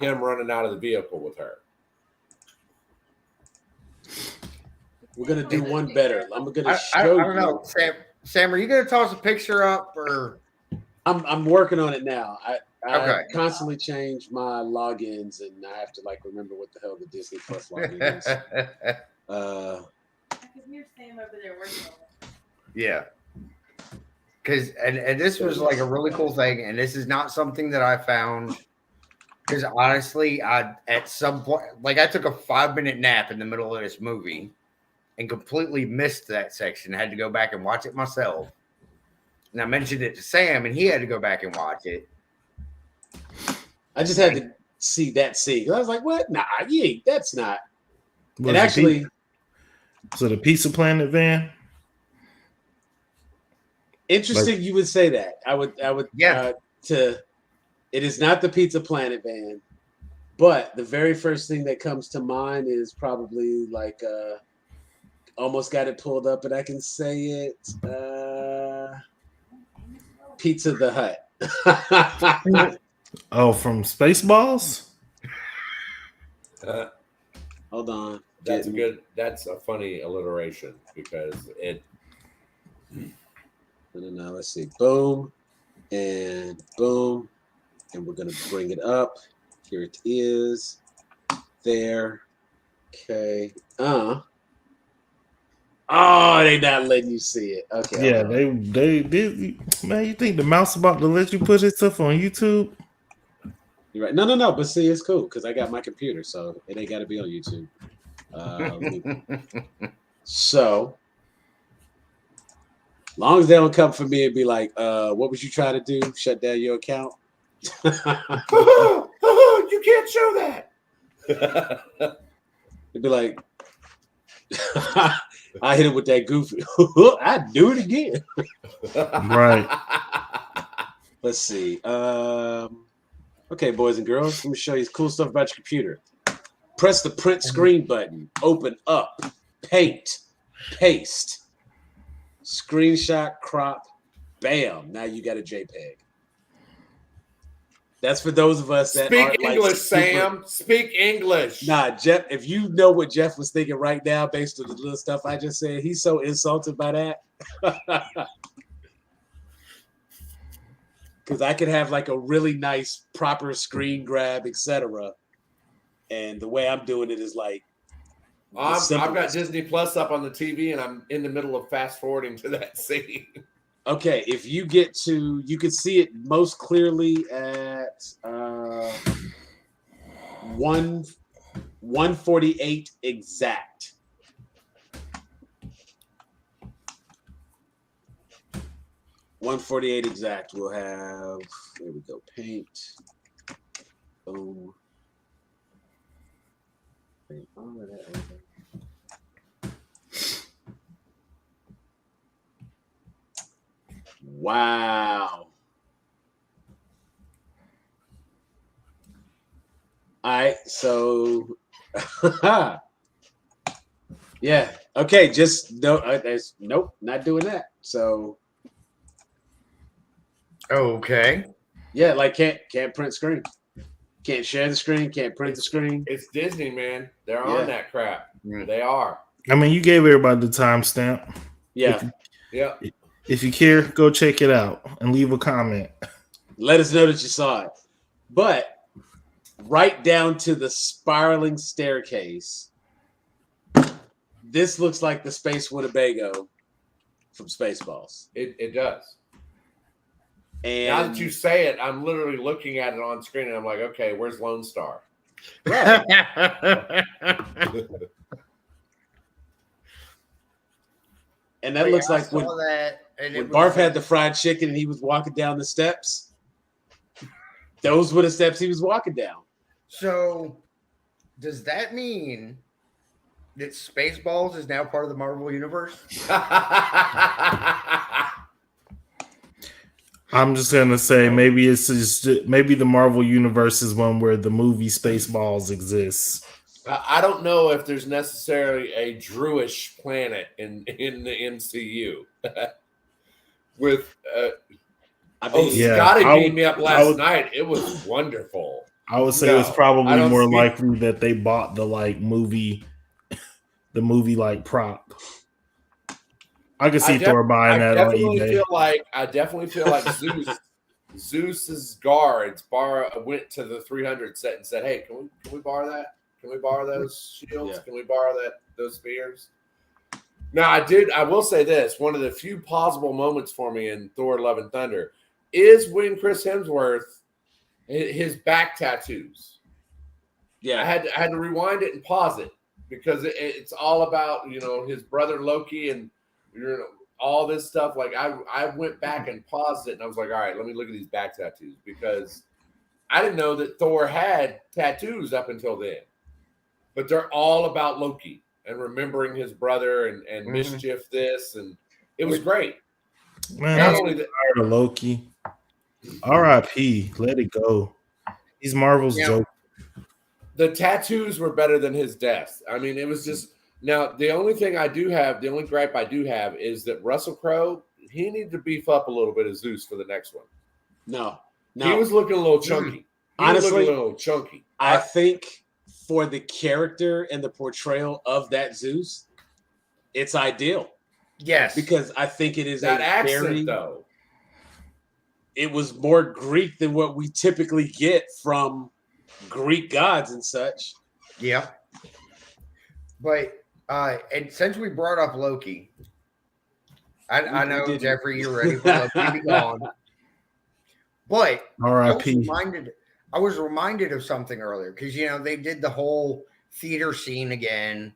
him running out of the vehicle with her. We're gonna do one better. I'm gonna show you. I don't know, Sam. Are you gonna toss a picture up or? I'm working on it now. I constantly change my logins, and I have to remember what the hell the Disney Plus login is. I can hear Sam over there working on it. Yeah. Because and this was like a really cool thing, and this is not something that I found. Because honestly, at some point, I took a 5-minute nap in the middle of this movie, and completely missed that section. I had to go back and watch it myself. And I mentioned it to Sam, and he had to go back and watch it. I just had to see that scene. I was like, "What? Nah, that's not." Was it a Pizza Planet van? Interesting, you would say that. I would. Yeah. It is not the Pizza Planet van, but the very first thing that comes to mind is probably almost got it pulled up, and I can say it. Pizza the Hut. Oh, from Spaceballs? Hold on. That's a funny alliteration because it. No. Let's see. Boom and boom, and we're gonna bring it up. Here it is. There. Okay. Oh, they not letting you see it. Okay. Yeah, they did. Man, you think the mouse about to let you put this stuff on YouTube? You're right. No. But see, it's cool because I got my computer, so it ain't got to be on YouTube. So, long as they don't come for me and be like, "What was you trying to do? Shut down your account?" You can't show that. They'd be like, I hit it with that goofy. I'd do it again. Right. Let's see. Okay, boys and girls, let me show you cool stuff about your computer. Press the print screen button. Open up. Paint. Paste. Screenshot. Crop. Bam. Now you got a JPEG. That's for those of us that speak English, Sam. Speak English. Nah, Jeff, if you know what Jeff was thinking right now based on the little stuff I just said, he's so insulted by that. Because I could have a really nice, proper screen grab, etc. And the way I'm doing it is I've got Disney Plus up on the TV, and I'm in the middle of fast forwarding to that scene. Okay, if you get to, you can see it most clearly at 148 exact. We'll have, here we go, paint. Boom. Wow. All right, so yeah, okay, just no, there's nope, not doing that. So okay, yeah, like can't print screen, can't share the screen, can't print the screen. It's Disney, man. They're on that crap. Yeah. They are. I mean, you gave everybody the timestamp. Yeah, If you care, go check it out and leave a comment. Let us know that you saw it. But right down to the spiraling staircase, this looks like the Space Winnebago from Spaceballs. It does. And now that you say it, I'm literally looking at it on screen and I'm like, okay, where's Lone Star? right. And that looks like when Barf had the fried chicken and he was walking down the steps. Those were the steps he was walking down. So, does that mean that Spaceballs is now part of the Marvel Universe? I'm just gonna say maybe it's just maybe the Marvel Universe is one where the movie Spaceballs exists. I don't know if there's necessarily a Druish planet in the MCU. With Scotty beat me up last night. It was wonderful. I would say it's probably more likely that they bought the movie like prop. I could see Thor buying that on eBay. I definitely feel like Zeus's guards went to the 300 set and said, "Hey, can we borrow that? Can we borrow those shields? Can we borrow those spears?" Now, I will say this: one of the few plausible moments for me in Thor: Love and Thunder is when Chris Hemsworth, his back tattoos. Yeah, I had to rewind it and pause it because it's all about his brother Loki and all this stuff. Like I went back and paused it and I was like, all right, let me look at these back tattoos because I didn't know that Thor had tattoos up until then, but they're all about Loki and remembering his brother and mischief this, and it was great. Man, I'm tired of Loki. R.I.P. Let it go. He's Marvel's joke. The tattoos were better than his death. I mean, it was just now the only gripe I do have is that Russell Crowe, he needed to beef up a little bit as Zeus for the next one. No. He was looking a little chunky. Honestly, a little chunky. I think for the character and the portrayal of that Zeus, it's ideal. Yes, because I think it is that accent though. It was more Greek than what we typically get from Greek gods and such. Yeah. But and since we brought up Loki, I know Jeffrey, you're ready for Loki to be gone. But R.I.P. I was reminded of something earlier because they did the whole theater scene again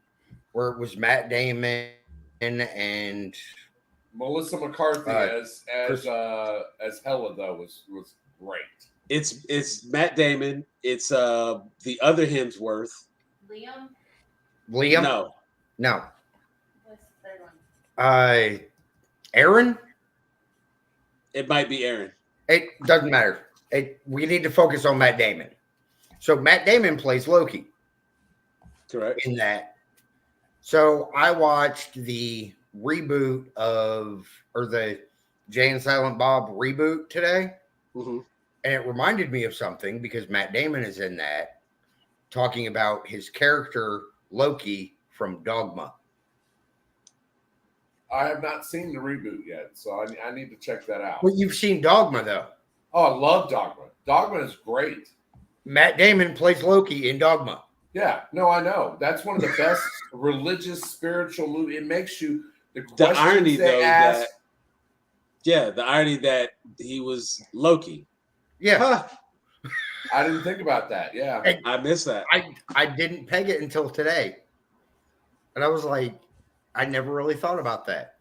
where it was Matt Damon and Melissa McCarthy as Hela though was great. It's Matt Damon. It's the other Hemsworth. Liam? No. What's the third one? Aaron? It might be Aaron. It doesn't matter. We need to focus on Matt Damon. So Matt Damon plays Loki. Correct. In that. So I watched the reboot or the Jay and Silent Bob reboot today. Mm-hmm. And it reminded me of something because Matt Damon is in that talking about his character Loki from Dogma. I have not seen the reboot yet, so I need to check that out. Well, you've seen Dogma, though. Oh, I love Dogma. Dogma is great. Matt Damon plays Loki in Dogma. Yeah, no, I know. That's one of the best religious, spiritual movies. It makes you the irony, though, the irony that he was Loki. Yeah. Huh. I didn't think about that. Yeah. And I missed that. I didn't peg it until today. And I was like, I never really thought about that.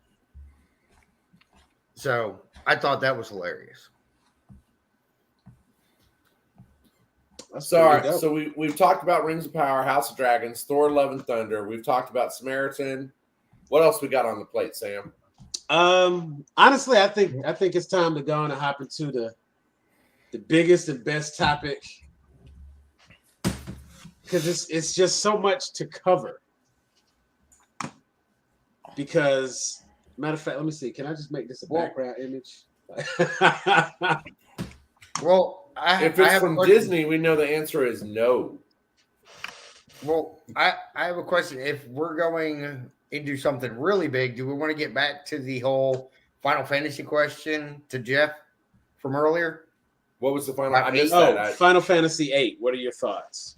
So I thought that was hilarious. So we've talked about Rings of Power, House of Dragons, Thor: Love and Thunder. We've talked about Samaritan. What else we got on the plate, Sam? Honestly, I think it's time to go on and hop into the biggest and best topic, because it's just so much to cover. Because matter of fact, let me see. Can I just make this a background image? Well, if it's from Disney, we know the answer is no. Well, I have a question. If we're going into something really big, do we want to get back to the whole Final Fantasy question to Jeff from earlier? What was the final? I missed that. Final Fantasy VIII. What are your thoughts?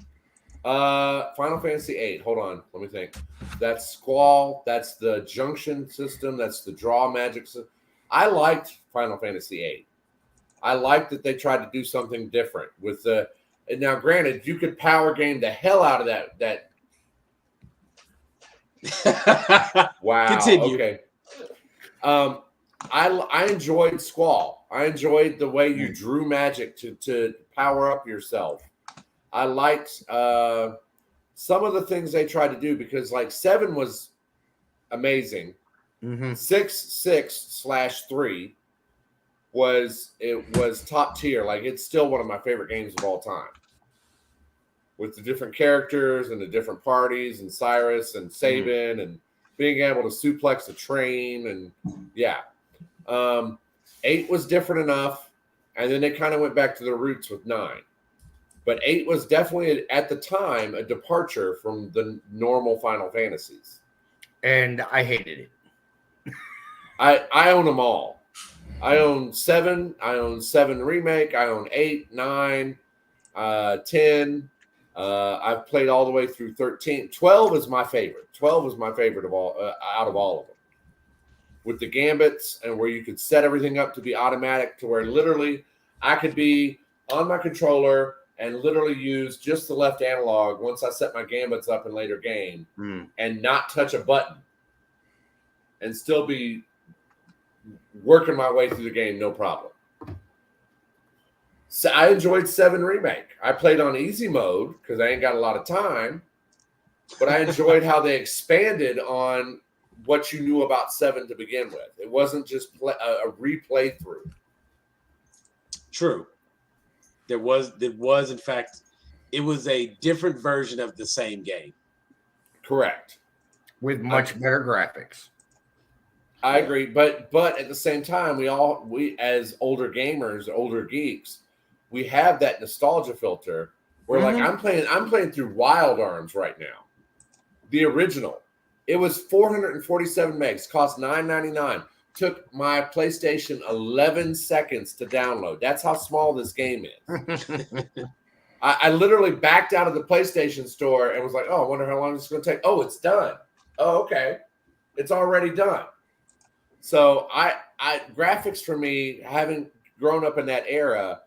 Final Fantasy VIII. Hold on, let me think. That's Squall. That's the junction system. That's the draw magic system. I liked Final Fantasy VIII. I liked that they tried to do something different with the. And now, granted, you could power game the hell out of that. Wow. Continue. Okay. I enjoyed Squall. I enjoyed the way you drew magic to power up yourself. I liked some of the things they tried to do, because like 7 was amazing. 6/6/3 was top tier. Like, it's still one of my favorite games of all time, with the different characters and the different parties and Cyrus and Sabin and being able to suplex a train. And 8 was different enough, and then they kind of went back to their roots with 9. But 8 was definitely, at the time, a departure from the normal Final Fantasies. And I hated it. I own them all. I own 7. I own 7 Remake. I own 8, 9, 10. I've played all the way through 13. 12 is my favorite. 12 is my favorite of all out of all of them. With the gambits, and where you could set everything up to be automatic, to where literally I could be on my controller and literally use just the left analog once I set my gambits up in later game and not touch a button and still be working my way through the game, no problem. So I enjoyed 7 Remake. I played on easy mode because I ain't got a lot of time, but I enjoyed how they expanded on what you knew about 7 to begin with. It wasn't just a replay through. True. There was in fact, it was a different version of the same game. Correct. With much better graphics. I agree, but at the same time, we as older gamers, older geeks, we have that nostalgia filter where like I'm playing through Wild Arms right now. The original. It was 447 megs, cost $9.99. Took my PlayStation 11 seconds to download. That's how small this game is. I literally backed out of the PlayStation store and was like, oh, I wonder how long this is going to take. Oh, it's done. Oh, okay. It's already done. So I graphics for me, having grown up in that era,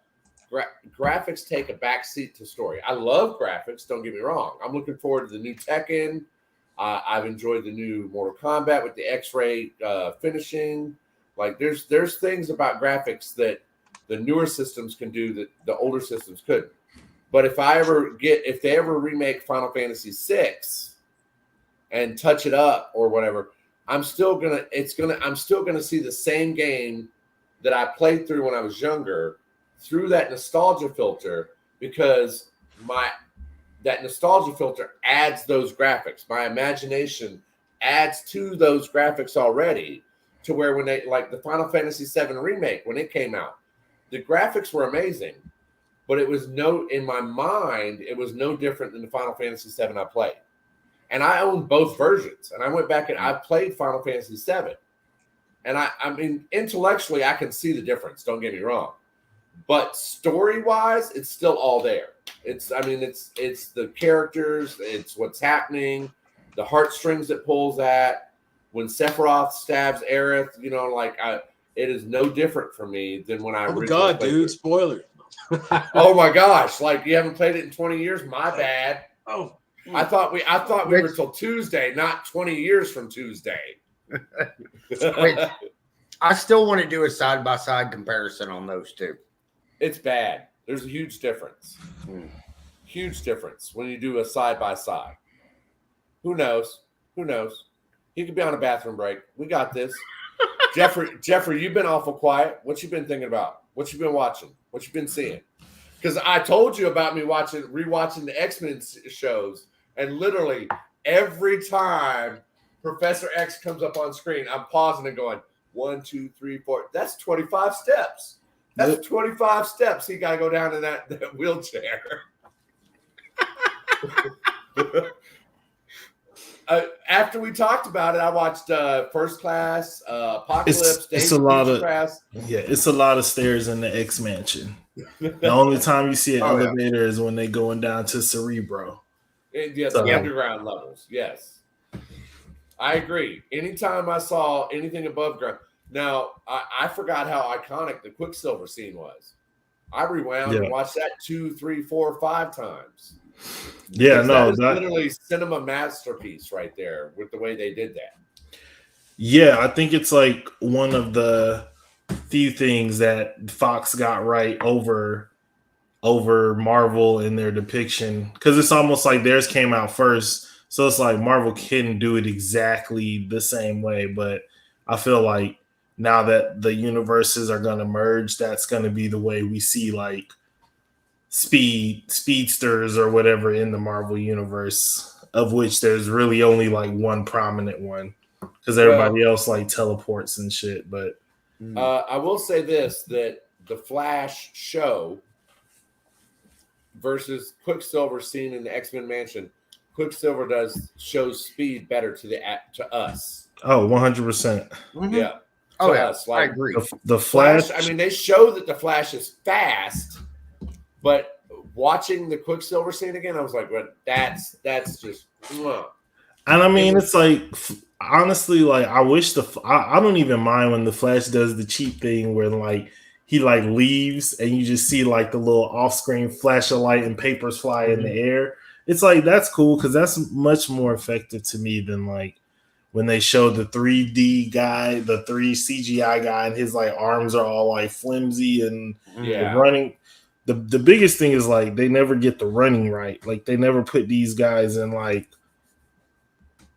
graphics take a backseat to story. I love graphics, don't get me wrong. I'm looking forward to the new Tekken. I've enjoyed the new Mortal Kombat with the X-ray finishing. Like there's things about graphics that the newer systems can do that the older systems couldn't. But if they ever remake Final Fantasy VI and touch it up or whatever, I'm still gonna see the same game that I played through when I was younger through that nostalgia filter, because that nostalgia filter adds those graphics. My imagination adds to those graphics already, to where when they, like the Final Fantasy VII Remake, when it came out, the graphics were amazing, but in my mind, it was no different than the Final Fantasy VII I played. And I own both versions. And I went back and I played Final Fantasy VII. And I mean, intellectually, I can see the difference. Don't get me wrong. But story-wise, it's still all there. It's the characters. It's what's happening. The heartstrings it pulls at. When Sephiroth stabs Aerith, it is no different for me than when I originally played. Oh, God, dude. Spoiler. Oh, my gosh. Like, you haven't played it in 20 years? My bad. Oh. I thought we were till Tuesday, not 20 years from Tuesday. Wait, I still want to do a side-by-side comparison on those two. It's bad. There's a huge difference. Huge difference when you do a side by side. Who knows? Who knows? He could be on a bathroom break. We got this. Jeffrey, you've been awful quiet. What you been thinking about? What you been watching? What you been seeing? Because I told you about me rewatching the X-Men shows, and literally every time Professor X comes up on screen, I'm pausing and going, 1, 2, 3, 4. That's 25 steps. That's 25 steps. He got to go down in that wheelchair. After we talked about it, I watched First Class, Apocalypse. It's a lot of it's a lot of stairs in the X Mansion. The only time you see an elevator is when they're going down to Cerebro. The underground levels. Yes, I agree. Anytime I saw anything above ground. Now I forgot how iconic the Quicksilver scene was. I rewound and watched that 2, 3, 4, 5 times. Yeah, that is literally cinema masterpiece right there with the way they did that. Yeah, I think it's like one of the few things that Fox got right over Marvel in their depiction, because it's almost like theirs came out first, so it's like Marvel couldn't do it exactly the same way. But I feel like now that the universes are going to merge, that's going to be the way we see like speedsters or whatever in the Marvel universe, of which there's really only like one prominent one, because everybody else like teleports and shit. But I will say this, that the Flash show versus Quicksilver scene in the X-Men Mansion, Quicksilver shows speed better to us. Oh, 100%. Yeah. Us. Like, I agree. The Flash, I mean, they show that the Flash is fast, but watching the Quicksilver scene again, I was like, well, that's just. And I mean, it's like, honestly, like I wish I don't even mind when the Flash does the cheap thing where like he like leaves and you just see like the little off-screen flash of light and papers fly in the air. It's like, that's cool, because that's much more effective to me than like when they show the 3D guy, the 3 CGI guy, and his like arms are all like flimsy and running. The biggest thing is like they never get the running right. Like they never put these guys in like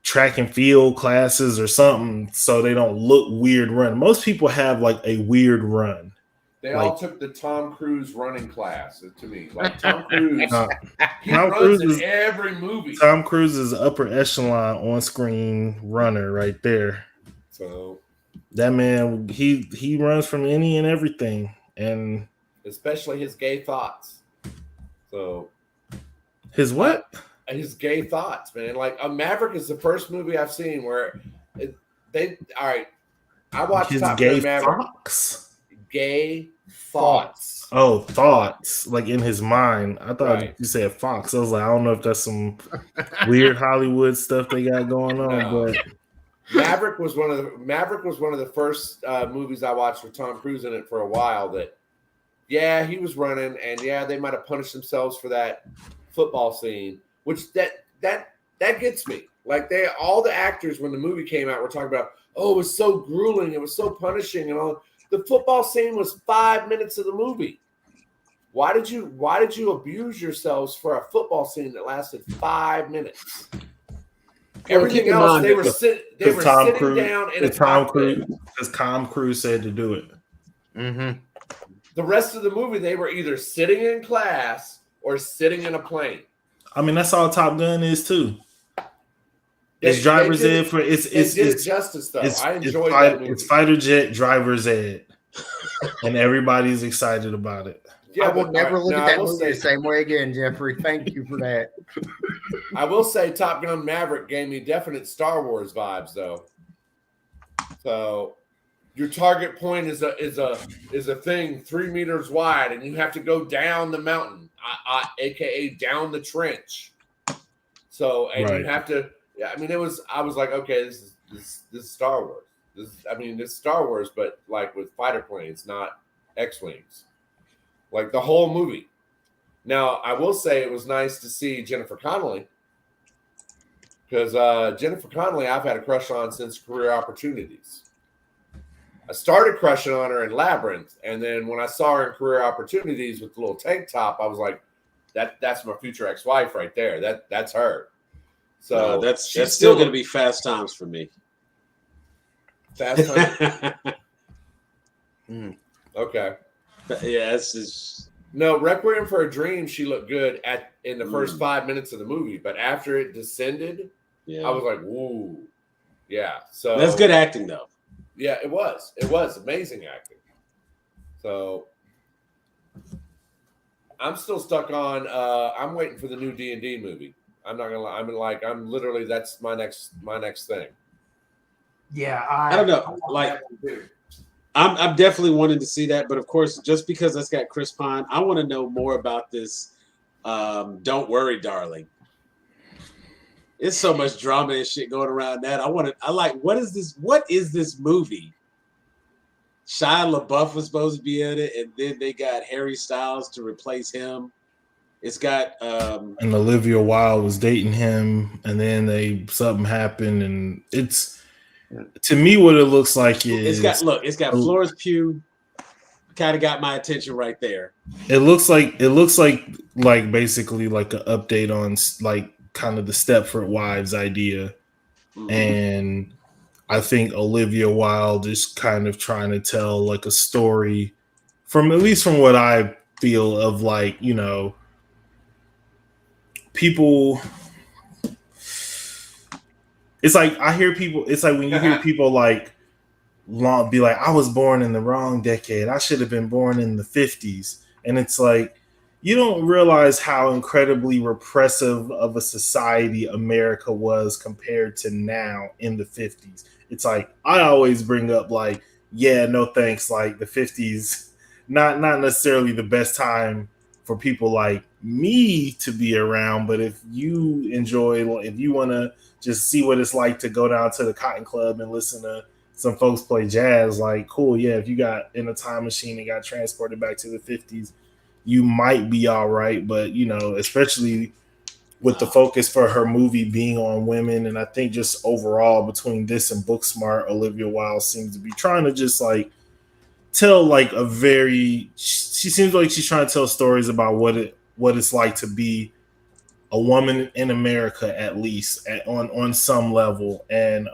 track and field classes or something so they don't look weird run. Most people have like a weird run. They all took the Tom Cruise running class, to me. Like Tom Cruise, he runs in every movie. Tom Cruise is upper echelon on-screen runner right there. So that man, he runs from any and everything, and especially his gay thoughts. So his what? His gay thoughts, man. Like Maverick is the first movie I've seen where I watched his Top gay Gun Maverick. Fox. Gay thoughts. Oh, thoughts, like in his mind. I thought you said Fox. I was like, I don't know if that's some weird Hollywood stuff they got going on. But Maverick was one of the first movies I watched with Tom Cruise in it for a while. That he was running, and they might have punished themselves for that football scene, which that gets me. Like all the actors when the movie came out were talking about, oh, it was so grueling, it was so punishing, and all. The football scene was 5 minutes of the movie. Why did you abuse yourselves for a football scene that lasted 5 minutes? Everything else, they were sitting down in a cockpit. Because Tom Cruise said to do it. Mm-hmm. The rest of the movie, they were either sitting in class or sitting in a plane. I mean, that's all Top Gun is too. It's driver's ed for it's justice though. I enjoyed that movie. It's fighter jet driver's ed, and everybody's excited about it. Yeah, I will never look at that movie the same way again, Jeffrey. Thank you for that. I will say Top Gun Maverick gave me definite Star Wars vibes though. So your target point is a thing 3 meters wide, and you have to go down the mountain, aka down the trench. So you have to. Yeah, I mean, I was like, okay, this is Star This is Star Wars, but like with fighter planes, not X-Wings. Like the whole movie. Now, I will say it was nice to see Jennifer Connelly, because Jennifer Connelly I've had a crush on since Career Opportunities. I started crushing on her in Labyrinth, and then when I saw her in Career Opportunities with the little tank top, I was like, that's my future ex-wife right there. That's her. So that's still going to be Fast Times for me. Fast Times. Okay. Yeah, it's just... No, Requiem for a Dream. She looked good in the first 5 minutes of the movie, but after it descended, I was like, "Whoa, yeah." So that's good acting, though. Yeah, it was. It was amazing acting. So I'm still stuck on. I'm waiting for the new D&D movie. I'm not gonna lie. I'm literally that's my next thing. Yeah, I don't know. Like, I'm definitely wanting to see that, but of course, just because that's got Chris Pine, I want to know more about this. Don't Worry, Darling. It's so much drama and shit going around that. What is this? What is this movie? Shia LaBeouf was supposed to be in it, and then they got Harry Styles to replace him. It's got and Olivia Wilde was dating him, and then something happened, and it's to me what it looks like is it's got Florence Pugh. Kind of got my attention right there. It looks like basically like an update on like kind of the Stepford Wives idea, and I think Olivia Wilde is kind of trying to tell like a story from at least from what I feel of like, you know, people. It's like I hear people. It's like when you hear people like be like, I was born in the wrong decade. I should have been born in the 50s. And it's like, you don't realize how incredibly repressive of a society America was compared to now in the 50s. It's like, I always bring up like, yeah, no thanks. Like the 50s, not necessarily the best time for people like me to be around. But if you want to just see what it's like to go down to the Cotton Club and listen to some folks play jazz, like, cool, yeah, if you got in a time machine and got transported back to the 50s, you might be all right. But, you know, especially with the focus for her movie being on women, and I think just overall between this and Booksmart, Olivia Wilde seems to be trying to just like tell like she seems like she's trying to tell stories about what it's like to be a woman in America, at least on some level, and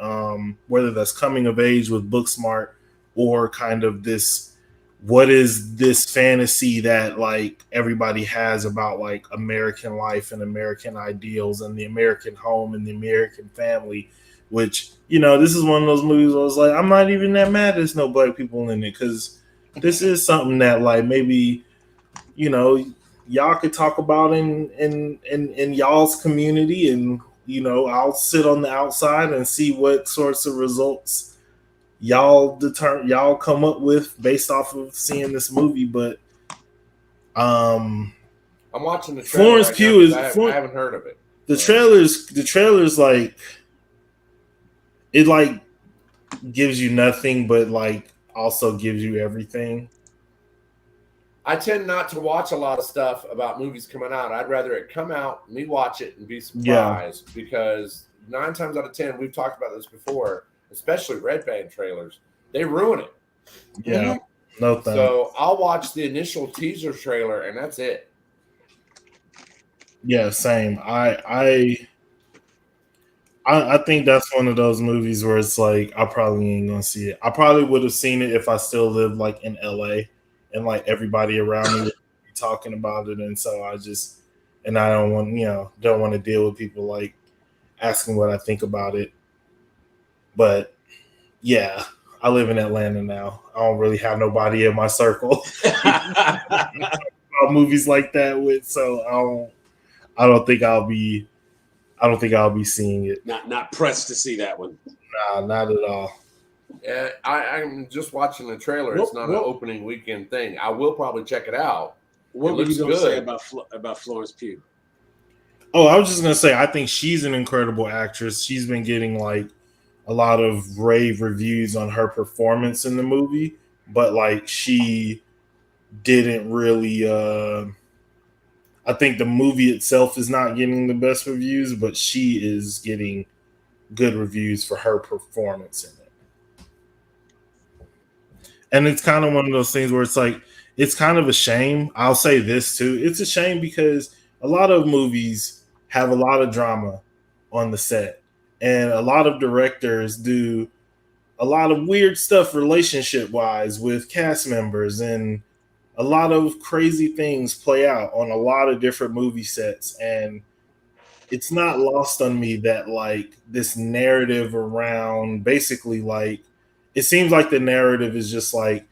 whether that's coming of age with Booksmart or kind of this, what is this fantasy that like everybody has about like American life and American ideals and the American home and the American family, which, you know, this is one of those movies where I was like, I'm not even that mad there's no black people in it, because this is something that like maybe, you know, y'all could talk about in y'all's community, and, you know, I'll sit on the outside and see what sorts of results y'all come up with based off of seeing this movie. But I'm watching the trailer. Florence Pugh is. I haven't heard of it. The trailers like it like gives you nothing, but like also gives you everything. I tend not to watch a lot of stuff about movies coming out. I'd rather it come out, me watch it, and be surprised, because 9 times out of 10, we've talked about this before, especially Red Band trailers, they ruin it. Yeah, no thanks. So I'll watch the initial teaser trailer, and that's it. Yeah, same. I think that's one of those movies where it's like I probably ain't gonna see it. I probably would have seen it if I still lived like in LA and like everybody around me would be talking about it, and so I don't want to deal with people like asking what I think about it. But yeah, I live in Atlanta now. I don't really have nobody in my circle about movies like that with, so I don't think I'll be seeing it. Not pressed to see that one. Nah, not at all. Yeah, I'm just watching the trailer. It's not an opening weekend thing. I will probably check it out. What were you going to say about Florence Pugh? Oh, I was just going to say, I think she's an incredible actress. She's been getting like a lot of rave reviews on her performance in the movie, but like she didn't really. I think the movie itself is not getting the best reviews, but she is getting good reviews for her performance in it. And it's kind of one of those things where it's like, it's kind of a shame. I'll say this too. It's a shame because a lot of movies have a lot of drama on the set, and a lot of directors do a lot of weird stuff relationship wise with cast members, and a lot of crazy things play out on a lot of different movie sets. And it's not lost on me that like this narrative around basically like it seems like the narrative is just like,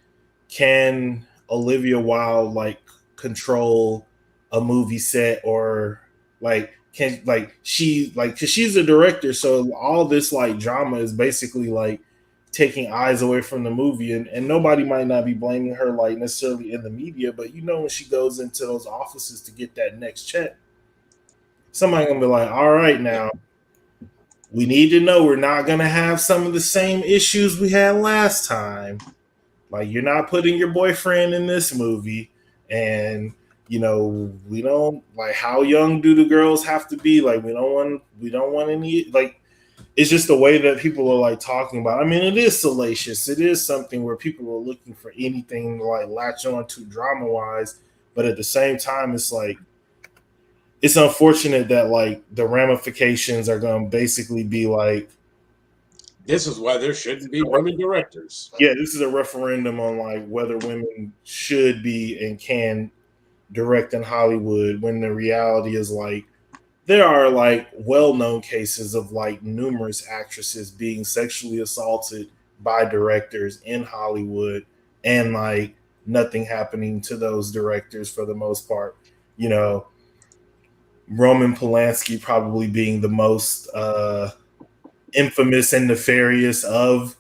can Olivia Wilde like control a movie set, or like can like she like, because she's a director, so all this like drama is basically like taking eyes away from the movie, and nobody might not be blaming her like necessarily in the media, but you know when she goes into those offices to get that next check, somebody gonna be like, all right, now we need to know we're not gonna have some of the same issues we had last time. Like, you're not putting your boyfriend in this movie, and you know we don't like, how young do the girls have to be? Like, we don't want any, like, it's just the way that people are like talking about. I mean, it is salacious. It is something where people are looking for anything to like latch on to drama wise, but at the same time, it's like, it's unfortunate that like the ramifications are going to basically be like, this is why there shouldn't be women directors. Yeah, this is a referendum on like whether women should be and can direct in Hollywood, when the reality is like there are like well-known cases of like numerous actresses being sexually assaulted by directors in Hollywood, and like nothing happening to those directors for the most part. You know, Roman Polanski probably being the most infamous and nefarious of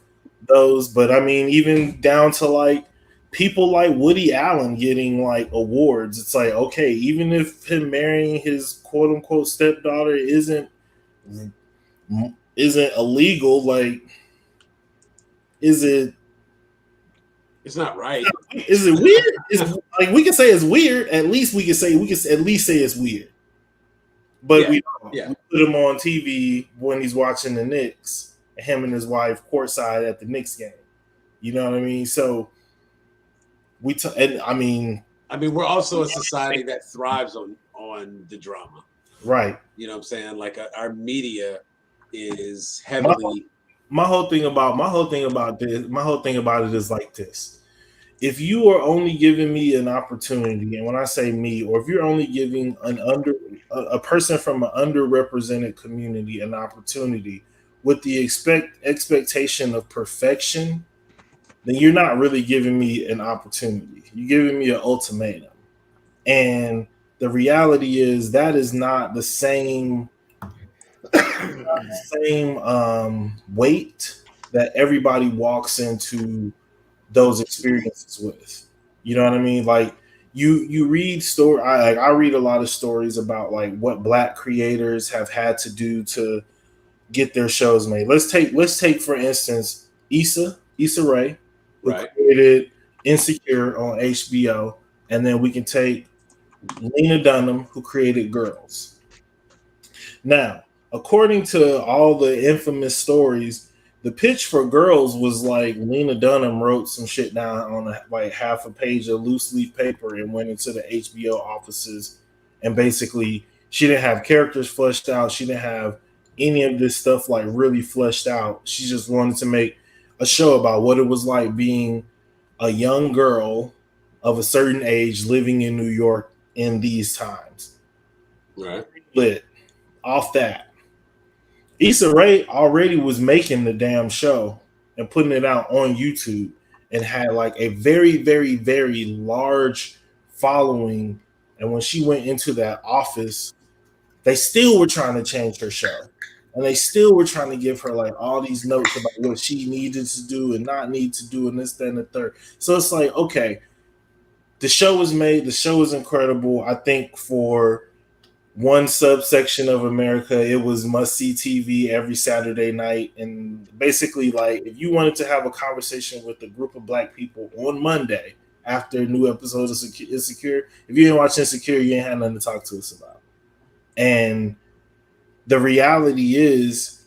those. But I mean, even down to like people like Woody Allen getting like awards, it's like, okay, even if him marrying his quote unquote stepdaughter isn't illegal, like, is it? It's not right. Is it weird? It's like, we can say it's weird. At least we can at least say it's weird. But we put him on TV when he's watching the Knicks, him and his wife courtside at the Knicks game. You know what I mean? So I mean, we're also a society that thrives on the drama, right? You know what I'm saying? Like our media is heavily. My whole thing about it is like this. If you are only giving me an opportunity, and when I say me, or if you're only giving a person from an underrepresented community an opportunity with the expectation of perfection, then you're not really giving me an opportunity. You're giving me an ultimatum. And the reality is that is not the same weight that everybody walks into those experiences with. You know what I mean? Like, you read I read a lot of stories about like what Black creators have had to do to get their shows made. Let's take for instance Issa Rae, who created Insecure on HBO, and then we can take Lena Dunham, who created Girls. Now, according to all the infamous stories, the pitch for Girls was like Lena Dunham wrote some shit down on like half a page of loose leaf paper and went into the HBO offices, and basically she didn't have characters fleshed out. She didn't have any of this stuff like really fleshed out. She just wanted to make a show about what it was like being a young girl of a certain age living in New York in these times. Right. Lit off that. Issa Rae already was making the damn show and putting it out on YouTube, and had like a very, very, very large following. And when she went into that office, they still were trying to change her show. And they still were trying to give her like all these notes about what she needed to do and not need to do, and this, that, and the third. So it's like, okay, the show was made. The show is incredible. I think for one subsection of America, it was must-see TV every Saturday night. And basically, like, if you wanted to have a conversation with a group of Black people on Monday after a new episode of Insecure, if you didn't watch Insecure, you ain't had nothing to talk to us about. And the reality is,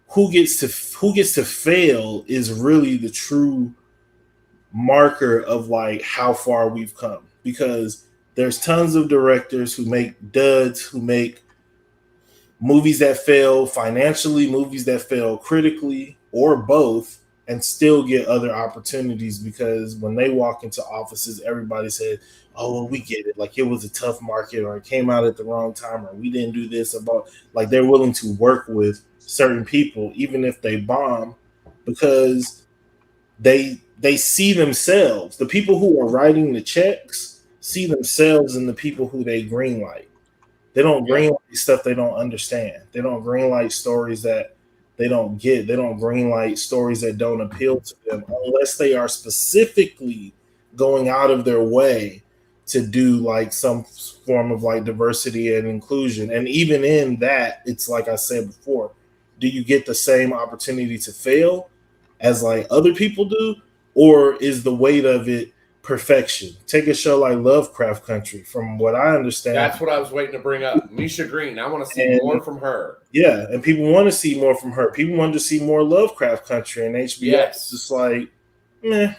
who gets to fail is really the true marker of like how far we've come. Because There's tons of directors who make duds, who make movies that fail financially, movies that fail critically, or both, and still get other opportunities because when they walk into offices, everybody said, "Oh, well, we get it. Like it was a tough market, or it came out at the wrong time, or we didn't do this." About like they're willing to work with certain people, even if they bomb, because they see themselves. The people who are writing the checks see themselves in the people who they greenlight. They don't greenlight stuff they don't understand. They don't greenlight stories that they don't get. They don't greenlight stories that don't appeal to them unless they are specifically going out of their way to do like some form of like diversity and inclusion. And even in that, it's like I said before, do you get the same opportunity to fail as like other people do? Or is the weight of it perfection? Take a show like Lovecraft Country. From what I understand, that's what I was waiting to bring up. Misha Green. I want to see more from her. Yeah, and people want to see more from her. People want to see more Lovecraft Country, and HBO is just like, meh.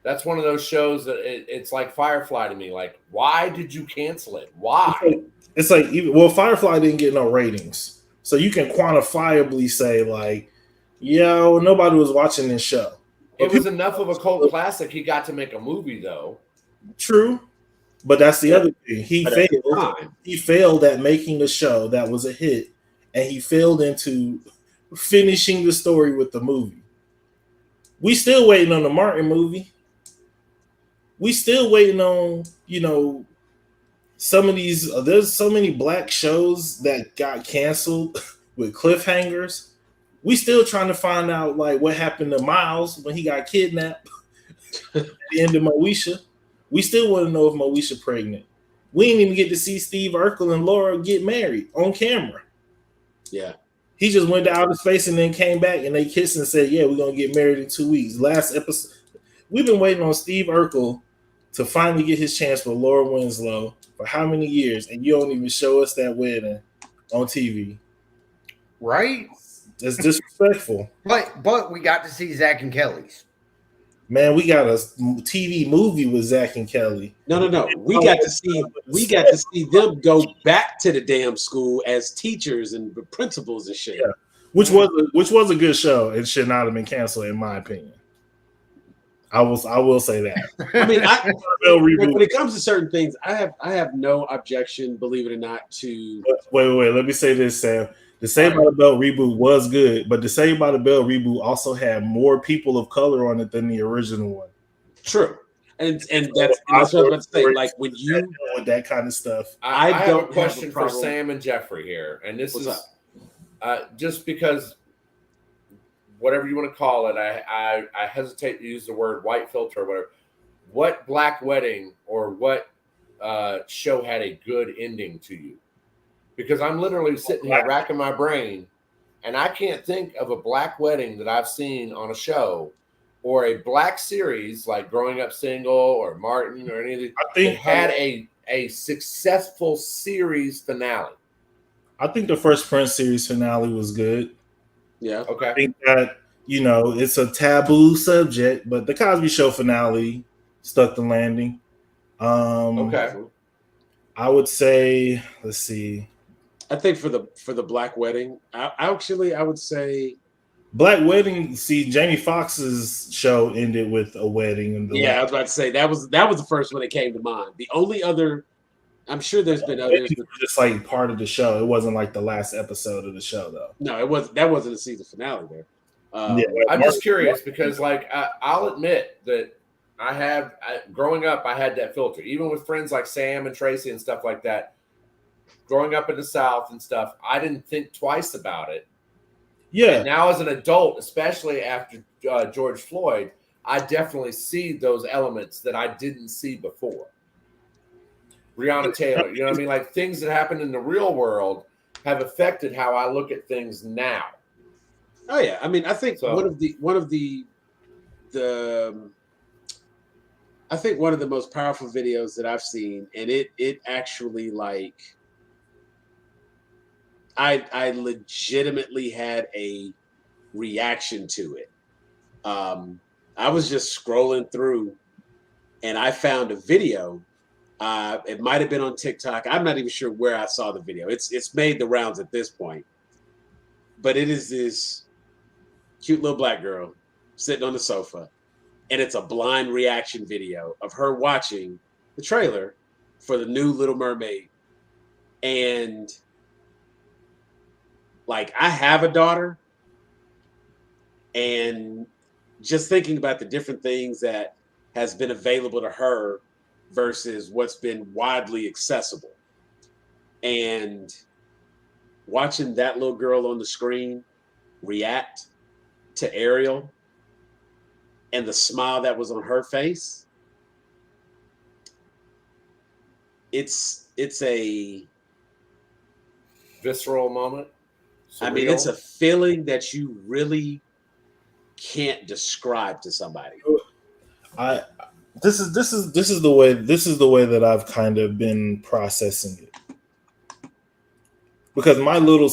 That's one of those shows that it's like Firefly to me. Like, why did you cancel it? Why? It's like well, Firefly didn't get no ratings, so you can quantifiably say like, yo, nobody was watching this show. It was enough of a cult classic. He got to make a movie, though. True, but that's the other thing. He failed. He failed at making a show that was a hit, and he failed into finishing the story with the movie. We still waiting on the Martin movie. We still waiting on, you know, some of these. There's so many black shows that got canceled with cliffhangers. We still trying to find out like what happened to Miles when he got kidnapped at the end of Moesha. We still want to know if Moesha pregnant. We didn't even get to see Steve Urkel and Laura get married on camera. Yeah. He just went to outer space and then came back and they kissed and said, yeah, we're going to get married in 2 weeks. Last episode, we've been waiting on Steve Urkel to finally get his chance with Laura Winslow for how many years? And you don't even show us that wedding on TV. Right? That's disrespectful. But we got to see Zach and Kelly's. Man, we got a TV movie with Zach and Kelly. No. We got to see them go back to the damn school as teachers and principals and shit. Yeah. Which was a good show. It should not have been canceled, in my opinion. I will say that. I mean, when it comes to certain things, I have no objection, believe it or not, to. Wait. Let me say this, Sam. The Saved by the Bell reboot was good, but the Saved by the Bell reboot also had more people of color on it than the original one. True, and that's what I was about to say. Like when you with that kind of stuff, I have a question for Sam and Jeffrey here, and this is just because whatever you want to call it, I hesitate to use the word white filter or whatever. What black wedding or what show had a good ending to you? Because I'm literally sitting here racking my brain, and I can't think of a black wedding that I've seen on a show or a black series like Growing Up Single or Martin or any of these that had a successful series finale. I think the Fresh Prince series finale was good. Yeah. Okay. I think that, you know, it's a taboo subject, but the Cosby Show finale stuck the landing. Okay. I would say, let's see. I think for the Black Wedding, I would say Black Wedding. See, Jamie Foxx's show ended with a wedding. I was about to say that was the first one that came to mind. The only other, I'm sure there's been others, but just like part of the show. It wasn't like the last episode of the show, though. No, it was. That wasn't a season finale there. I'm just curious because, like, I'll admit that growing up, I had that filter, even with friends like Sam and Tracy and stuff like that. Growing up in the South and stuff, I didn't think twice about it. Yeah. And now as an adult, especially after George Floyd, I definitely see those elements that I didn't see before. Breonna Taylor, you know what I mean? Like things that happened in the real world have affected how I look at things now. Oh yeah, I mean, I think one of the I think one of the most powerful videos that I've seen, and it actually like. I legitimately had a reaction to it. I was just scrolling through and I found a video It might have been on TikTok. I'm not even sure where I saw the video. It's made the rounds at this point. But it is this cute little black girl sitting on the sofa, and it's a blind reaction video of her watching the trailer for the new Little Mermaid. And like, I have a daughter, and just thinking about the different things that has been available to her versus what's been widely accessible, and watching that little girl on the screen react to Ariel and the smile that was on her face, it's a visceral moment. Surreal. I mean, it's a feeling that you really can't describe to somebody. This is the way that I've kind of been processing it. Because my little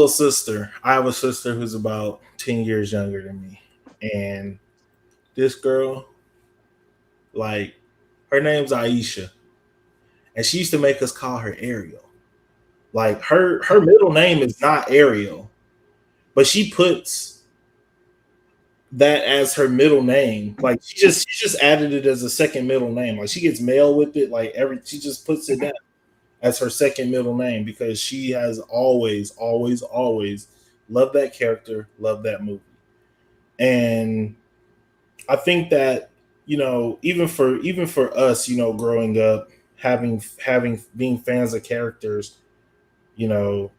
sister, I have a sister who's about 10 years younger than me. And this girl, like, her name's Aisha. And she used to make us call her Ariel. Like, her middle name is not Ariel, but she puts that as her middle name. Like, she just added it as a second middle name. Like, she gets mail with it. Like, she just puts it down as her second middle name because she has always, always, always loved that character, loved that movie. And I think that, you know, even for us, you know, growing up, being fans of characters, you know,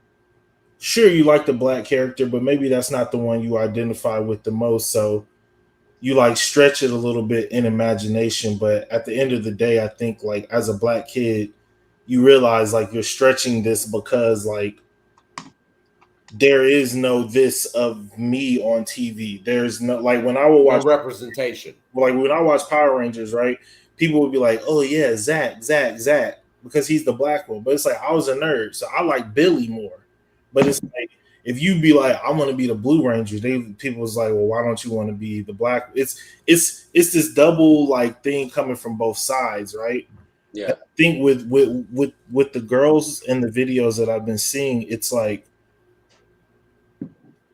sure, you like the black character, but maybe that's not the one you identify with the most. So you like stretch it a little bit in imagination. But at the end of the day, I think, like, as a black kid, you realize, like, you're stretching this because, like, there is no this of me on TV. There's no, like, when I will watch representation. Like, when I watch Power Rangers, right? People would be like, "Oh yeah, Zach," because he's the black one. But it's like, I was a nerd, so I like Billy more. But it's like, if you be like, I want to be the Blue Ranger, people was like, well, why don't you want to be the black? It's this double, like, thing coming from both sides, right? Yeah. I think with the girls in the videos that I've been seeing, it's like,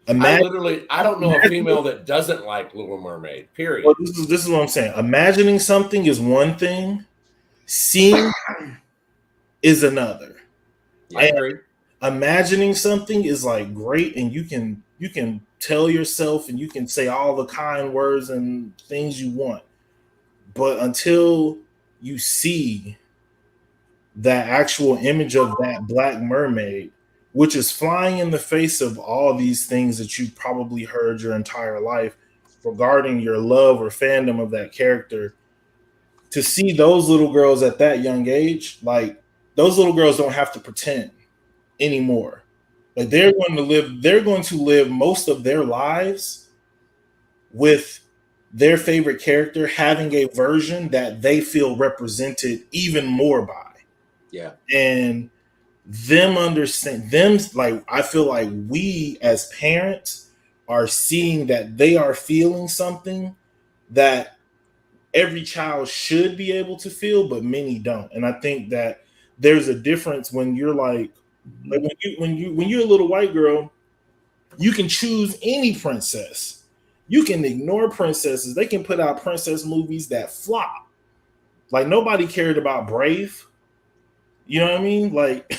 I don't know a female that doesn't like Little Mermaid, period. Well, this is what I'm saying. Imagining something is one thing. Seeing is another. Yeah, I agree. Imagining something is, like, great, and you can tell yourself and you can say all the kind words and things you want. But until you see that actual image of that black mermaid, which is flying in the face of all these things that you probably heard your entire life regarding your love or fandom of that character, to see those little girls at that young age, like, those little girls don't have to pretend anymore. Like, they're going to live most of their lives with their favorite character having a version that they feel represented even more by. Yeah. And them understand them, like, I feel like we as parents are seeing that they are feeling something that every child should be able to feel, but many don't. And I think that there's a difference when you're like when you're a little white girl, you can choose any princess. You can ignore princesses. They can put out princess movies that flop. Like, nobody cared about Brave. You know what I mean? Like,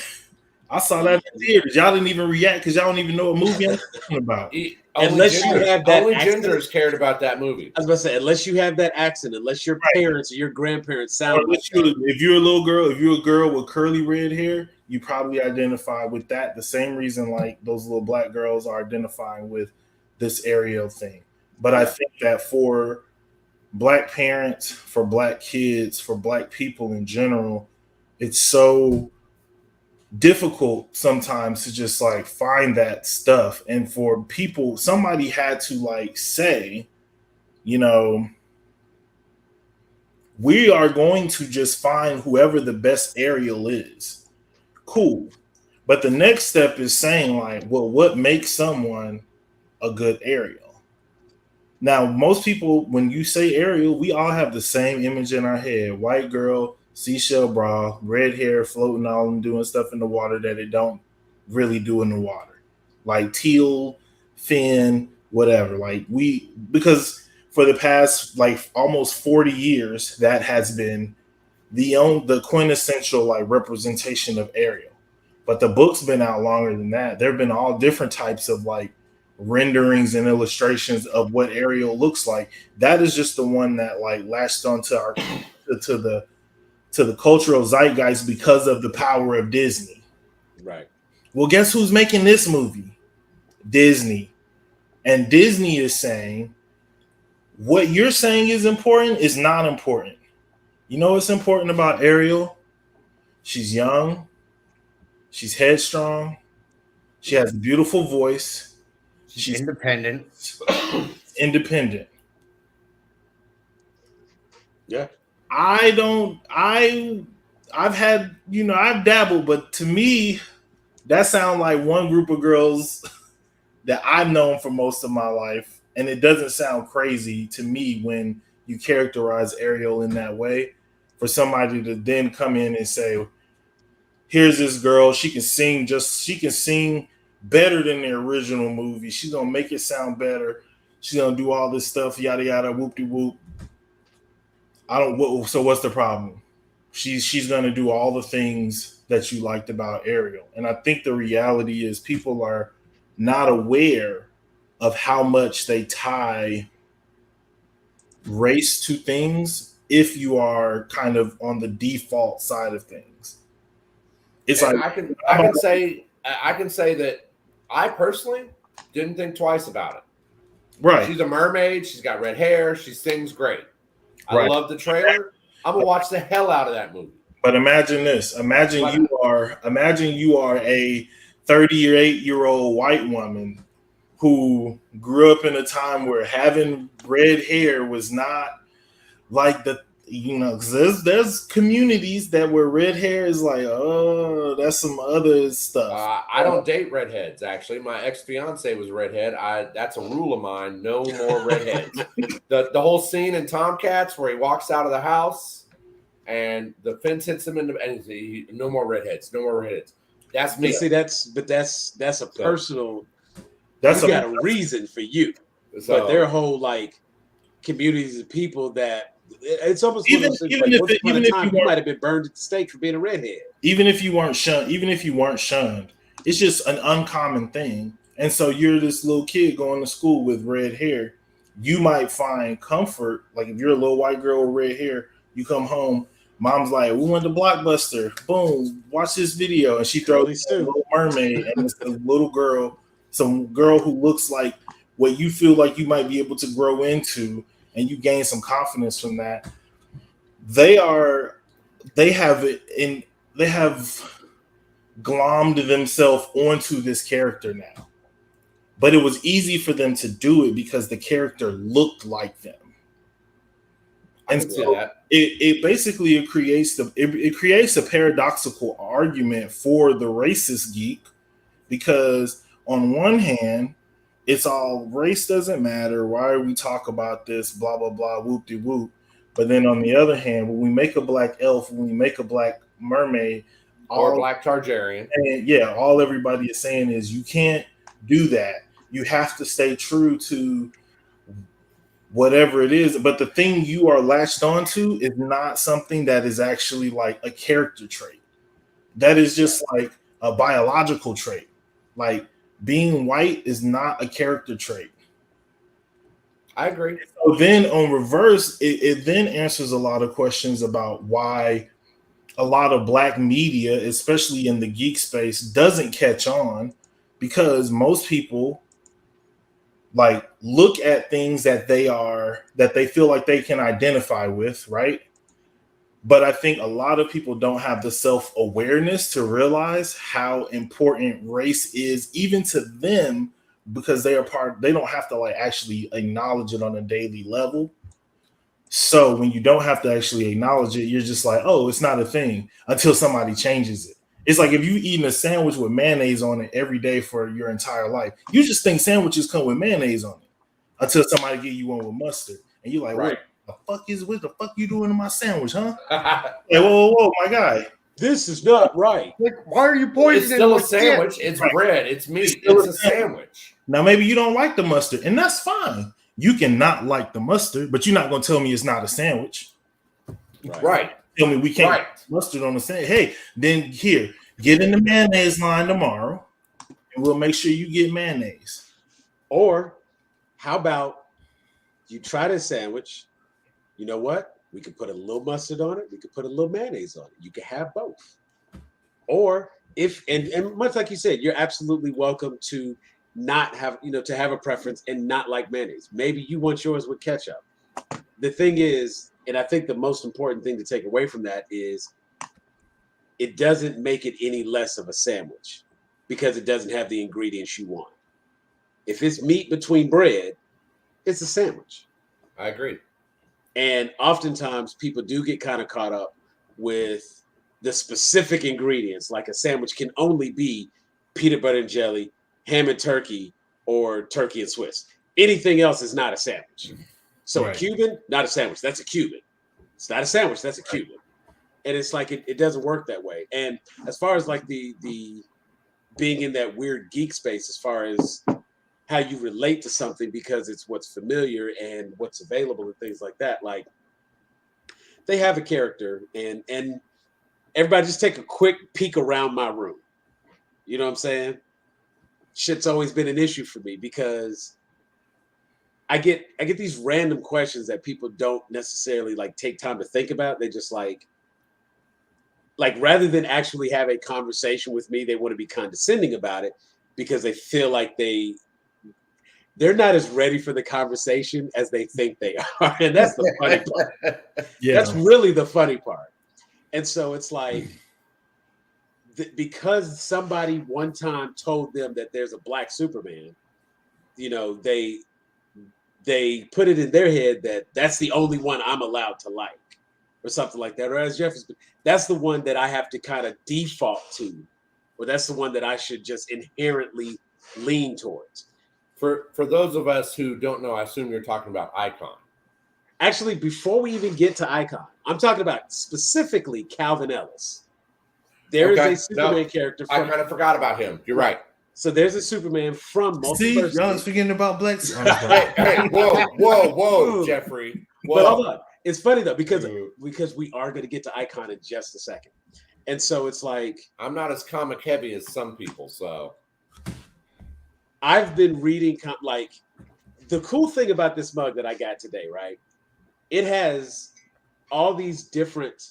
I saw that in the theaters. Y'all didn't even react because y'all don't even know what movie I'm talking about. Unless you have that only accent. genders cared about that movie. I was about to say, unless you have that accent, unless your parents or your grandparents sound like that. If you're a little girl, if you're a girl with curly red hair, you probably identify with that. The same reason, like, those little black girls are identifying with this Ariel thing. But I think that for black parents, for black kids, for black people in general, it's so difficult sometimes to just, like, find that stuff. And for people, somebody had to, like, say, you know, we are going to just find whoever the best Ariel is. Cool. But the next step is saying, like, well, what makes someone a good Ariel? Now, most people, when you say Ariel, we all have the same image in our head. White girl, seashell bra, red hair floating all and doing stuff in the water that it don't really do in the water. Like teal, fin, whatever. Like because for the past like almost 40 years, that has been the quintessential like representation of Ariel. But the book's been out longer than that. There have been all different types of like renderings and illustrations of what Ariel looks like. That is just the one that like latched onto our to the cultural zeitgeist because of the power of Disney. Right. Well, guess who's making this movie? Disney. And Disney is saying what you're saying is important is not important. You know what's important about Ariel? She's young. She's headstrong. She has a beautiful voice. She's independent. Independent. Yeah. I've had, I've dabbled, but to me, that sounds like one group of girls that I've known for most of my life. And it doesn't sound crazy to me when you characterize Ariel in that way. For somebody to then come in and say, here's this girl, she can sing better than the original movie. She's gonna make it sound better. She's gonna do all this stuff, yada yada, whoop de whoop. So what's the problem? She's gonna do all the things that you liked about Ariel. And I think the reality is people are not aware of how much they tie race to things if you are kind of on the default side of things. It's and like I can say that I personally didn't think twice about it. Right. She's a mermaid, she's got red hair, she sings great. I love the trailer. I'm gonna watch the hell out of that movie. But imagine this. Imagine you are a 38-year-old white woman who grew up in a time where having red hair was not like because there's communities that where red hair is like, oh, that's some other stuff. I don't date redheads. Actually, my ex-fiance was a redhead. That's a rule of mine. No more redheads. The whole scene in Tomcats where he walks out of the house and the fence hits him no more redheads. No more redheads. That's me. See, that's a personal. That's got a reason for you, but their whole like communities of people that it's almost even if you might have been burned at the stake for being a redhead. Even if you weren't shunned, it's just an uncommon thing. And so you're this little kid going to school with red hair. You might find comfort, like if you're a little white girl with red hair, you come home. Mom's like, we went to Blockbuster. Boom, watch this video. And she throws a Little Mermaid, and it's a little girl, some girl who looks like what you feel like you might be able to grow into, and you gain some confidence from that. They have glommed themselves onto this character now. But it was easy for them to do it because the character looked like them. And so it basically creates a paradoxical argument for the racist geek, because on one hand, it's all race doesn't matter. Why are we talk about this? Blah blah blah. Whoop de whoop. But then on the other hand, when we make a black elf, when we make a black mermaid, or a black Targaryen, and all everybody is saying is you can't do that. You have to stay true to whatever it is. But the thing you are latched onto is not something that is actually like a character trait. That is just like a biological trait. Like being white is not a character trait. I agree. So then on reverse, it then answers a lot of questions about why a lot of black media, especially in the geek space, doesn't catch on, because most people like look at things that they feel like they can identify with, right? But I think a lot of people don't have the self-awareness to realize how important race is even to them, because they don't have to like actually acknowledge it on a daily level. So when you don't have to actually acknowledge it, you're just like, oh, it's not a thing until somebody changes it. It's like if you eating a sandwich with mayonnaise on it every day for your entire life, you just think sandwiches come with mayonnaise on it until somebody give you one with mustard. And you're like, right. The fuck you doing to my sandwich, huh? Hey, whoa, my guy. This is not right. Like, why are you poisoning? It's still a sandwich. It's bread. It's meat. It's a sandwich. Now, maybe you don't like the mustard, and that's fine. You can not like the mustard, but you're not going to tell me it's not a sandwich. Right. Tell me we can't put mustard on the sandwich. Hey, then here, get in the mayonnaise line tomorrow, and we'll make sure you get mayonnaise. Or how about you try this sandwich? You know what? We could put a little mustard on it. We could put a little mayonnaise on it. You can have both. Or if and much like you said, you're absolutely welcome to not have, to have a preference and not like mayonnaise. Maybe you want yours with ketchup. The thing is, and I think the most important thing to take away from that is it doesn't make it any less of a sandwich because it doesn't have the ingredients you want. If it's meat between bread, it's a sandwich. I agree. And oftentimes people do get kind of caught up with the specific ingredients. Like a sandwich can only be peanut butter and jelly, ham and turkey, or turkey and Swiss. Anything else is not a sandwich. So a Cuban, not a sandwich. That's a Cuban. It's not a sandwich. That's a Cuban. And it's like it doesn't work that way. And as far as like the being in that weird geek space, as far as how you relate to something because it's what's familiar and what's available and things like that. Like they have a character and everybody just take a quick peek around my room. You know what I'm saying? Shit's always been an issue for me because I get these random questions that people don't necessarily like take time to think about. They just like rather than actually have a conversation with me, they want to be condescending about it because they feel like they're not as ready for the conversation as they think they are. And that's the funny part. Yeah. That's really the funny part. And so it's like, because somebody one time told them that there's a black Superman, they put it in their head that that's the only one I'm allowed to like or something like that. Or as Jefferson, that's the one that I have to kind of default to, or that's the one that I should just inherently lean towards. For those of us who don't know, I assume you're talking about Icon. Actually, before we even get to Icon, I'm talking about specifically Calvin Ellis. There is a Superman character. I kind of forgot about him. You're right. So there's a Superman from Multiverse. See, y'all was forgetting about Black. Hey, whoa, Jeffrey. Whoa. But hold on. It's funny though because we are going to get to Icon in just a second, and so it's like I'm not as comic heavy as some people, so. I've been reading, like, the cool thing about this mug that I got today, right? It has all these different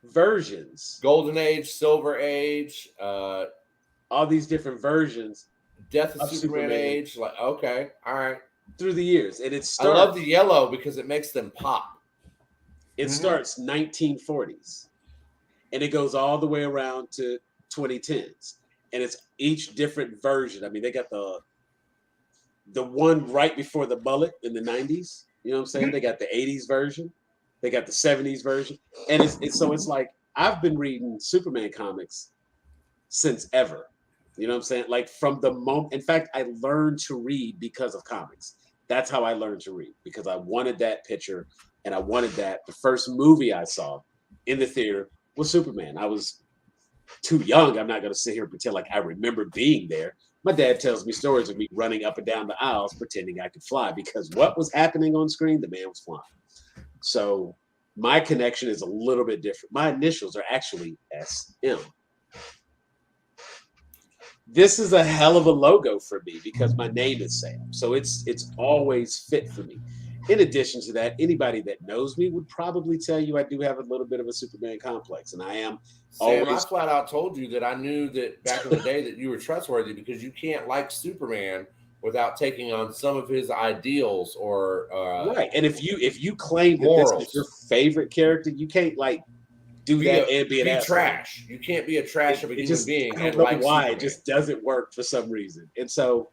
versions. Golden Age, Silver Age. All these different versions. Death of Superman Age. Like, okay, all right. Through the years. And it starts. I love the yellow because it makes them pop. It starts 1940s. And it goes all the way around to 2010s. And it's each different version. I mean, they got the one right before the mullet in the 90s. You know what I'm saying? They got the 80s version. They got the 70s version. And it's like I've been reading Superman comics since ever. You know what I'm saying? Like from the moment. In fact, I learned to read because of comics. That's how I learned to read, because I wanted that picture and I wanted that. The first movie I saw in the theater was Superman. I was too young. I'm not going to sit here and pretend like I remember being there. My dad tells me stories of me running up and down the aisles pretending I could fly, because what was happening on screen, the man was flying. So my connection is a little bit different. My initials are actually SM. This is a hell of a logo for me because my name is Sam. So it's always fit for me. In addition to that, anybody that knows me would probably tell you I do have a little bit of a Superman complex, and I am Sam, I flat out told you that I knew that back in the day that you were trustworthy because you can't like Superman without taking on some of his ideals or right. And if you claim that this is your favorite character, you can't like do that and be an asshole. Trash. You can't be a trash of a human being. I don't know why Superman. It just doesn't work for some reason. And so,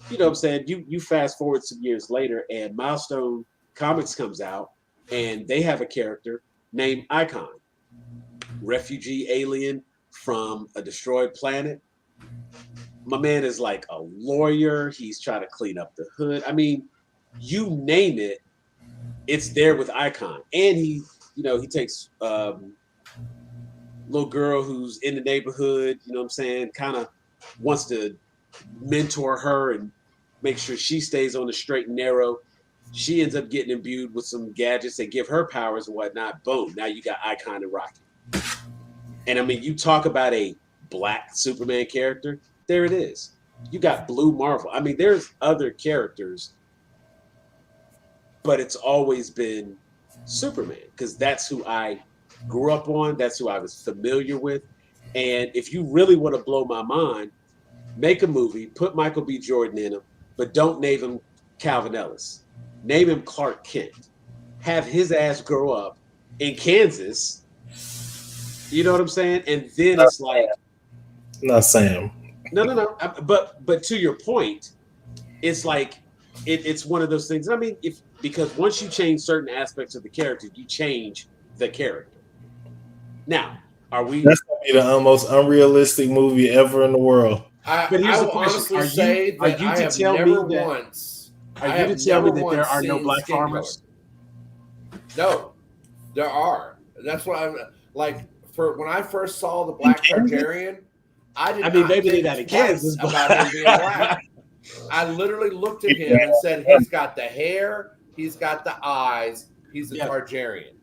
you know what I'm saying? You fast forward some years later and Milestone Comics comes out and they have a character named Icon. Refugee alien from a destroyed planet. My man is like a lawyer. He's trying to clean up the hood. I mean, you name it, it's there with Icon, and he takes little girl who's in the neighborhood, you know what I'm saying, kind of wants to mentor her and make sure she stays on the straight and narrow. She ends up getting imbued with some gadgets that give her powers and whatnot. Boom, now you got Icon and Rocket. And I mean, you talk about a black Superman character, there it is. You got Blue Marvel. I mean, there's other characters, but it's always been Superman because that's who I grew up on. That's who I was familiar with. And if you really want to blow my mind, make a movie, put Michael B. Jordan in him, but don't name him Calvin Ellis. Name him Clark Kent. Have his ass grow up in Kansas. You know what I'm saying? And then it's like, not Sam. No. But to your point, it's like it's one of those things. I mean, because once you change certain aspects of the character, you change the character. Now, are we? That's gonna be the most unrealistic movie ever in the world. I will honestly say that I have never once. Are you to tell me that there are no black farmers? No, there are. That's what I'm like. For when I first saw the Black Targaryen, I mean, maybe they got in Kansas about him being black. I literally looked at him and said, "He's got the hair, he's got the eyes, he's a Targaryen."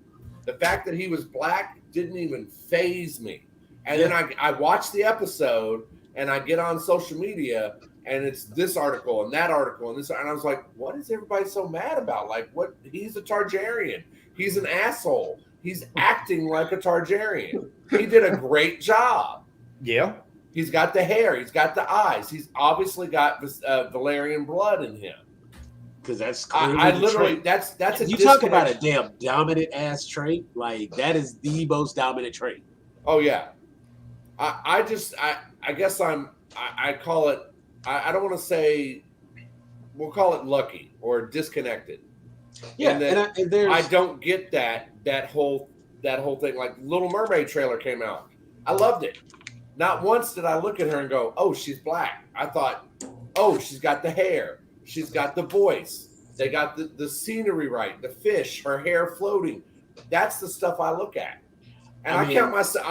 The fact that he was black didn't even faze me. And then I watched the episode, and I get on social media, and it's this article and that article and this, and I was like, "What is everybody so mad about? Like, what? He's a Targaryen. He's an asshole. He's acting like a Targaryen. He did a great job. Yeah." He's got the hair. He's got the eyes. He's obviously got Valerian blood in him. Because that's I literally that's a you talk about a damn dominant ass trait. Like that is the most dominant trait. Oh yeah. I guess I call it. I don't want to say. We'll call it lucky or disconnected. Yeah, and I don't get that whole thing. Like Little Mermaid trailer came out. I loved it. Not once did I look at her and go, "Oh, she's black." I thought, "Oh, she's got the hair. She's got the voice. They got the scenery right, the fish, her hair floating." That's the stuff I look at, and I count myself.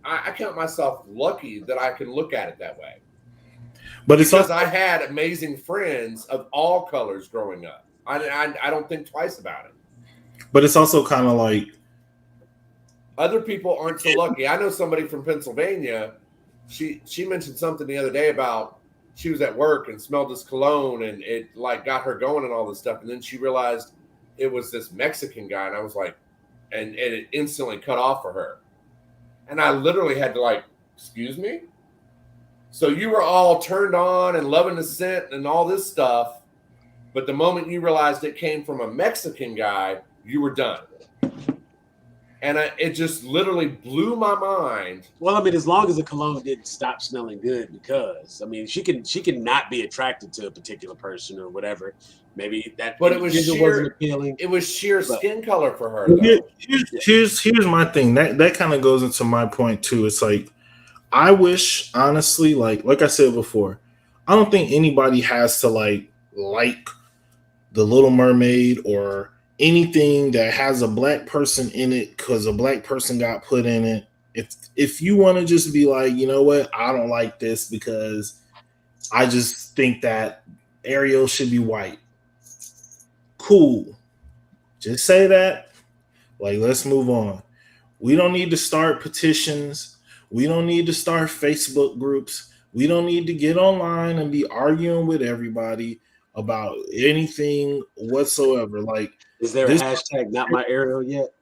I count myself lucky that I can look at it that way. But it's because I had amazing friends of all colors growing up. I don't think twice about it. But it's also kind of like. Other people aren't so lucky. I know somebody from Pennsylvania. She mentioned something the other day about she was at work and smelled this cologne and it like got her going and all this stuff. And then she realized it was this Mexican guy. And I was like, and it instantly cut off for her. And I literally had to like, excuse me? So you were all turned on and loving the scent and all this stuff. But the moment you realized it came from a Mexican guy, you were done. And it just literally blew my mind. Well, I mean, as long as the cologne didn't stop smelling good, because I mean, she can not be attracted to a particular person or whatever. Maybe that, but it was wasn't appealing. It was sheer skin color for her. Here's my thing. That kind of goes into my point too. It's like I wish, honestly, like I said before, I don't think anybody has to like the Little Mermaid or anything that has a black person in it because a black person got put in it. If you want to just be like, you know what, I don't like this because I just think that Ariel should be white. Cool. Just say that. Like, let's move on. We don't need to start petitions. We don't need to start Facebook groups. We don't need to get online and be arguing with everybody about anything whatsoever. Like, is there a hashtag not my Ariel yet?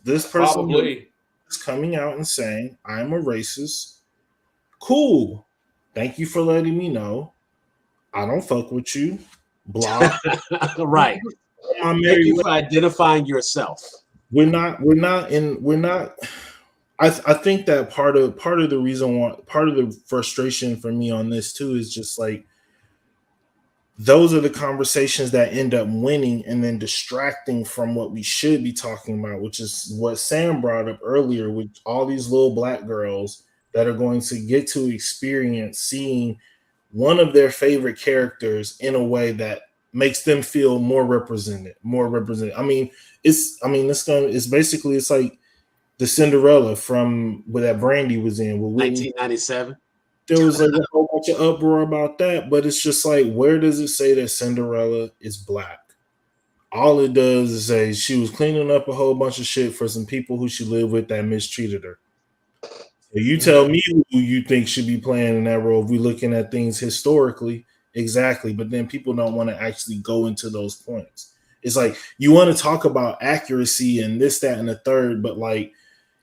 This person is coming out and saying, I'm a racist. Cool. Thank you for letting me know. I don't fuck with you. Blah. Right. Thank you for identifying yourself. We're not. I think that part of the reason why, part of the frustration for me on this too is just like, those are the conversations that end up winning and then distracting from what we should be talking about, which is what Sam brought up earlier with all these little black girls that are going to get to experience seeing one of their favorite characters in a way that makes them feel more represented. I mean, it's basically it's like the Cinderella from where that Brandy was in with 1997. There was like a whole bunch of uproar about that, but it's just like, where does it say that Cinderella is black? All it does is say she was cleaning up a whole bunch of shit for some people who she lived with that mistreated her. So you tell me who you think should be playing in that role if we're looking at things historically. Exactly. But then people don't want to actually go into those points. It's like you want to talk about accuracy and this, that, and the third, but like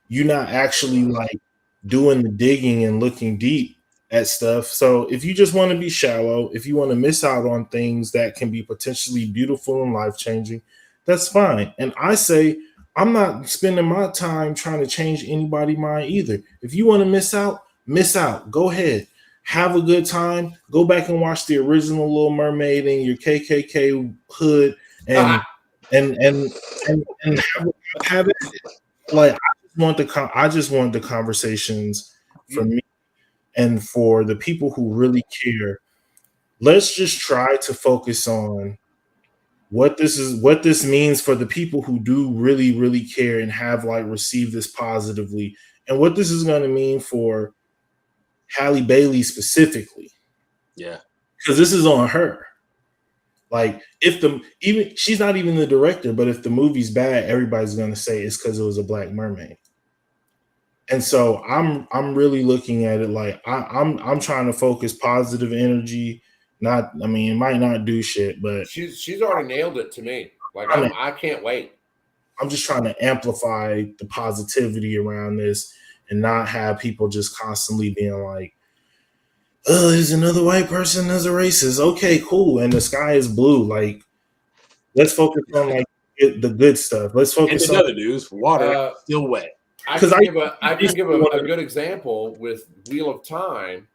you're not actually like doing the digging and looking deep at stuff. So if you just want to be shallow, if you want to miss out on things that can be potentially beautiful and life-changing, that's fine. And I say I'm not spending my time trying to change anybody's mind either. If you want to miss out, miss out. Go ahead. Have a good time. Go back and watch the original Little Mermaid in your KKK hood and have it. Like I just want the conversations for me and for the people who really care. Let's just try to focus on what this means for the people who do really, really care and have like received this positively, and what this is going to mean for Halle Bailey specifically. Yeah, because this is on her. Like she's not even the director, but if the movie's bad, everybody's going to say it's because it was a black mermaid. And so I'm really looking at it like I'm trying to focus positive energy. It might not do shit, but she's already nailed it to me. Like I can't wait. I'm just trying to amplify the positivity around this and not have people just constantly being like, "Oh, there's another white person as a racist." Okay, cool. And the sky is blue. Like, let's focus on like the good stuff. Let's focus on other news. Water still wet. I can give a good example with Wheel of Time.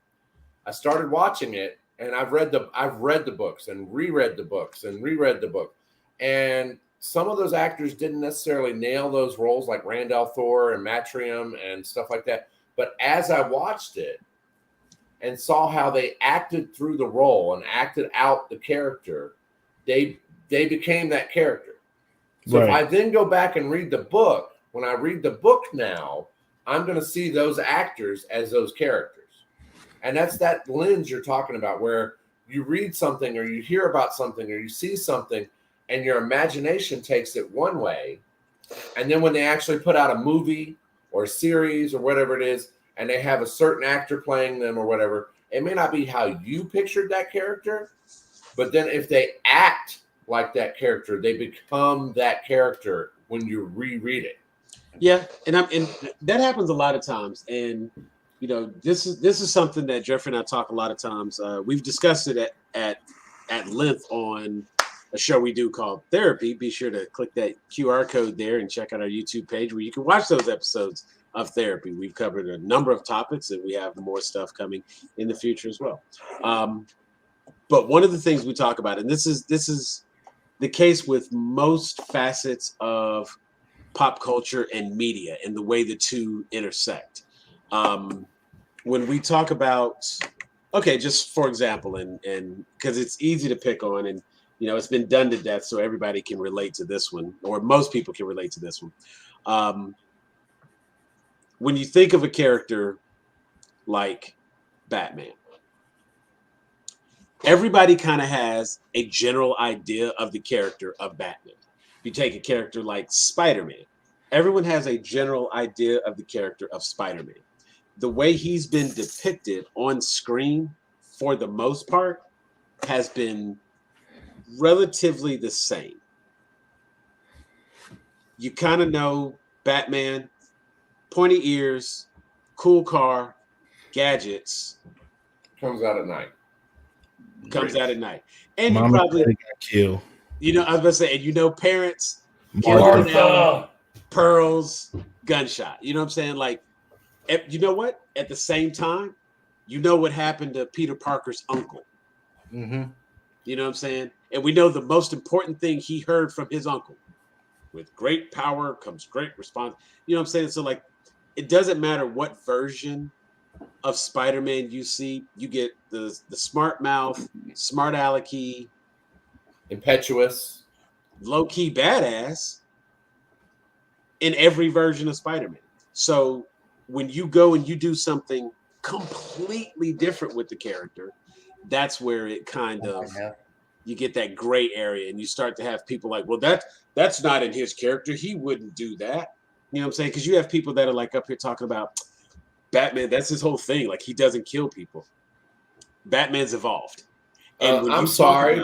I started watching it, and I've read the books and reread the books and reread the book, and some of those actors didn't necessarily nail those roles, like Randall Thor and Matrium and stuff like that. But as I watched it and saw how they acted through the role and acted out the character, they became that character. So right. If I then go back and read the book. When I read the book now, I'm going to see those actors as those characters. And that's that lens you're talking about, where you read something or you hear about something or you see something and your imagination takes it one way. And then when they actually put out a movie or a series or whatever it is, and they have a certain actor playing them or whatever, it may not be how you pictured that character, but then if they act like that character, they become that character when you reread it. Yeah, and that happens a lot of times, and you know this is something that Jeffrey and I talk a lot of times. We've discussed it at length on a show we do called Therapy. Be sure to click that QR code there and check out our YouTube page where you can watch those episodes of Therapy. We've covered a number of topics, and we have more stuff coming in the future as well. But one of the things we talk about, and this is the case with most facets of pop culture and media and the way the two intersect. When we talk about, okay, just for example, and because it's easy to pick on, and you know it's been done to death, so everybody can relate to this one, or most people can relate to this one. When you think of a character like Batman, everybody kind of has a general idea of the character of Batman. You take a character like Spider-Man, everyone has a general idea of the character of Spider-Man. The way he's been depicted on screen, for the most part, has been relatively the same. You kind of know Batman, pointy ears, cool car, gadgets. Comes out at night. And Mama you probably got killed. You know, I was about to say, and you know, parents, Martha, pearls, gunshot. You know what I'm saying? Like, you know what? At the same time, you know what happened to Peter Parker's uncle. Mm-hmm. You know what I'm saying? And we know the most important thing he heard from his uncle: with great power comes great response. You know what I'm saying? So, like, it doesn't matter what version of Spider-Man you see, you get the smart mouth, smart alecky, impetuous, low-key badass in every version of Spider-Man. So when you go and you do something completely different with the character, that's where it kind of you get that gray area, and you start to have people like, well, that's not in his character. He wouldn't do that. You know what I'm saying? Because you have people that are like up here talking about Batman. That's his whole thing. Like, he doesn't kill people. Batman's evolved. And when I'm sorry,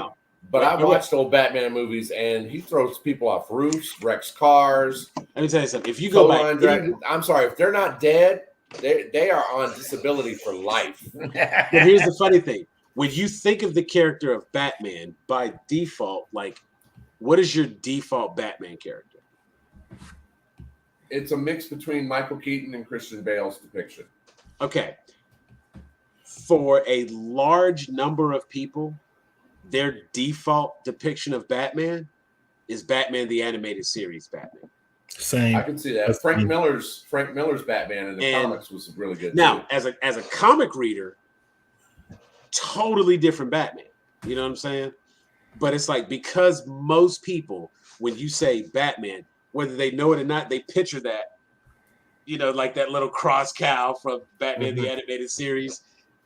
but I watched old Batman movies, and he throws people off roofs, wrecks cars. Let me tell you something. If you go by, I'm sorry, if they're not dead, they are on disability for life. But here's the funny thing: when you think of the character of Batman, by default, like, what is your default Batman character? It's a mix between Michael Keaton and Christian Bale's depiction. Okay. For a large number of people, their default depiction of Batman is Batman the Animated Series Batman. Same. I can see that. Frank Miller's Batman in the comics was really good. Now, as a comic reader, totally different Batman. You know what I'm saying? But it's like, because most people, when you say Batman, whether they know it or not, they picture that, you know, like that little cross cow from Batman the Animated Series.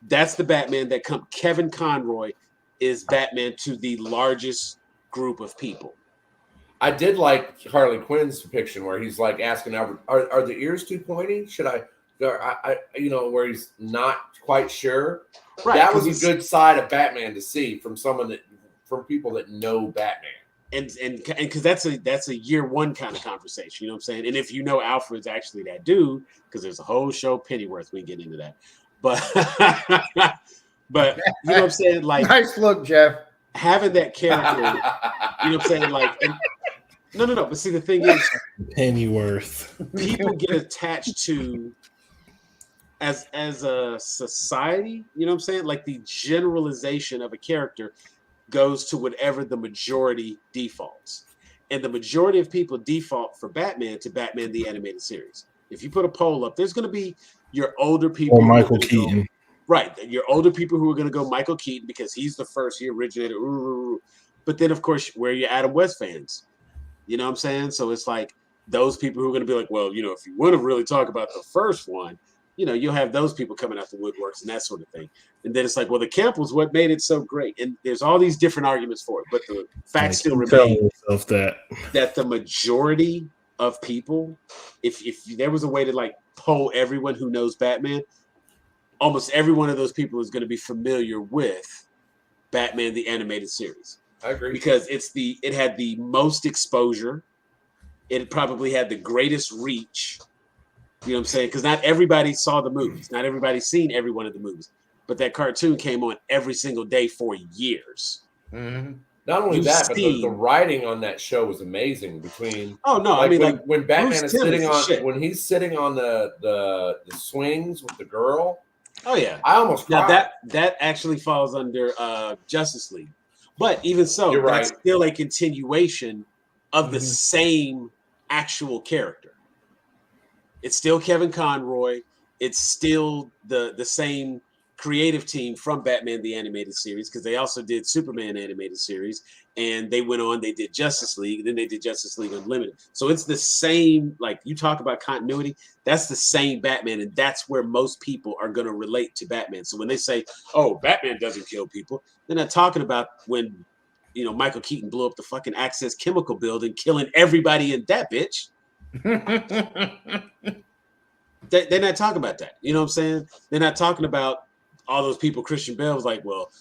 That's the Batman that comes. Kevin Conroy is Batman to the largest group of people. I did like Harley Quinn's depiction where he's like asking Albert, are the ears too pointy? Should I you know, where he's not quite sure. Right, that was a good side of Batman to see from people that know Batman. And because that's a year one kind of conversation, you know what I'm saying? And if you know Alfred's actually that dude, because there's a whole show Pennyworth, we get into that. But but you know what I'm saying? Like, nice look, Jeff. Having that character, you know what I'm saying? Like, no. But see, the thing is, Pennyworth. People get attached to as a society, you know what I'm saying? Like, the generalization of a character goes to whatever the majority defaults. And the majority of people default for Batman to Batman the Animated Series. If you put a poll up, there's going to be your older people. Or Michael Keaton. Right. Your older people who are going to go Michael Keaton because he's the first, he originated. But then, of course, where are your Adam West fans? You know what I'm saying? So it's like those people who are going to be like, well, you know, if you want to really talk about the first one, you know, you'll have those people coming out the woodworks and that sort of thing. And then it's like, well, the camp was what made it so great. And there's all these different arguments for it. But the fact still remains that the majority of people, if there was a way to like poll everyone who knows Batman, almost every one of those people is going to be familiar with Batman the Animated Series. I agree. Because it had the most exposure. It probably had the greatest reach. You know what I'm saying? Because not everybody saw the movies. Not everybody's seen every one of the movies. But that cartoon came on every single day for years. Mm-hmm. Not only but the writing on that show was amazing. Between I mean, when Batman is sitting on when he's sitting on the swings with the girl. Oh yeah, I almost cried. Now that actually falls under Justice League, but even so, You're that's right. still a continuation of the same actual character. It's still Kevin Conroy. It's still the same creative team from Batman the Animated Series, because they also did Superman Animated Series, and they went on, they did Justice League, and then they did Justice League Unlimited. So it's the same, like, you talk about continuity, that's the same Batman, and that's where most people are going to relate to Batman. So when they say, oh, Batman doesn't kill people, they're not talking about when, you know, Michael Keaton blew up the fucking Access Chemical building, killing everybody in that bitch. They're not talking about that. You know what I'm saying? They're not talking about all those people. Christian Bale was like, well,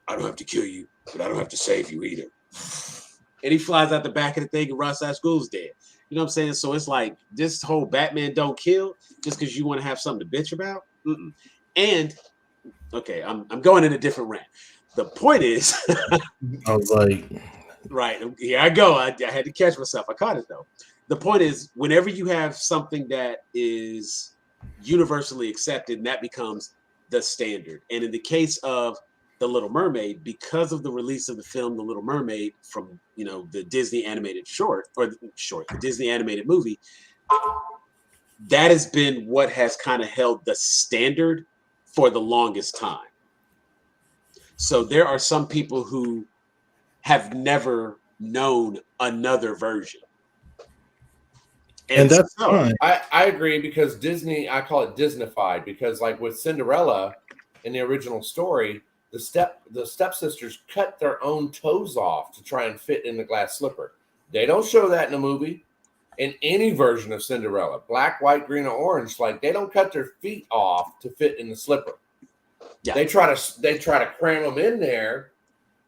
I don't have to kill you, but I don't have to save you either. And he flies out the back of the thing and Ra's al Ghul's dead. You know what I'm saying? So it's like this whole Batman don't kill just because you want to have something to bitch about. Mm-mm. And okay, I'm going in a different rant. The point is, I was like, right, here I go. I had to catch myself. I caught it though. The point is, whenever you have something that is universally accepted, and that becomes the standard. And in the case of The Little Mermaid, because of the release of the film The Little Mermaid from, you know, the Disney animated the Disney animated movie, that has been what has kind of held the standard for the longest time. So there are some people who have never known another version. And that's fine. I agree, because Disney, I call it Disneyfied, because like with Cinderella in the original story, the stepsisters cut their own toes off to try and fit in the glass slipper. They don't show that in the movie. In any version of Cinderella, black, white, green, or orange, like they don't cut their feet off to fit in the slipper. Yeah. They try to cram them in there,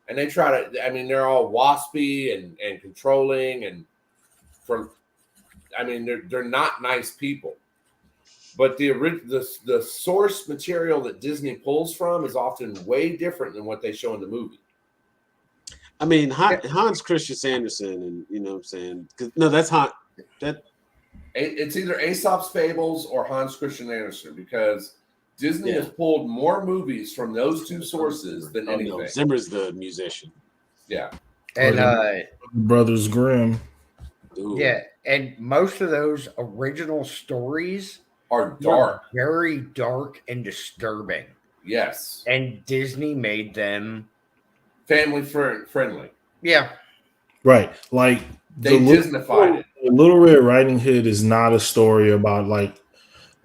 and they try to. I mean, they're all waspy and controlling, and they're not nice people. But the source material that Disney pulls from is often way different than what they show in the movie. I mean, Hans Christian Andersen, and you know what I'm saying? No, that's Hans. It's either Aesop's Fables or Hans Christian Andersen, because Disney has pulled more movies from those two sources than anything. No, Zimmer's the musician. Yeah. And Brothers Grimm. Ooh. Yeah, and most of those original stories are dark, very dark and disturbing. Yes. And Disney made them family friendly. Yeah. Right. Like they Disneyfied it. Little Red Riding Hood is not a story about like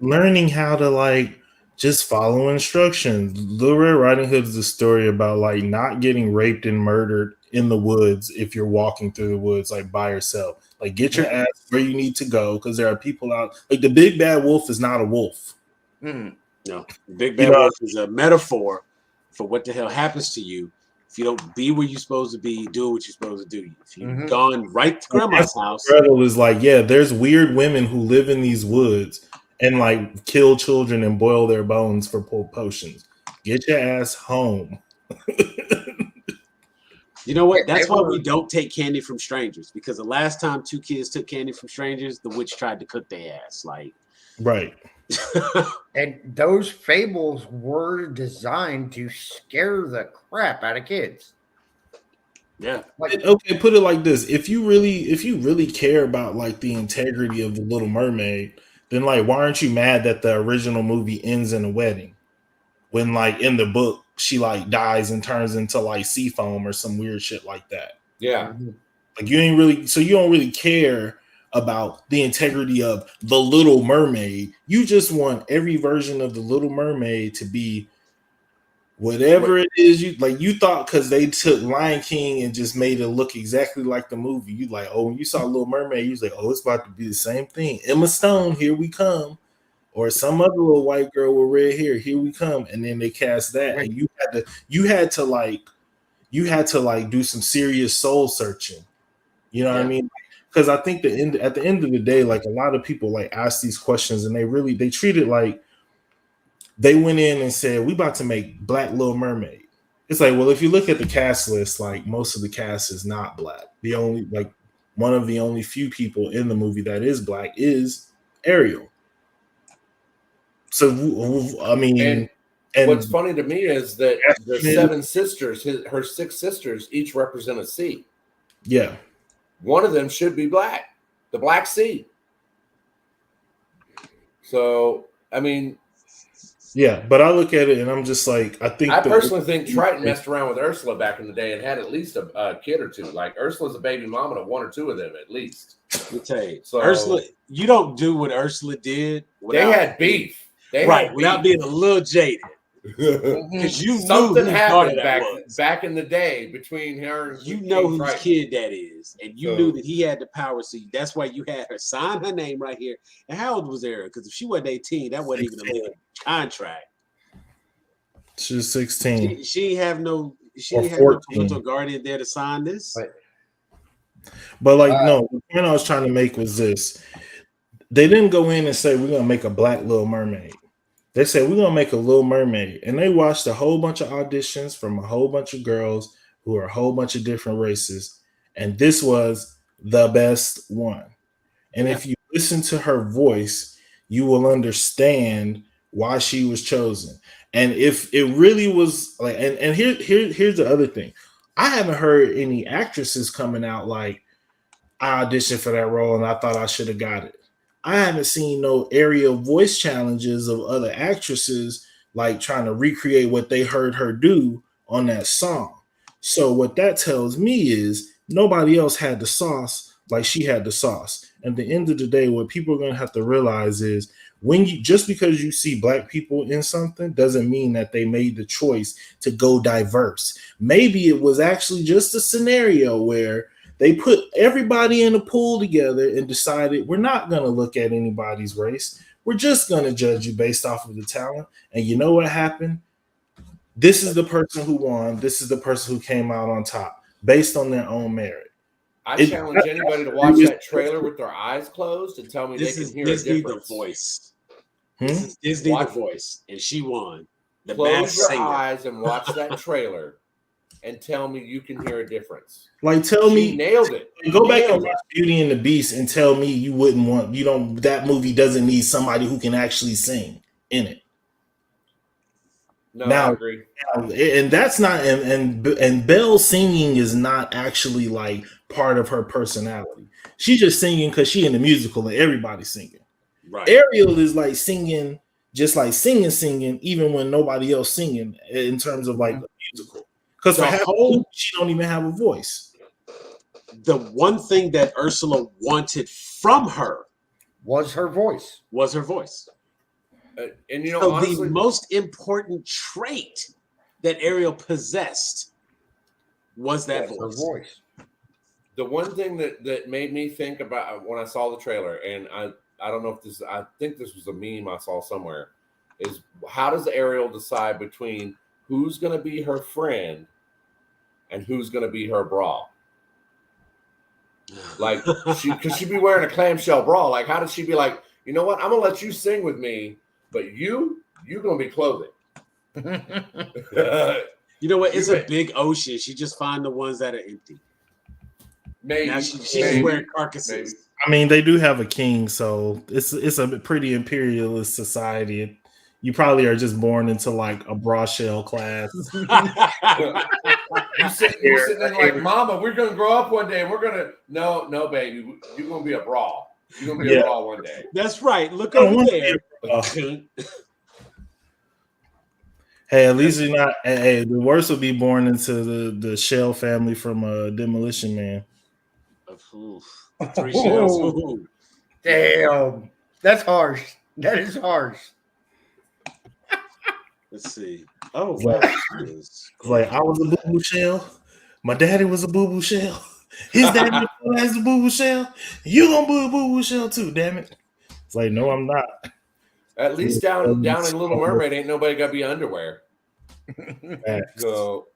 learning how to like just follow instructions. Little Red Riding Hood is a story about like not getting raped and murdered in the woods if you're walking through the woods like by yourself. Like get your ass where you need to go, because there are people out. Like the big bad wolf is not a wolf. No, the big bad wolf is a metaphor for what the hell happens to you if you don't be where you're supposed to be, doing what you're supposed to do. If you've gone right to grandma's house. Gretel is like, yeah, there's weird women who live in these woods and like kill children and boil their bones for potions. Get your ass home. You know what? That's why we don't take candy from strangers, because the last time 2 kids took candy from strangers, the witch tried to cook their ass. Like, right. And those fables were designed to scare the crap out of kids. Yeah. Like, okay, put it like this: if you really care about like the integrity of the Little Mermaid, then like why aren't you mad that the original movie ends in a wedding, when like in the book she like dies and turns into like sea foam or some weird shit like that? Yeah. Like you don't really care about the integrity of the Little Mermaid. You just want every version of the Little Mermaid to be whatever it is you thought, because they took Lion King and just made it look exactly like the movie. You like, oh, when you saw Little Mermaid, you was like, oh, it's about to be the same thing. Emma Stone, here we come. Or some other little white girl with red hair, here we come. And then they cast that, and you had to do some serious soul searching. You know what I mean? Because I think at the end of the day, like a lot of people like ask these questions, and they treat it like they went in and said, we about to make Black Little Mermaid. It's like, well, if you look at the cast list, like most of the cast is not black. The only like one of the only few people in the movie that is black is Ariel. So I mean, and what's funny to me is that the 7 sisters, her 6 sisters, each represent a sea. Yeah. One of them should be black, the Black Sea. So, I mean, yeah, but I look at it and I'm just like, I personally think Triton messed around with Ursula back in the day and had at least a kid or two. Like Ursula's a baby mama to 1 or 2 of them at least. Let me tell you, so Ursula, you don't do what Ursula did. They had beef. Without being a little jaded. Because you something happened back in the day between her and you know whose kid that is, and you knew that he had the power. So that's why you had her sign her name right here. And how old was Eric? Because if she wasn't 18, that wasn't even a legal contract. She was 16. She had no parental guardian there to sign this. But like, no, the point I was trying to make was this: they didn't go in and say we're gonna make a Black Little Mermaid. They said, we're going to make a Little Mermaid. And they watched a whole bunch of auditions from a whole bunch of girls who are a whole bunch of different races. And this was the best one. And if you listen to her voice, you will understand why she was chosen. And if it really was like, and here's the other thing. I haven't heard any actresses coming out like, I auditioned for that role and I thought I should have got it. I haven't seen no aerial voice challenges of other actresses like trying to recreate what they heard her do on that song. So what that tells me is nobody else had the sauce like she had the sauce. At the end of the day, what people are going to have to realize is when you just because you see black people in something doesn't mean that they made the choice to go diverse. Maybe it was actually just a scenario where they put everybody in a pool together and decided we're not going to look at anybody's race. We're just going to judge you based off of the talent. And you know what happened? This is the person who won. This is the person who came out on top based on their own merit. I challenge anybody to watch that trailer with their eyes closed and tell me they can hear Disney a difference. The Voice. Hmm? This is Disney The Voice, and she won. The Close your singer. eyes and watch that trailer and tell me you can hear a difference. Like, tell me, nailed it. Go back and watch Beauty and the Beast and tell me you wouldn't want, that movie doesn't need somebody who can actually sing in it. No, now, I agree. And that's not, and Belle singing is not actually like part of her personality. She's just singing because she in the musical and everybody's singing. Right. Ariel is like singing, just like singing, even when nobody else singing in terms of like a musical. Because for half she don't even have a voice. The one thing that Ursula wanted from her was her voice. And so honestly, the most important trait that Ariel possessed was that voice. Her voice. The one thing that made me think about when I saw the trailer, and I don't know if this, I think this was a meme I saw somewhere, is how does Ariel decide between who's going to be her friend and who's going to be her bra? Like, because she'd be wearing a clamshell bra. Like, how does she be like, you know what? I'm going to let you sing with me, but you're going to be clothing. You know what? It's a big ocean. She just find the ones that are empty. Maybe. Now she's wearing carcasses. Maybe. I mean, they do have a king, so it's a pretty imperialist society. You probably are just born into like a bra shell class. you sitting there like, Mama, we're gonna grow up one day and we're gonna no, baby, you're gonna be a bra. You're gonna be a bra one day. That's right. Look over there. Hey, at least you're not. Hey, the worst would be born into the Shell family from Demolition Man. Oof. 3 shells. Ooh. Damn, that's harsh. That is harsh. Let's see. Oh, like I was a boo-boo shell. My daddy was a boo-boo shell. His daddy has a boo-boo shell. You gonna be a boo-boo shell too? Damn it! It's like, no, I'm not. At least down in Little Mermaid, ain't nobody got to be underwear. So,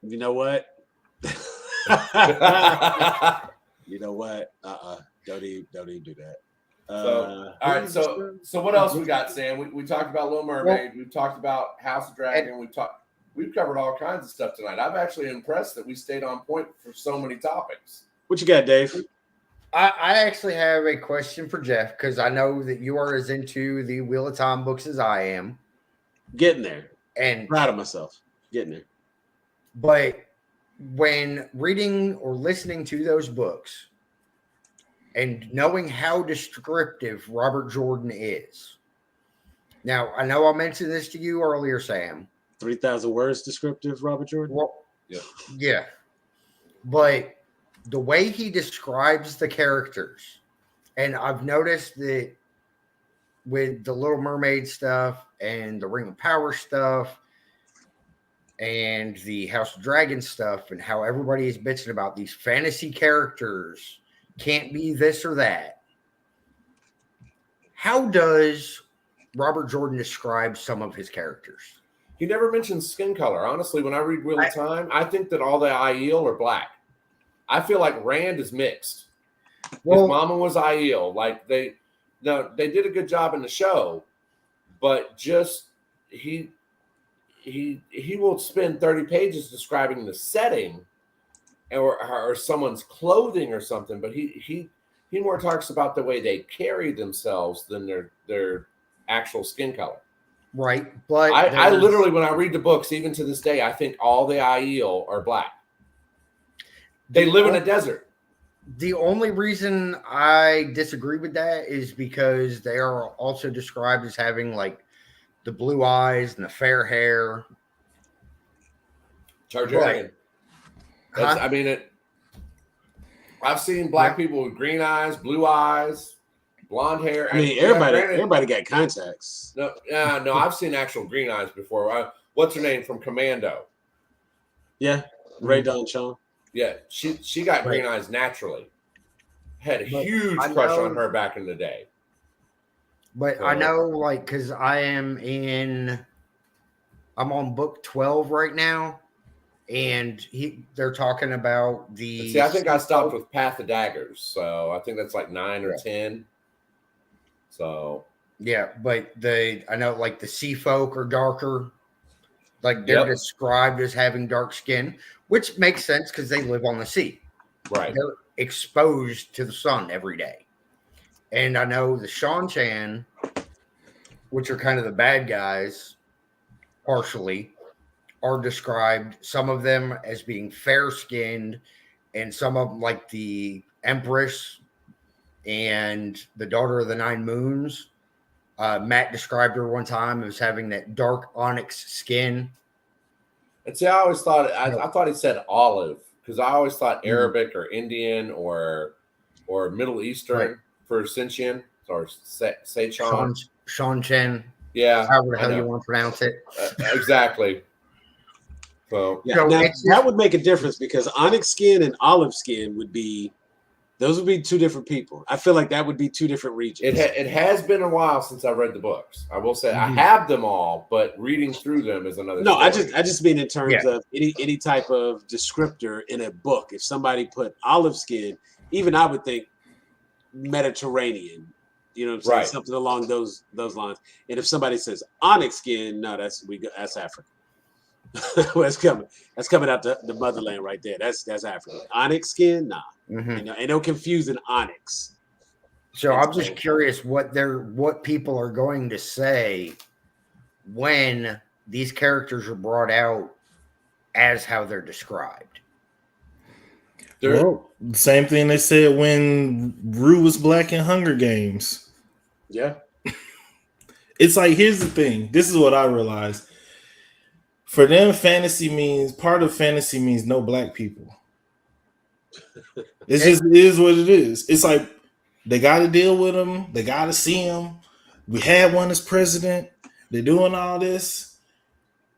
you know what? You know what? Don't even do that. All right. So what else we got, Sam? We talked about Little Mermaid. We've talked about House of Dragon. We've covered all kinds of stuff tonight. I'm actually impressed that we stayed on point for so many topics. What you got, Dave? I actually have a question for Jeff because I know that you are as into the Wheel of Time books as I am. Getting there. And proud of myself. Getting there. But when reading or listening to those books and knowing how descriptive Robert Jordan is. Now, I know I mentioned this to you earlier, Sam. 3,000 words descriptive, Robert Jordan? Well, yeah. But the way he describes the characters, and I've noticed that with the Little Mermaid stuff and the Ring of Power stuff and the House of Dragon stuff and how everybody is bitching about these fantasy characters can't be this or that. How does Robert Jordan describe some of his characters? He never mentions skin color. Honestly, when I read Wheel of Time, I think that all the Aiel are black. I feel like Rand is mixed. His mama was Aiel. Like they did a good job in the show, but just he will spend 30 pages describing the setting or someone's clothing or something, but he more talks about the way they carry themselves than their actual skin color. Right. But I literally, when I read the books, even to this day, I think all the Aiel are black. They live in a desert. The only reason I disagree with that is because they are also described as having like the blue eyes and the fair hair. Targaryen. I mean, I've seen black people with green eyes, blue eyes, blonde hair. I mean, everybody got contacts. No, I've seen actual green eyes before. What's her name from Commando? Yeah, Ray Dawn Chong. Yeah, she got green eyes naturally. Had a huge crush on her back in the day. But I know, like, because I'm on book 12 right now, and they're talking about the. See, I think I stopped with Path of Daggers, so I think that's like 9 or 10. So yeah, but I know like the sea folk are darker, like they're described as having dark skin, which makes sense because they live on the sea. Right, they're exposed to the sun every day, and I know the Shan-Chan, which are kind of the bad guys, partially, are described, some of them as being fair-skinned, and some of them, like the Empress and the Daughter of the Nine Moons. Matt described her one time as having that dark onyx skin. And see, I always thought I thought he said olive, because I always thought Arabic or Indian or Middle Eastern for Shan-Chan or Shan. Shan-Chan. Yeah, however the hell you want to pronounce it. Exactly. So yeah, now, that would make a difference, because onyx skin and olive skin would be two different people. I feel like that would be two different regions. It has been a while since I read the books. I will say I have them all, but reading through them is another. No, story. I just mean in terms of any type of descriptor in a book. If somebody put olive skin, even I would think Mediterranean. You know what I'm saying? Right. Something along those lines. And if somebody says onyx skin, no, that's Africa. That's coming out the motherland right there. That's Africa. Onyx skin, nah. Ain't no confusing onyx. So I'm just curious what people are going to say when these characters are brought out as how they're described. Well, the same thing they said when Rue was black in Hunger Games. Yeah. It's like, here's the thing. This is what I realized. For them, part of fantasy means no black people. It is what it is. It's like they got to deal with them. They got to see them. We had one as president. They're doing all this.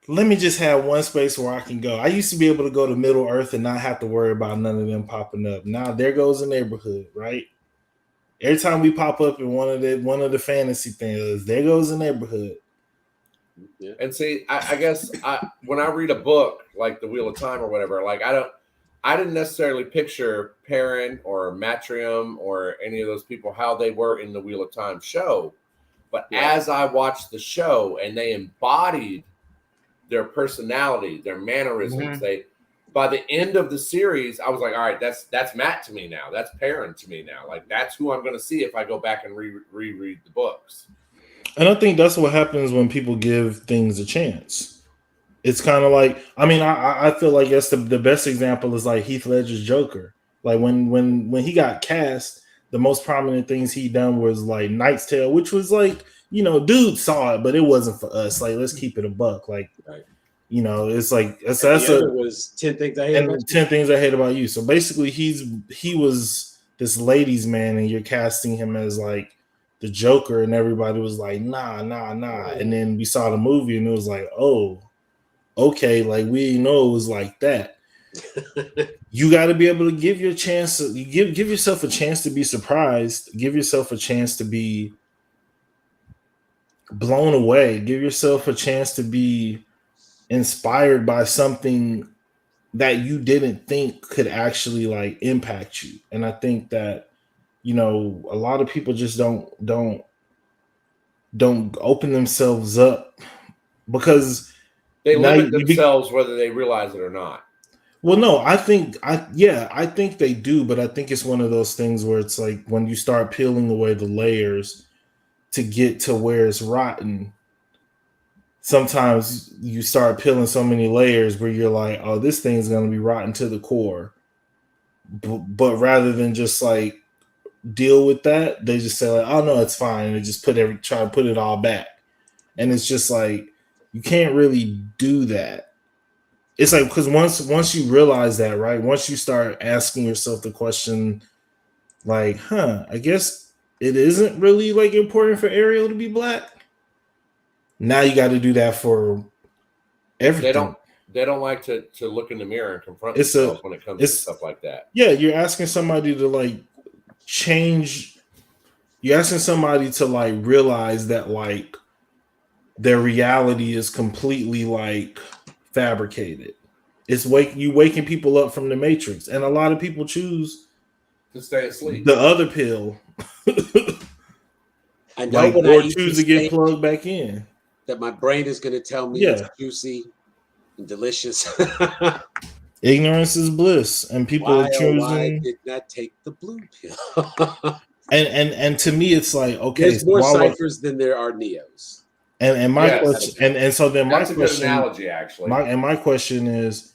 Let me just have one space where I can go. I used to be able to go to Middle Earth and not have to worry about none of them popping up. Now there goes the neighborhood, right? Every time we pop up in one of the fantasy things, there goes the neighborhood. Yeah. And see, I guess when I read a book like The Wheel of Time or whatever, like I didn't necessarily picture Perrin or Matrium or any of those people how they were in the Wheel of Time show, but as I watched the show and they embodied their personality, their mannerisms, by the end of the series, I was like, all right, that's Matt to me now. That's Perrin to me now. Like, that's who I'm going to see if I go back and reread the books. And I think that's what happens when people give things a chance. It's kind of like, I mean, I feel like that's the best example is like Heath Ledger's Joker. Like when he got cast, the most prominent things he done was like Knight's Tale, which was like, dude saw it, but it wasn't for us. Like, let's keep it a buck. Like, it's like that's was 10 Things I Hate About You. 10 Things I Hate About You. So basically, he was this ladies' man, and you're casting him as like the Joker, and everybody was like, nah. And then we saw the movie, and it was like, oh, okay, like we didn't know it was like that. You got to be able to give your chance. Give yourself a chance to be surprised. Give yourself a chance to be blown away. Give yourself a chance to be inspired by something that you didn't think could actually like impact you. And I think that a lot of people just don't open themselves up because they limit themselves whether they realize it or not. Well, no, I think they do, but I think it's one of those things where it's like when you start peeling away the layers to get to where it's rotten, sometimes you start peeling so many layers where you're like, oh, this thing's going to be rotten to the core. But rather than just like deal with that, they just say like, oh no, it's fine. And they just try to put it all back. And it's just like, you can't really do that. it's like, because once you realize that, right? Once you start asking yourself the question, like, I guess it isn't really like important for Ariel to be black. Now you got to do that for everything. They don't like to look in the mirror and confront themselves when it comes to stuff like that. Yeah, you're asking somebody to like change. You're asking somebody to like realize that like their reality is completely like fabricated. It's waking people up from the matrix, and a lot of people choose to stay asleep. The other pill. I know when I choose to get plugged back in. That my brain is going to tell me it's juicy and delicious. Ignorance is bliss, and people are choosing. Why did not take the blue pill? and to me, it's like, okay, there's more ciphers than there are neos. And my question, and so then that's my a question, good analogy, actually. My question is,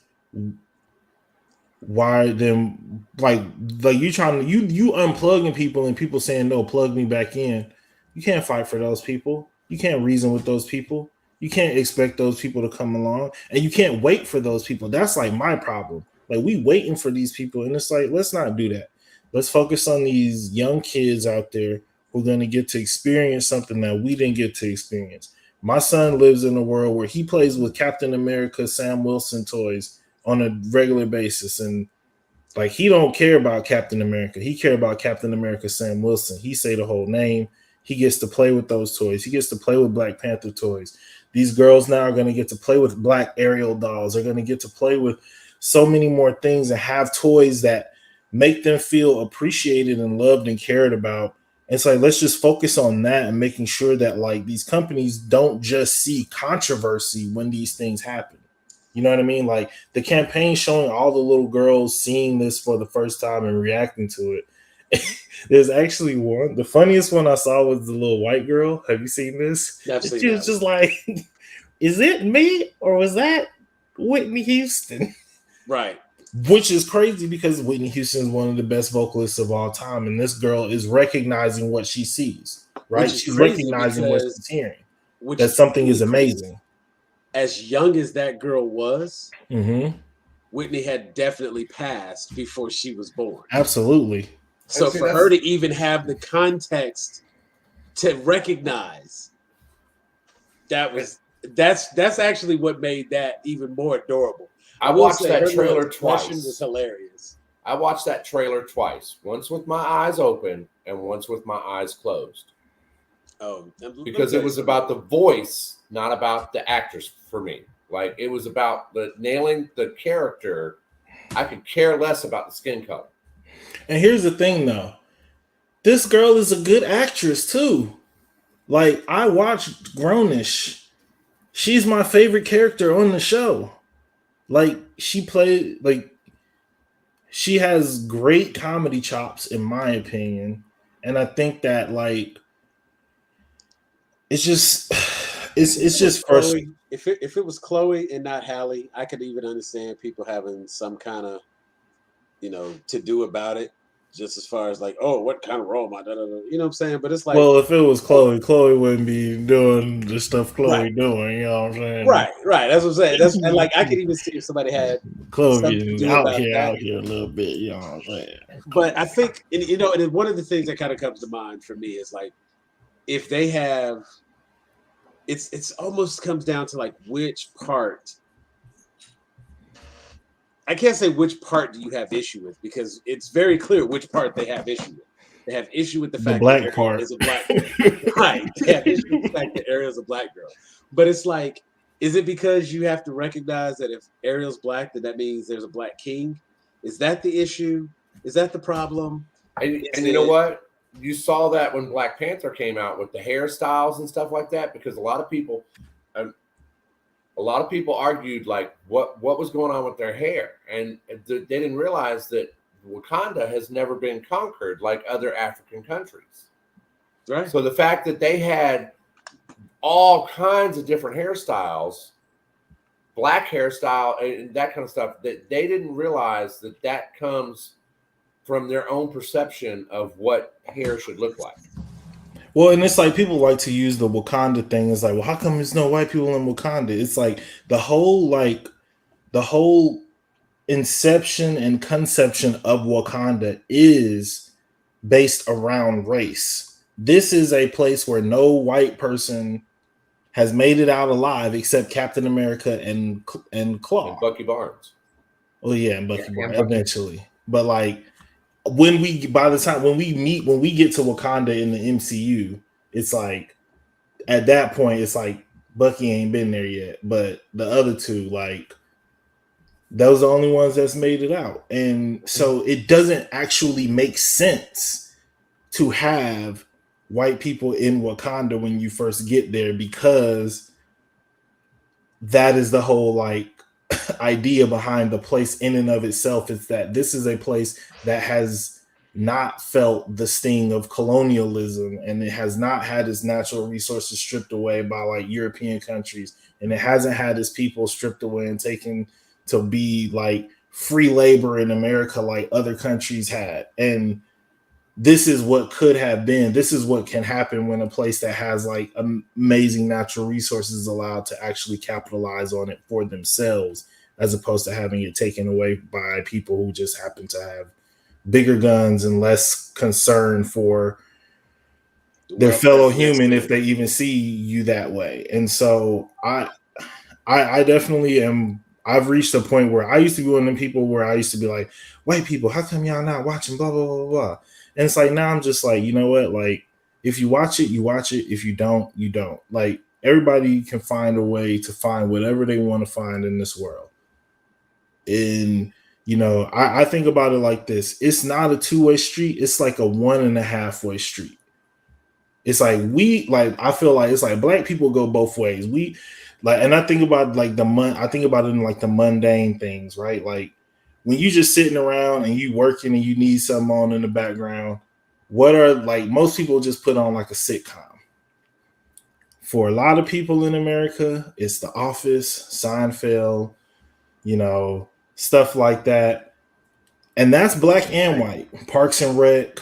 why then? Like you trying to you unplugging people and people saying no, plug me back in. You can't fight for those people. You can't reason with those people. You can't expect those people to come along, and you can't wait for those people. That's like my problem. Like we waiting for these people, and it's like, let's not do that. Let's focus on these young kids out there who are going to get to experience something that we didn't get to experience. My son lives in a world where he plays with Captain America, Sam Wilson toys on a regular basis, and like he don't care about Captain America. He care about Captain America, Sam Wilson. He say the whole name. He gets to play with those toys. He gets to play with Black Panther toys. These girls now are going to get to play with Black Ariel dolls. They're going to get to play with so many more things and have toys that make them feel appreciated and loved and cared about. It's like, let's just focus on that and making sure that like these companies don't just see controversy when these things happen. You know what I mean? Like the campaign showing all the little girls seeing this for the first time and reacting to it. There's actually one. The funniest one I saw was the little white girl. Have you seen this? She was just like, is it me or was that Whitney Houston? Right. Which is crazy because Whitney Houston is one of the best vocalists of all time. And this girl is recognizing what she sees, right? She's recognizing what she's hearing. That something is amazing. As young as that girl was, Whitney had definitely passed before she was born. Absolutely. So for her to even have the context to recognize that's actually what made that even more adorable. I watched that trailer twice. Was hilarious. I watched that trailer twice. Once with my eyes open and once with my eyes closed. Oh, because it was about the voice, not about the actors for me. Like it was about the nailing the character. I could care less about the skin color. And here's the thing, though. This girl is a good actress, too. Like, I watched Grownish. She's my favorite character on the show. Like, she has great comedy chops, in my opinion. And I think that, like, it's just frustrating. If it was Chloe and not Halle, I could even understand people having some kind of, to do about it. Just as far as like, oh, what kind of role am I? You know what I'm saying? But it's like, well, if it was Chloe, Chloe wouldn't be doing the stuff Chloe doing. You know what I'm saying? Right. That's what I'm saying. That's and like I could even see if somebody had Chloe out here a little bit. You know what I'm saying? But I think, and one of the things that kind of comes to mind for me is like, if they have, it's almost comes down to like which part. I can't say which part do you have issue with because it's very clear which part they have issue with. They have issue with the fact that Ariel is a black girl. Right. They have issue with the fact that Ariel's a black girl. But it's like, is it because you have to recognize that if Ariel's black, that means there's a black king? Is that the issue? Is that the problem? And you know what? You saw that when Black Panther came out with the hairstyles and stuff like that, because a lot of people argued like what was going on with their hair, and they didn't realize that Wakanda has never been conquered like other African countries. Right. So the fact that they had all kinds of different hairstyles, black hairstyle and that kind of stuff, that they didn't realize that comes from their own perception of what hair should look like. Well, and it's like people like to use the Wakanda thing. It's like, well, how come there's no white people in Wakanda? It's like the whole like the whole inception and conception of Wakanda is based around race. This is a place where no white person has made it out alive except Captain America and Claw. And Bucky Barnes. Oh yeah, and Bucky Barnes eventually. But like when we get to Wakanda in the MCU, it's like at that point it's like Bucky ain't been there yet. But the other two, like those are the only ones that's made it out. And so it doesn't actually make sense to have white people in Wakanda when you first get there, because that is the whole like idea behind the place in and of itself. Is that this is a place that has not felt the sting of colonialism, and it has not had its natural resources stripped away by like European countries, and it hasn't had its people stripped away and taken to be like free labor in America like other countries had. And this is what could have been. This is what can happen when a place that has like amazing natural resources is allowed to actually capitalize on it for themselves, as opposed to having it taken away by people who just happen to have bigger guns and less concern for their fellow human if they even see you that way. And so I definitely am. I've reached a point where I used to be one of them people where I used to be like, white people, how come y'all not watching blah, blah, blah, blah. And it's like, now I'm just like, you know what? Like, if you watch it, you watch it. If you don't, you don't. Like, everybody can find a way to find whatever they want to find in this world. And, you know, I think about it like this. It's not a two-way street. It's like a 1.5-way street. It's like I feel like it's like black people go both ways. And I think about like I think about it in like the mundane things, right? Like when you just sitting around and you working and you need something on in the background, what are like most people just put on like a sitcom. For a lot of people in America, it's The Office, Seinfeld, you know, stuff like that. And that's black and white, Parks and Rec.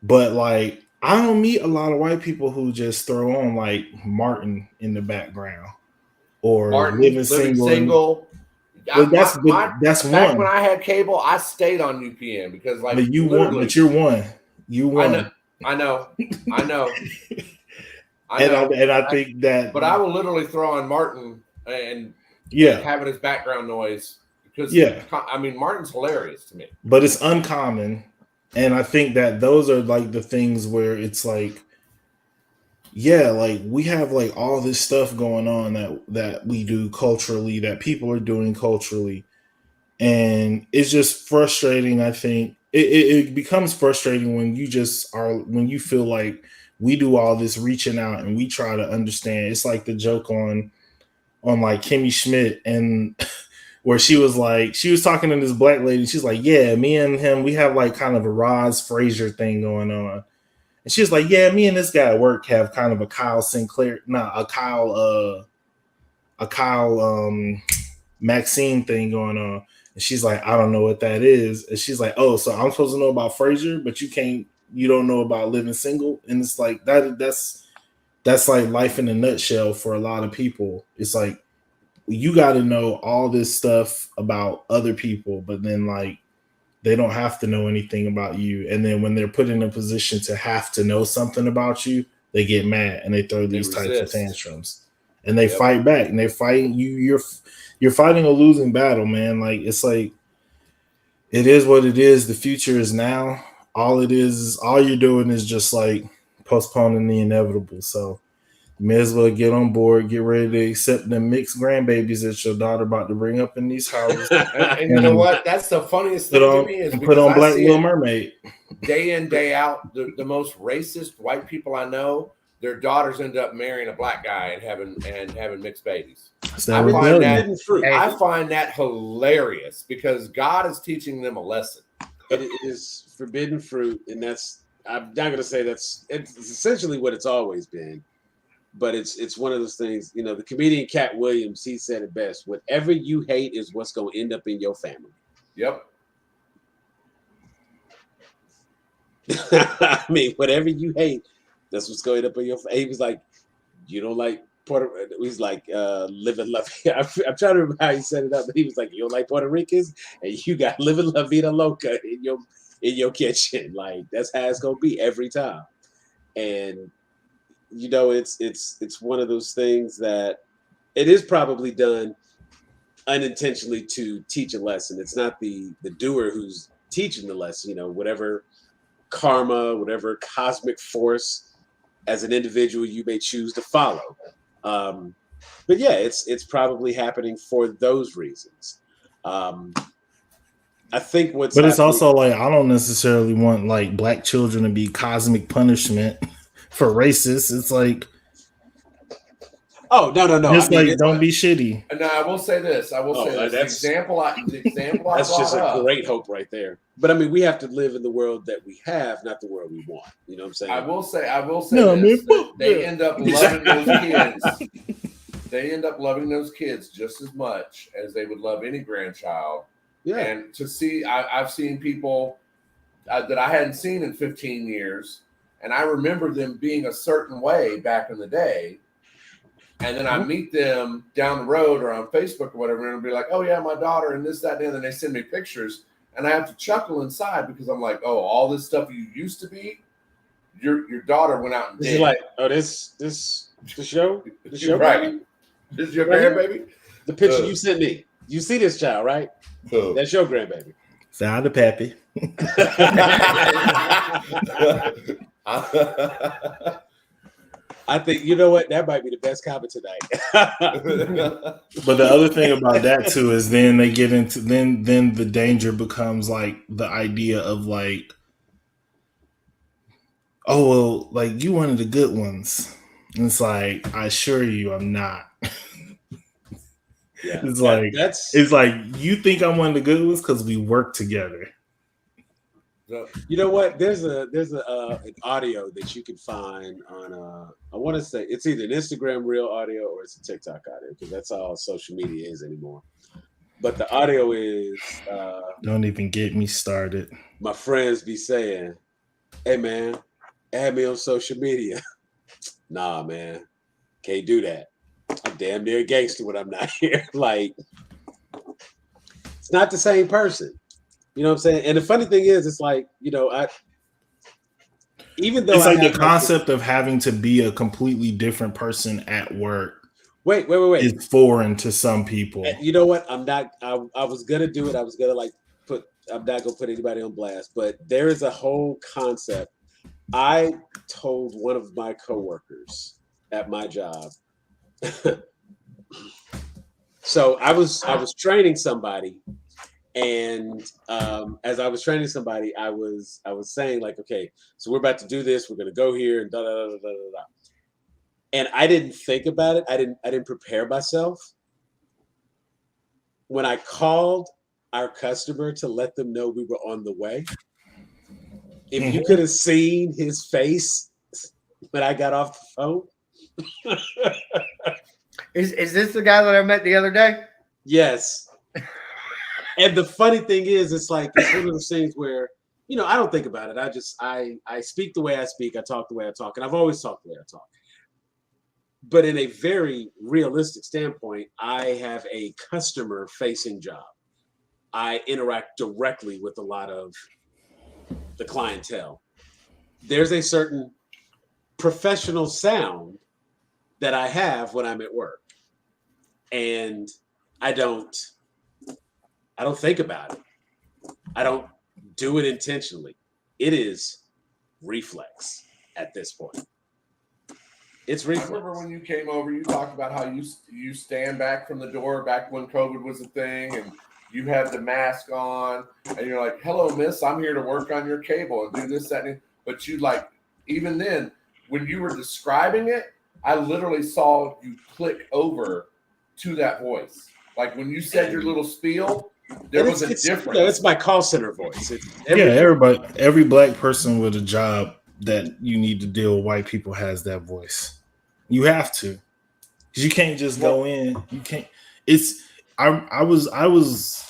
But like, I don't meet a lot of white people who just throw on like Martin in the background or Living Single. Well, that's back one. When I had cable, I stayed on UPN because like but you're one. You won. I know. And I think that. But I will literally throw on Martin and having his background noise because I mean Martin's hilarious to me. But it's uncommon. And I think that those are like the things where it's like, yeah, like we have like all this stuff going on that we do culturally, that people are doing culturally. And it's just frustrating. I think it becomes frustrating when you feel like we do all this reaching out and we try to understand. It's like the joke on like Kimmy Schmidt and where she was talking to this black lady. She's like, yeah, me and him, we have like kind of a Roz Frazier thing going on. And she was like, yeah, me and this guy at work have kind of a Kyle Maxine thing going on. And she's like, I don't know what that is. And she's like, oh, so I'm supposed to know about Frazier, but you don't know about Living Single. And it's like, that's like life in a nutshell for a lot of people. It's like, you got to know all this stuff about other people, but then like they don't have to know anything about you. And then when they're put in a position to have to know something about you, they get mad and they throw these types of tantrums and they fight back and they're fighting you. You're fighting a losing battle, man. Like, it's like, it is what it is. The future is now. All you're doing is just like postponing the inevitable. So you may as well get on board, get ready to accept the mixed grandbabies that your daughter about to bring up in these houses. and you know what? That's the funniest thing to me is put on Black Little Mermaid. Day in, day out, the most racist white people I know, their daughters end up marrying a black guy and having mixed babies. I find that hilarious because God is teaching them a lesson. It is forbidden fruit, and I'm not going to say it's essentially what it's always been. But it's one of those things, you know, the comedian Cat Williams, he said it best. Whatever you hate is what's going to end up in your family. Yep. I mean, whatever you hate, that's what's going to end up in your family. He was like, you don't like he's like live and love. I'm trying to remember how he set it up, but he was like, you don't like Puerto Ricans, and you got live and la vida loca in your kitchen. Like that's how it's gonna be every time. And you know, it's one of those things that it is probably done unintentionally to teach a lesson. It's not the doer who's teaching the lesson. You know, whatever karma, whatever cosmic force as an individual you may choose to follow. But yeah, it's probably happening for those reasons. I think but it's also like I don't necessarily want like black children to be cosmic punishment for racists. It's like, oh no. Just don't be shitty. No, I will say this. The example I that's just a great hope right there. But I mean, we have to live in the world that we have, not the world we want. You know what I'm saying? I will say this. They end up loving those kids. They end up loving those kids just as much as they would love any grandchild. Yeah. And to see, I've seen people that I hadn't seen in 15 years, and I remember them being a certain way back in the day. And then I meet them down the road or on Facebook or whatever, and I'll be like, oh, yeah, my daughter and this, that, and then they send me pictures. And I have to chuckle inside because I'm like, oh, all this stuff you used to be, your daughter went out and did. She's like, oh, this the show? The show? Right. This is your grandbaby? The picture you sent me. You see this child, right? That's your grandbaby. Sound of Pappy. I think, you know what, that might be the best comment tonight. But the other thing about that too is then they get into then the danger becomes like the idea of like, oh well, like you one of the good ones. And it's like, I assure you I'm not. Yeah, it's like you think I'm one of the good ones because we work together. You know what? There's an audio that you can find on I want to say it's either an Instagram Reel audio or it's a TikTok audio because that's all social media is anymore. But the audio is don't even get me started. My friends be saying, "Hey man, add me on social media." Nah, man, can't do that. I'm damn near a gangster when I'm not here. Like, it's not the same person. You know what I'm saying? And the funny thing is, it's like, you know, even though it's like the concept of having to be a completely different person at work. Wait. Is foreign to some people. You know what? I'm not. I was gonna do it. I was gonna I'm not gonna put anybody on blast, but there is a whole concept. I told one of my coworkers at my job. So I was training somebody. And as I was training somebody, I was saying like, okay, so we're about to do this. We're gonna go here and da da da da da da. And I didn't think about it. I didn't prepare myself. When I called our customer to let them know we were on the way, if you could have seen his face when I got off the phone. Is this the guy that I met the other day? Yes. And the funny thing is, it's like it's one of those things where, you know, I don't think about it. I speak the way I speak. I talk the way I talk, and I've always talked the way I talk. But in a very realistic standpoint, I have a customer-facing job. I interact directly with a lot of the clientele. There's a certain professional sound that I have when I'm at work, and I don't think about it. I don't do it intentionally. It is reflex at this point. It's reflex. I remember when you came over, you talked about how you stand back from the door back when COVID was a thing, and you had the mask on, and you're like, "Hello, miss, I'm here to work on your cable and do this, that, and." But you like, even then, when you were describing it, I literally saw you click over to that voice. Like when you said your little spiel, there was a difference. You know, it's my call center voice. Every black person with a job that you need to deal with white people has that voice. You have to, because you can't just go in. You can't. I was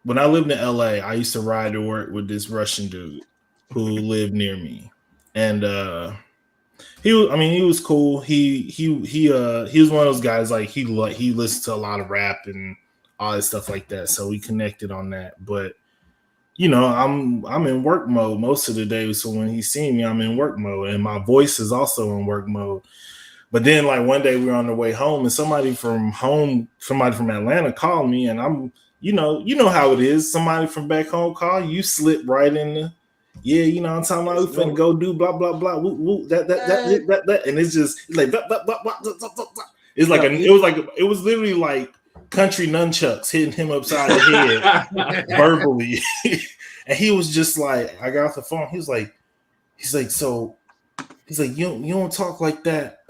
when I lived in LA, I used to ride to work with this Russian dude who lived near me, and He was cool. He was one of those guys like he listened to a lot of rap and all that stuff like that. So we connected on that. But you know, I'm in work mode most of the day. So when he's seeing me, I'm in work mode, and my voice is also in work mode. But then, like one day, we were on the way home, and somebody from Atlanta called me, and I'm, you know how it is. Somebody from back home call you, slip right in the, yeah, you know, I'm talking about we finna go do blah blah blah, woo, woo, that, and it's like blah, blah, blah, blah, blah, blah, blah. It's like it was literally like country nunchucks hitting him upside the head verbally, and he was just like, I got off the phone. He's like, you don't talk like that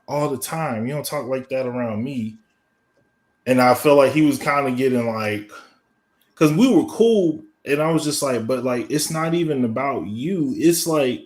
all the time. You don't talk like that around me. And I felt like he was kind of getting like, because we were cool, and I was just like, but like, it's not even about you. It's like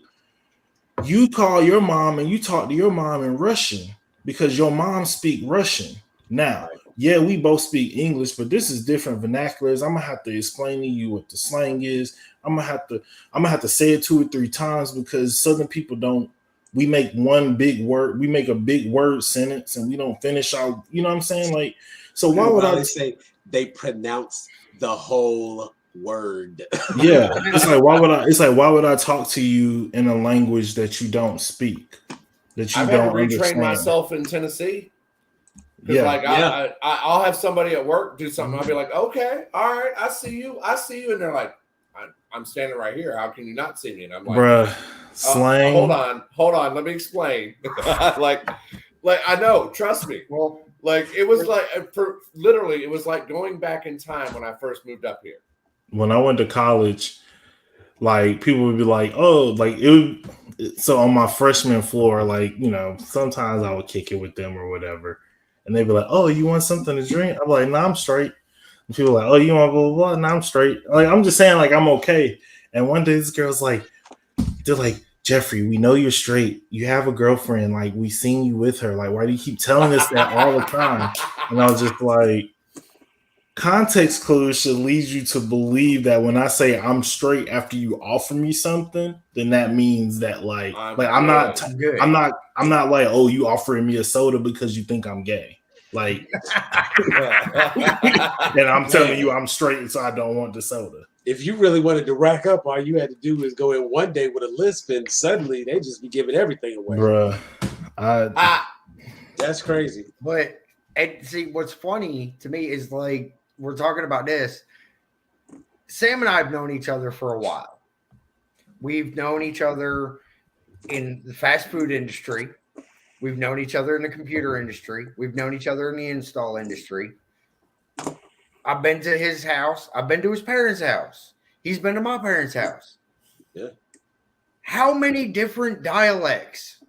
you call your mom and you talk to your mom in Russian because your mom speak Russian. Now, yeah, we both speak English, but this is different vernaculars. I'm gonna have to explain to you what the slang is. I'm gonna have to say it 2 or 3 times because Southern people don't. We make one big word. We make a big word sentence, and we don't finish out. You know what I'm saying? Like, so why would I say they pronounce the whole word? Yeah, it's like why would I talk to you in a language that you don't speak, that you don't understand? I've had to retrain myself in Tennessee. Yeah, like I'll have somebody at work do something. I'll be like, okay, all right, I see you, and they're like, I'm standing right here. How can you not see me? And I'm like, bruh, slang. Hold on. Let me explain. like I know. Trust me. Well, like it was like it was like going back in time when I first moved up here. When I went to college, like people would be like, oh, like it would, so on my freshman floor, like, you know, sometimes I would kick it with them or whatever. And they'd be like, oh, you want something to drink? I'm like, nah, I'm straight. And people are like, oh, you want blah, blah, blah? Nah, I'm straight. Like, I'm just saying, like, I'm okay. And one day this girl's like, they're like, Jeffrey, we know you're straight. You have a girlfriend. Like, we seen you with her. Like, why do you keep telling us that all the time? And I was just like, context clues should lead you to believe that when I say I'm straight after you offer me something, then that means that I'm not like, oh, you offering me a soda because you think I'm gay. Like, and I'm telling you I'm straight, so I don't want the soda. If you really wanted to rack up, all you had to do is go in one day with a lisp, and suddenly they just be giving everything away. Bruh, that's crazy. But and see, what's funny to me is like we're talking about this. Sam and I have known each other for a while. We've known each other in the fast food industry. We've known each other in the computer industry. We've known each other in the install industry. I've been to his house. I've been to his parents' house. He's been to my parents' house. Yeah. How many different dialects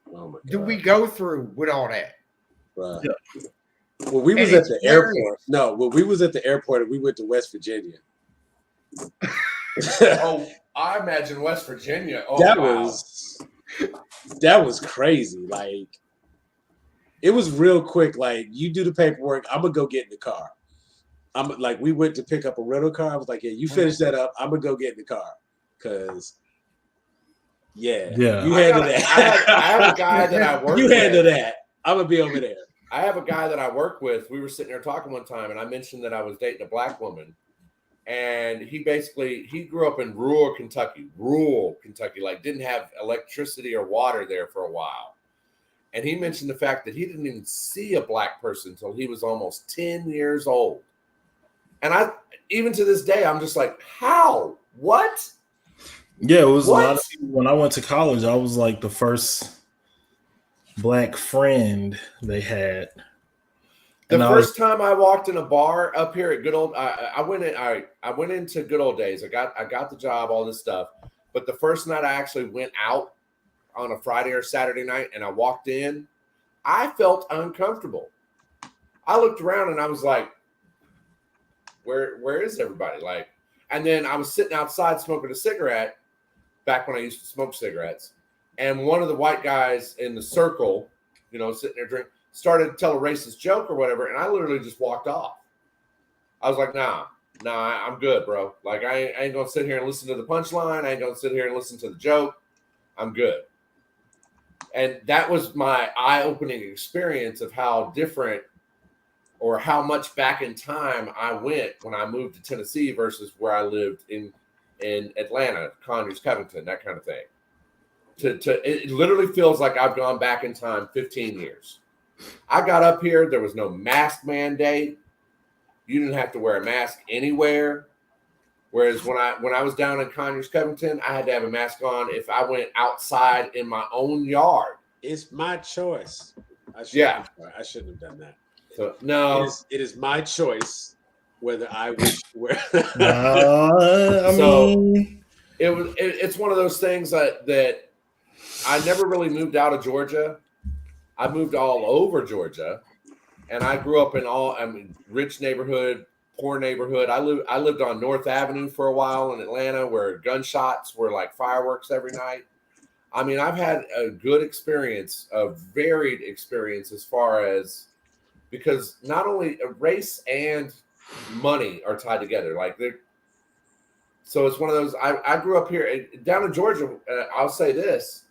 do we go through with all that? Right. Yeah. When we was at the airport, when we was at the airport and we went to West Virginia. Oh, I imagine West Virginia. Oh, that was crazy. Like, it was real quick. Like, you do the paperwork, I'm gonna go get in the car. I'm like, we went to pick up a rental car. I was like, yeah, you finish that up. I'm gonna go get in the car because, you handle that. I have a guy that I work. You handle that. I'm gonna be over there. I have a guy that I work with. We were sitting there talking one time, and I mentioned that I was dating a black woman, and he grew up in rural Kentucky, like didn't have electricity or water there for a while. And he mentioned the fact that he didn't even see a black person until he was almost 10 years old. And even to this day, I'm just like, how? What? Yeah, it was a lot of people. When I went to college, I was like the first black friend they had. The first time I walked in a bar up here at good old, I went into good old days. I got the job, all this stuff. But the first night I actually went out on a Friday or Saturday night and I walked in, I felt uncomfortable. I looked around and I was like, where is everybody? Like, and then I was sitting outside smoking a cigarette back when I used to smoke cigarettes. And one of the white guys in the circle, sitting there drinking, started to tell a racist joke or whatever. And I literally just walked off. I was like, nah, I'm good, bro. Like, I ain't going to sit here and listen to the punchline. I ain't going to sit here and listen to the joke. I'm good. And that was my eye-opening experience of how different or how much back in time I went when I moved to Tennessee versus where I lived in Atlanta, Conyers, Covington, that kind of thing. It literally feels like I've gone back in time 15 years. I got up here, there was no mask mandate. You didn't have to wear a mask anywhere. Whereas when I was down in Conyers, Covington, I had to have a mask on if I went outside in my own yard. It's my choice. I shouldn't have done that. So, no, it is my choice whether I wish where. It's one of those things that I never really moved out of Georgia. I moved all over Georgia, and I grew up in rich neighborhood, poor neighborhood. I lived on North Avenue for a while in Atlanta, where gunshots were like fireworks every night. I mean, I've had a good experience, a varied experience as far as, because not only race and money are tied together. So it's one of those, I grew up here down in Georgia. I'll say this.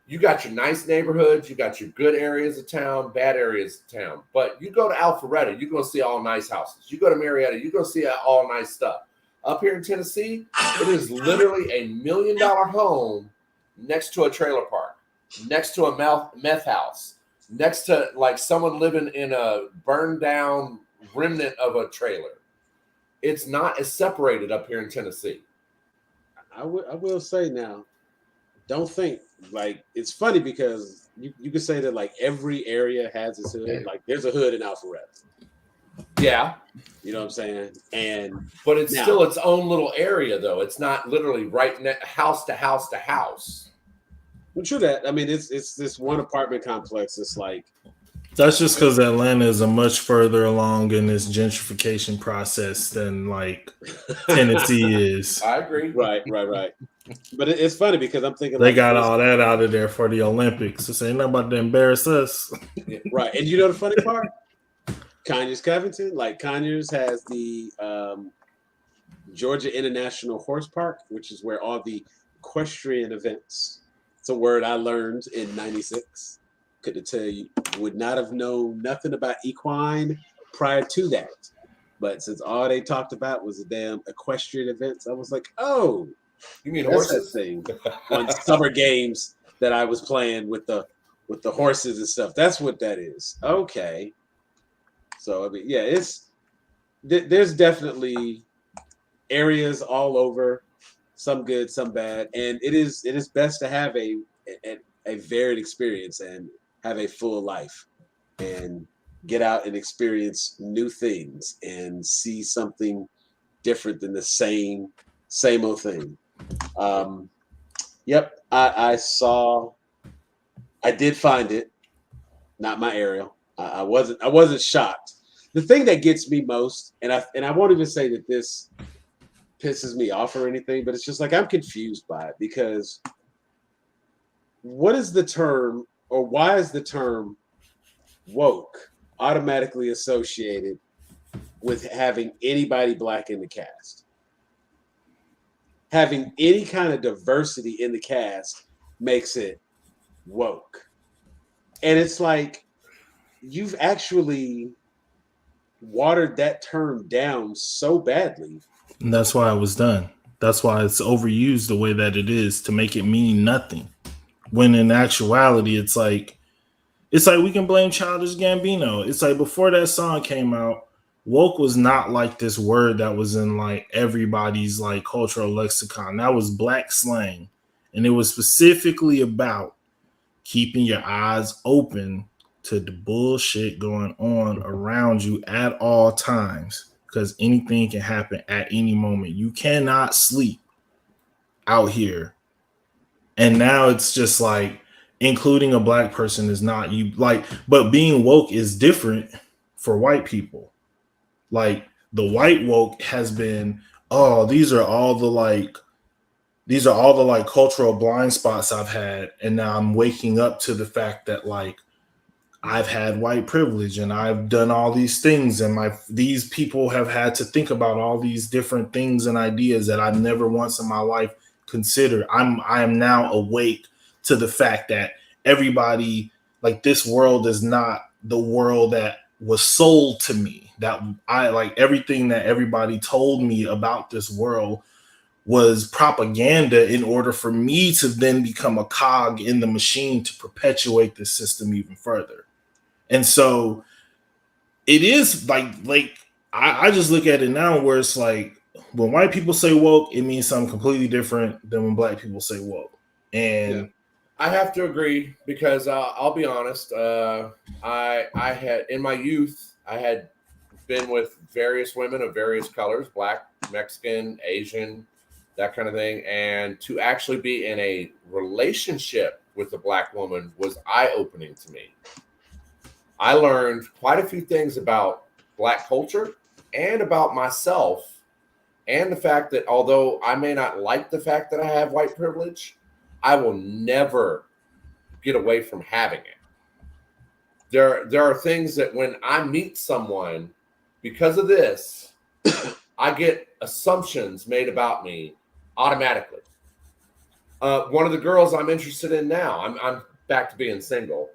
You got your nice neighborhoods, you got your good areas of town, bad areas of town. But you go to Alpharetta, you're going to see all nice houses. You go to Marietta, you're going to see all nice stuff. Up here in Tennessee, it is literally $1 million home next to a trailer park, next to a meth house, next to like someone living in a burned down remnant of a trailer. It's not as separated up here in Tennessee. I will say now, don't think like it's funny because you could say that like every area has its hood. Like there's a hood in Alpharetta. Yeah. You know what I'm saying? But it's still its own little area though. It's not literally house to house to house. Well, true that. I mean, it's this one apartment complex. It's like that's just because Atlanta is a much further along in this gentrification process than like Tennessee is. I agree. Right. But it's funny because I'm thinking they got all that out of there for the Olympics. This ain't nothing about to embarrass us. Right. And you know the funny part? Conyers, Covington, like Conyers has the Georgia International Horse Park, which is where all the equestrian events. It's a word I learned in '96. Couldn't tell you, would not have known nothing about equine prior to that. But since all they talked about was the damn equestrian events, I was like, oh, you mean that's horses? That thing on summer games that I was playing with the horses and stuff. That's what that is. Okay. So I mean, yeah, there's definitely areas all over, some good, some bad, and it is best to have a varied experience and have a full life and get out and experience new things and see something different than the same old thing. Yep, I did find it, not my aerial. I wasn't shocked. The thing that gets me most, and I won't even say that this pisses me off or anything, but it's just like I'm confused by it because what is the term, or why is the term woke automatically associated with having anybody black in the cast? Having any kind of diversity in the cast makes it woke. And it's like you've actually watered that term down so badly. And that's why it was done. That's why it's overused the way that it is to make it mean nothing. When in actuality, it's like we can blame Childish Gambino. It's like before that song came out, woke was not like this word that was in like everybody's like cultural lexicon. That was black slang. And it was specifically about keeping your eyes open to the bullshit going on around you at all times. Because anything can happen at any moment. You cannot sleep out here. And now it's just like including a black person is not you like, but being woke is different for white people. Like the white woke has been, oh, these are all the cultural blind spots I've had. And now I'm waking up to the fact that like I've had white privilege and I've done all these things and these people have had to think about all these different things and ideas that I've never once in my life considered. I am now awake to the fact that everybody, like, this world is not the world that was sold to me. That I like everything that everybody told me about this world was propaganda in order for me to then become a cog in the machine to perpetuate this system even further. And so it is like I just look at it now where it's like when white people say woke, it means something completely different than when black people say woke. And I have to agree because I'll be honest. I had in my youth, I had been with various women of various colors, black, Mexican, Asian, that kind of thing. And to actually be in a relationship with a black woman was eye-opening to me. I learned quite a few things about black culture and about myself, and the fact that although I may not like the fact that I have white privilege, I will never get away from having it. There are things that when I meet someone, because of this, I get assumptions made about me automatically. One of the girls I'm interested in now, I'm back to being single,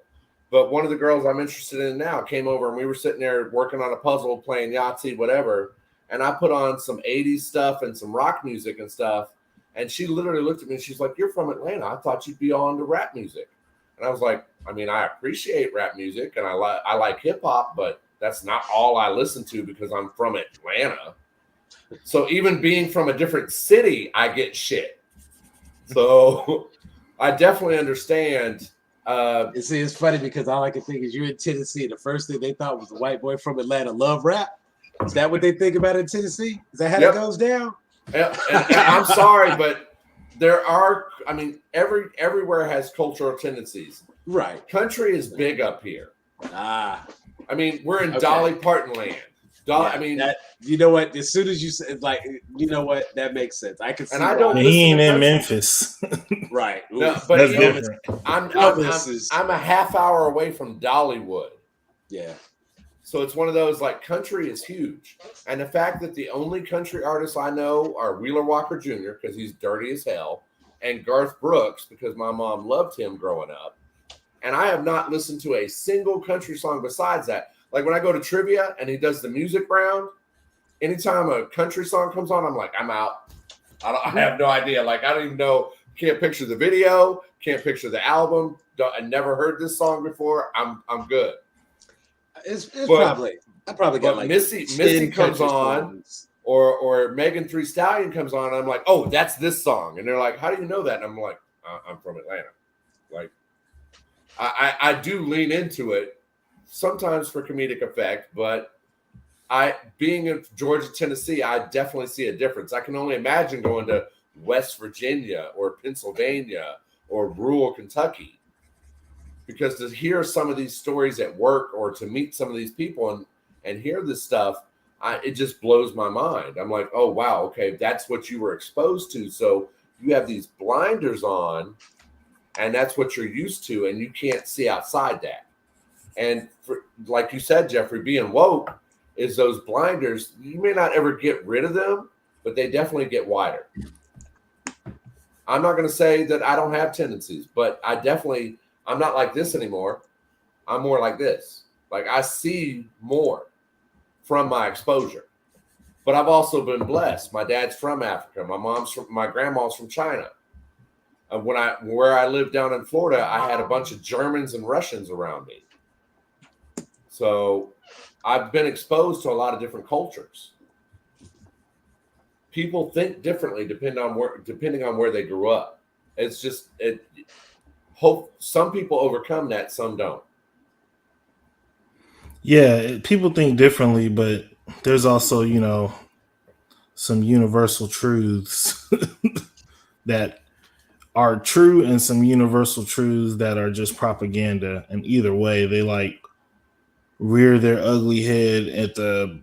but one of the girls I'm interested in now came over and we were sitting there working on a puzzle, playing Yahtzee, whatever. And I put on some 80s stuff and some rock music and stuff. And she literally looked at me and she's like, "You're from Atlanta. I thought you'd be on the rap music." And I was like, I mean, I appreciate rap music and I like hip hop, but that's not all I listen to because I'm from Atlanta. So even being from a different city, I get shit. So I definitely understand. You see, it's funny because all I can think is you're in Tennessee. And the first thing they thought was a white boy from Atlanta love rap. Is that what they think about in Tennessee? Is that how it goes down? And I'm sorry, but there are. I mean, everywhere has cultural tendencies. Right. Country is big up here. I mean, we're in Dolly Parton land. I mean, you know what? As soon as you said, like, you know what, that makes sense. I can see. And I don't. He ain't in Memphis, right? No, but that's different. I'm a half hour away from Dollywood. Yeah. So it's one of those, like, country is huge, and the fact that the only country artists I know are Wheeler Walker Jr. because he's dirty as hell, and Garth Brooks because my mom loved him growing up, and I have not listened to a single country song besides that. Like when I go to trivia and he does the music round, anytime a country song comes on, I'm like, I'm out. I have no idea. Like, I don't even know. Can't picture the video. Can't picture the album. I never heard this song before. I'm good. I probably got like Missy comes on, or Megan Thee Stallion comes on, and I'm like, oh, that's this song. And they're like, how do you know that? And I'm like, I'm from Atlanta. Like, I do lean into it sometimes for comedic effect, but being in Georgia, Tennessee, I definitely see a difference. I can only imagine going to West Virginia or Pennsylvania or rural Kentucky. Because to hear some of these stories at work or to meet some of these people and hear this stuff, it just blows my mind. I'm like, oh, wow, okay, that's what you were exposed to. So you have these blinders on, and that's what you're used to, and you can't see outside that. And like you said, Jeffrey, being woke is those blinders. You may not ever get rid of them, but they definitely get wider. I'm not going to say that I don't have tendencies, but I'm not like this anymore. I'm more like this. Like, I see more from my exposure. But I've also been blessed. My dad's from Africa. My grandma's from China. Where I lived down in Florida, I had a bunch of Germans and Russians around me. So I've been exposed to a lot of different cultures. People think differently depending on where they grew up. It's just hope some people overcome that, some don't. Yeah, people think differently, but there's also, some universal truths that are true and some universal truths that are just propaganda. And either way, they like rear their ugly head at the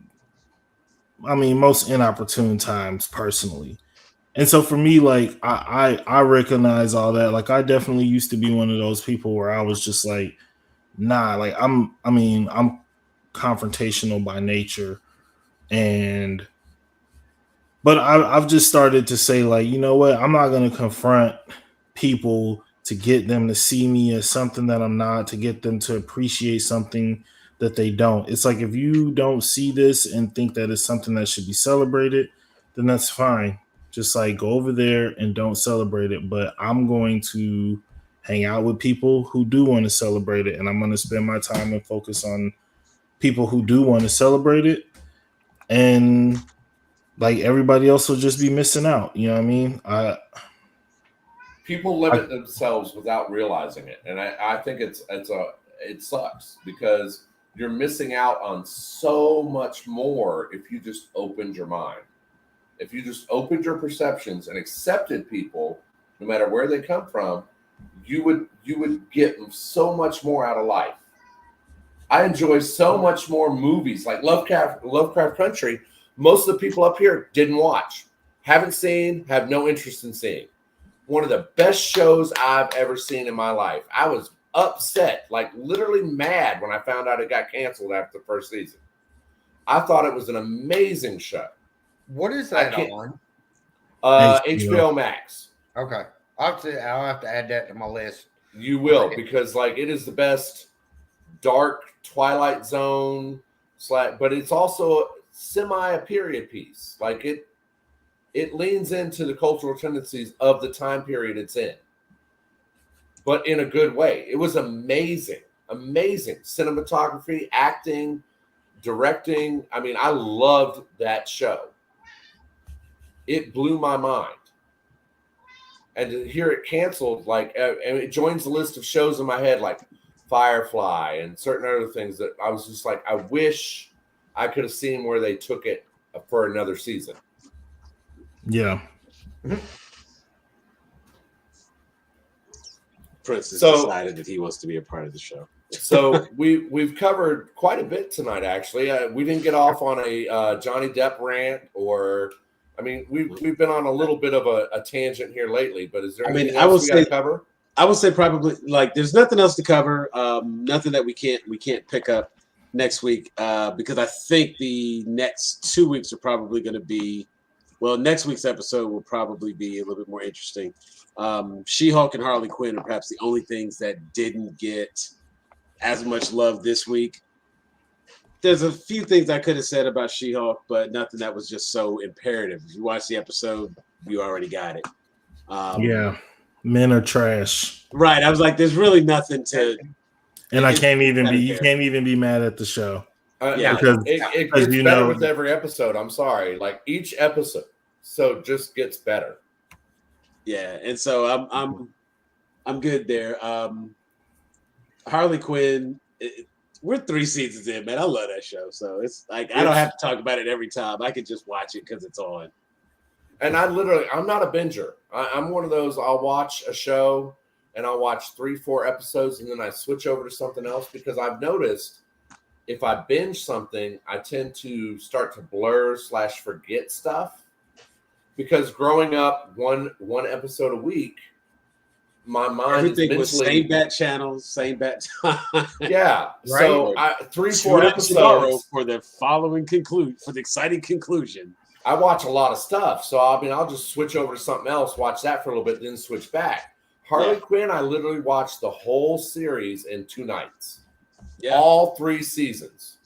most inopportune times personally. And so for me, like, I recognize all that. Like, I definitely used to be one of those people where I was just like, nah, like I'm confrontational by nature. But I've just started to say, like, you know what? I'm not going to confront people to get them to see me as something that I'm not, to get them to appreciate something that they don't. It's like, if you don't see this and think that it's something that should be celebrated, then that's fine. Just like go over there and don't celebrate it. But I'm going to hang out with people who do want to celebrate it, and I'm going to spend my time and focus on people who do want to celebrate it. And like everybody else will just be missing out. You know what I mean? People limit themselves without realizing it, and I think it sucks because you're missing out on so much more if you just opened your mind. If you just opened your perceptions and accepted people, no matter where they come from, you would get so much more out of life. I enjoy so much more movies like Lovecraft Country. Most of the people up here didn't watch, haven't seen, have no interest in seeing. One of the best shows I've ever seen in my life. I was upset, like literally mad when I found out it got canceled after the first season. I thought it was an amazing show. What is that on? HBO Max. Okay. I'll have to add that to my list. You will, because like it is the best dark Twilight Zone but it's also semi a period piece. Like it leans into the cultural tendencies of the time period it's in, but in a good way. It was amazing cinematography, acting, directing. I mean, I loved that show. It blew my mind. And to hear it canceled, like, and it joins the list of shows in my head, like Firefly and certain other things that I was just like, I wish I could have seen where they took it for another season. Yeah. Prince has decided that he wants to be a part of the show. So we've covered quite a bit tonight, actually. We didn't get off on a Johnny Depp rant, or I mean, we've been on a little bit of a tangent here lately. But is there anything else we got to cover? I would say probably like there's nothing else to cover. Nothing that we can't pick up next week because I think the next 2 weeks are probably going to be. Well, next week's episode will probably be a little bit more interesting. She-Hulk and Harley Quinn are perhaps the only things that didn't get as much love this week. There's a few things I could have said about She-Hulk, but nothing that was just so imperative. If you watch the episode, you already got it. Yeah, men are trash. Right. I was like, there's really nothing to. And you can't even be mad at the show. Yeah, because it gets better with every episode. I'm sorry, like each episode, so just gets better. Yeah, and so I'm good there. Harley Quinn, we're 3 seasons in, man. I love that show, so it's like I don't have to talk about it every time. I can just watch it because it's on. And I'm not a binger. I'm one of those. I'll watch a show and I'll watch 3-4 episodes and then I switch over to something else because I've noticed. If I binge something, I tend to start to blur/forget stuff because growing up one episode a week, my mind everything was same bat channels, same bat time. Yeah, right. So 3-4 episodes for the exciting conclusion. I watch a lot of stuff, so I'll just switch over to something else, watch that for a little bit, then switch back. Harley Quinn, I literally watched the whole series in 2 nights. Yeah. All 3 seasons.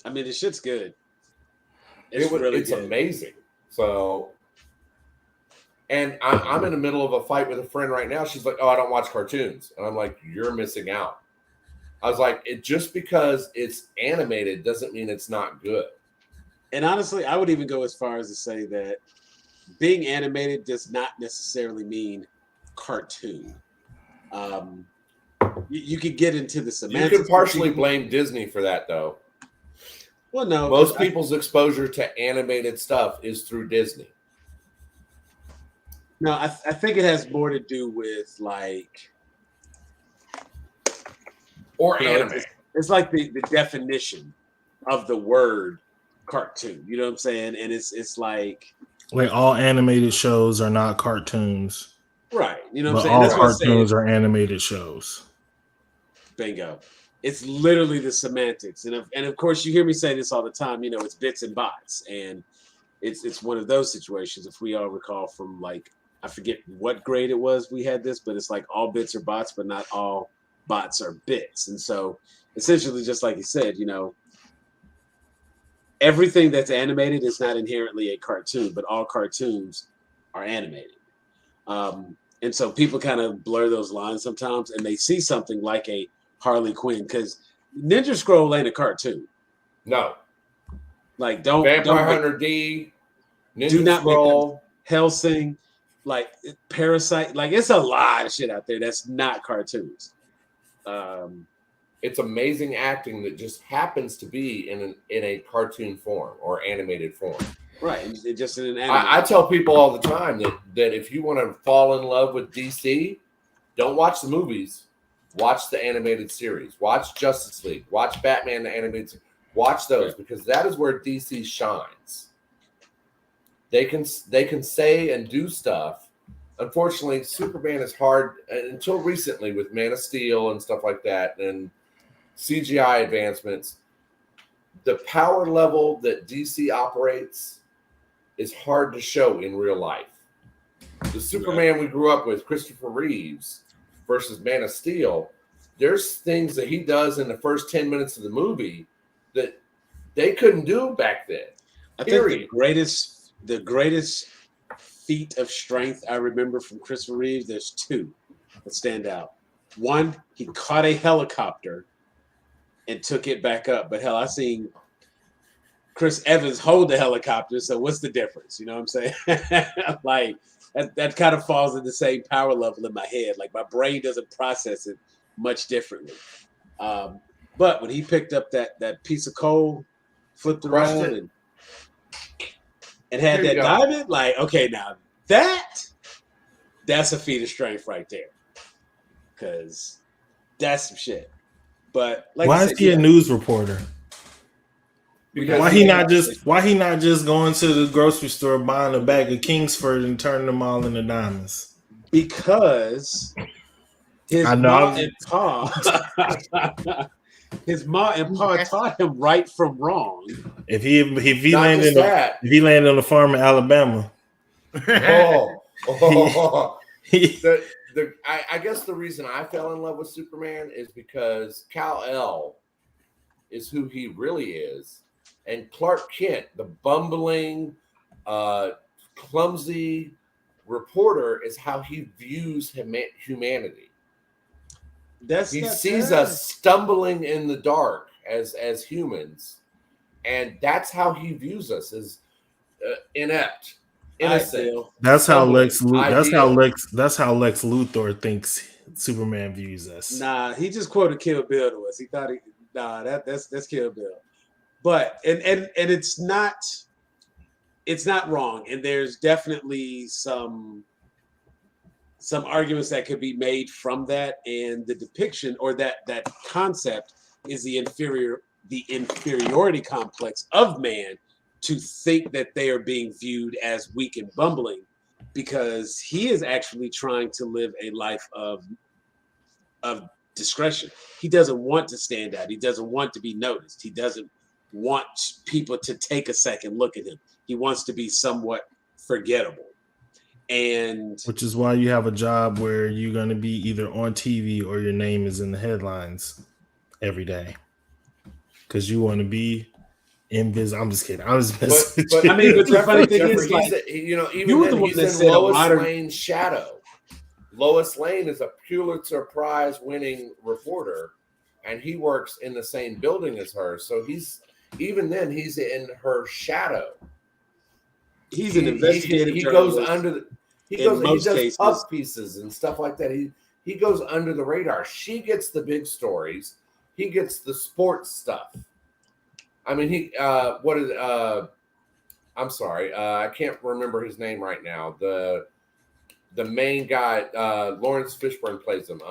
I mean, the shit's good. It's amazing. So, and I'm in the middle of a fight with a friend right now. She's like, "Oh, I don't watch cartoons," and I'm like, "You're missing out." I was like, just because it's animated doesn't mean it's not good. And honestly, I would even go as far as to say that being animated does not necessarily mean cartoon. You could get into the semantics. You could partially blame Disney for that, though. Well, no. Most people's exposure to animated stuff is through Disney. No, I think it has more to do with like anime. It's like the definition of the word cartoon. You know what I'm saying? And it's like all animated shows are not cartoons. Right. You know what I'm saying? All cartoons are animated shows. Bingo. It's literally the semantics. And of course you hear me say this all the time, it's bits and bots. And it's one of those situations, if we all recall from like I forget what grade it was we had this, but it's like all bits are bots, but not all bots are bits. And so essentially, just like you said, everything that's animated is not inherently a cartoon, but all cartoons are animated. And so people kind of blur those lines sometimes, and they see something like a Harley Quinn, because Ninja Scroll ain't a cartoon. No. Like Vampire Hunter D, Ninja Scroll, Hellsing, like Parasite, like it's a lot of shit out there that's not cartoons. It's amazing acting that just happens to be in a cartoon form or animated form. Right, it just in an anime. I tell people all the time that if you want to fall in love with DC, don't watch the movies. Watch the animated series. Watch Justice League. Watch Batman the animated series. Watch those, because that is where DC shines. They can say and do stuff. Unfortunately, Superman is hard until recently with Man of Steel and stuff like that, and CGI advancements. The power level that DC operates is hard to show in real life. The Superman we grew up with, Christopher Reeves, versus Man of Steel, there's things that he does in the first 10 minutes of the movie that they couldn't do back then. I think the greatest feat of strength I remember from Christopher Reeves, there's two that stand out. One, he caught a helicopter and took it back up. But hell, I seen Chris Evans hold the helicopter, so what's the difference? You know what I'm saying? Like that kind of falls in the same power level in my head. Like my brain doesn't process it much differently. But when he picked up that piece of coal, flipped around and had that diamond, like, okay, now that's a feat of strength right there. Because that's some shit. But like why is he a news reporter? Because why he not just going to the grocery store buying a bag of Kingsford and turning them all into diamonds? Because his mom and pa taught him right from wrong. If he landed on the farm in Alabama. I guess the reason I fell in love with Superman is because Kal-El is who he really is, and Clark Kent, the bumbling, clumsy reporter, is how he views humanity. He sees us stumbling in the dark as humans, and that's how he views us, as inept. Innocent. That's how Lex Luthor thinks Superman views us. Nah, he just quoted Kill Bill to us. He thought that's Kill Bill. But and it's not wrong. And there's definitely some arguments that could be made from that. And the depiction or that concept is the inferiority complex of man, to think that they are being viewed as weak and bumbling, because he is actually trying to live a life of discretion. He doesn't want to stand out. He doesn't want to be noticed. He doesn't want people to take a second look at him. He wants to be somewhat forgettable. And which is why you have a job where you're going to be either on TV or your name is in the headlines every day, because you want to be invisible. I'm just kidding. I was messing with you. I mean, but the funny thing is, like, even then, he's in Lois Lane's shadow. Lois Lane is a Pulitzer Prize winning reporter, and he works in the same building as her. So he's in her shadow. He's an investigative journalist. He does puff pieces and stuff like that. He goes under the radar. She gets the big stories. He gets the sports stuff. I mean, I'm sorry. I can't remember his name right now. The main guy, Lawrence Fishburne plays him.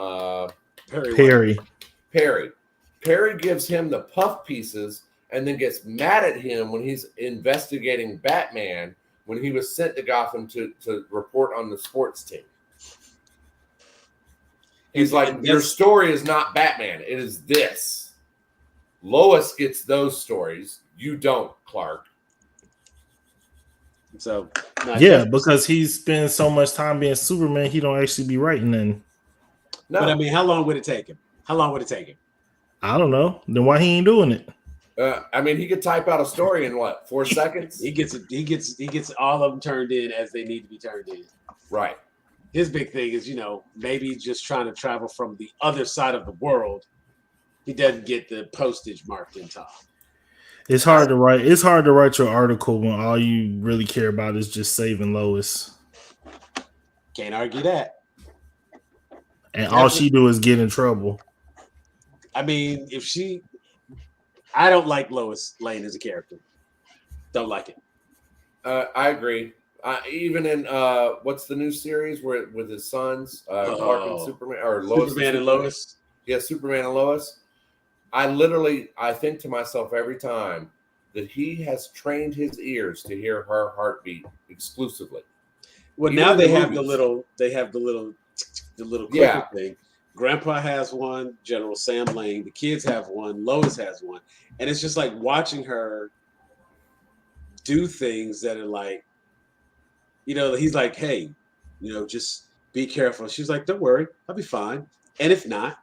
Perry. Perry gives him the puff pieces and then gets mad at him when he's investigating Batman, when he was sent to Gotham to report on the sports team. He's like, your story is not Batman. It is this. Lois gets those stories. You don't, Clark. So yeah, because he spends so much time being Superman, he don't actually be writing then. No. But I mean, how long would it take him? I don't know. Then why he ain't doing it? I mean, he could type out a story in what, 4 seconds? He gets all of them turned in as they need to be turned in. Right. His big thing is, maybe just trying to travel from the other side of the world. He doesn't get the postage marked in time. It's hard to write. It's hard to write your article when all you really care about is just saving Lois. Can't argue that. And all she do is get in trouble. I mean, I don't like Lois Lane as a character. Don't like it. I agree. Even in what's the new series with his sons, Clark and Superman, or Lois Superman and Lois? Yeah, Superman and Lois. I think to myself every time that he has trained his ears to hear her heartbeat exclusively. Well, even now they have the little clicker thing. Grandpa has one, General Sam Lane, the kids have one, Lois has one. And it's just like watching her do things that are like, he's like, hey, just be careful. She's like, don't worry, I'll be fine. And if not,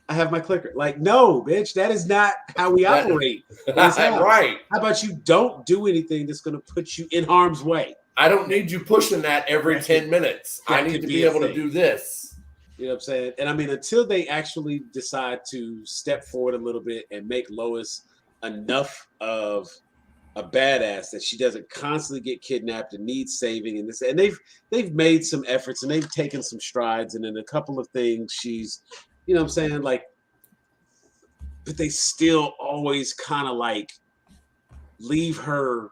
I have my clicker. Like, no, bitch, that is not how we operate. Right. How about you don't do anything that's going to put you in harm's way? I don't need you pushing that every 10 minutes. I need to be able to do this. You know what I'm saying? And I mean, until they actually decide to step forward a little bit and make Lois enough of a badass that she doesn't constantly get kidnapped and needs saving and this, and they've made some efforts and they've taken some strides, and in a couple of things she's, you know what I'm saying, like, but they still always kind of like leave her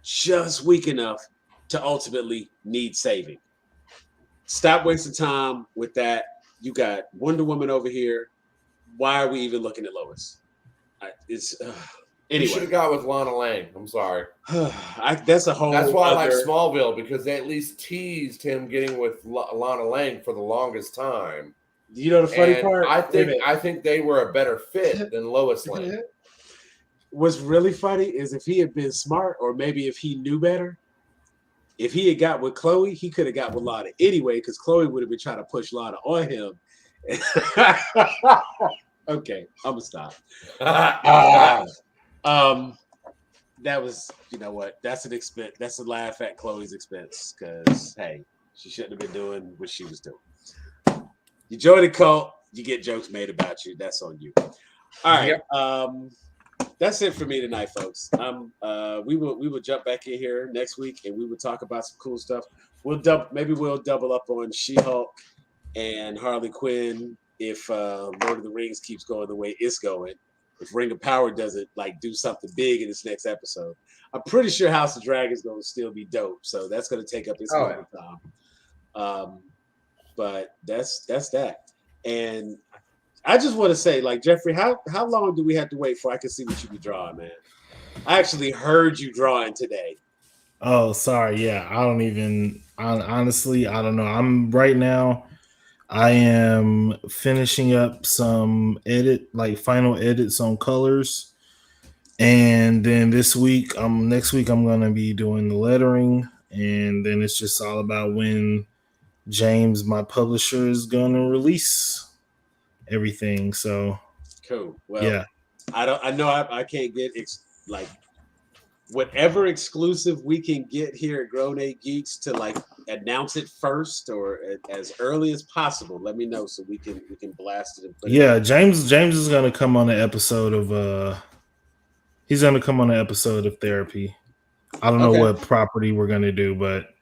just weak enough to ultimately need saving. Stop wasting time with that. You got Wonder Woman over here. Why are we even looking at Lois? Anyway. You should have got with Lana Lang. I'm sorry. That's why I like Smallville, because they at least teased him getting with Lana Lang for the longest time. You know the funny part? I think they were a better fit than Lois Lane. What's really funny is if he had been smart, or maybe if he knew better, if he had got with Chloe, he could have got with Lana anyway, because Chloe would have been trying to push Lana on him. Okay, I'm gonna stop. That was, you know what? That's an expense. That's a laugh at Chloe's expense, because hey, she shouldn't have been doing what she was doing. You join the cult, you get jokes made about you. That's on you. All right. Yep. That's it for me tonight, folks. We will jump back in here next week and we will talk about some cool stuff. Maybe we'll double up on She-Hulk and Harley Quinn if Lord of the Rings keeps going the way it's going. If Ring of Power doesn't do something big in this next episode. I'm pretty sure House of Dragon is going to still be dope. So that's going to take up its own time. But that's that. And I just want to say, like, Jeffrey, how long do we have to wait before I can see what you be drawing, man? I actually heard you drawing today. Oh, sorry. Yeah, honestly, I don't know. Right now, I am finishing up some final edits on colors. And then next week, I'm going to be doing the lettering. And then it's just all about when James, my publisher, is going to release everything. So cool. Well, yeah, I can't get whatever exclusive we can get here at Grown A Geeks to announce it first or as early as possible. Let me know so we can blast it and put it. James is going to come on an episode of he's going to come on an episode of Therapy. I don't know what property we're going to do, but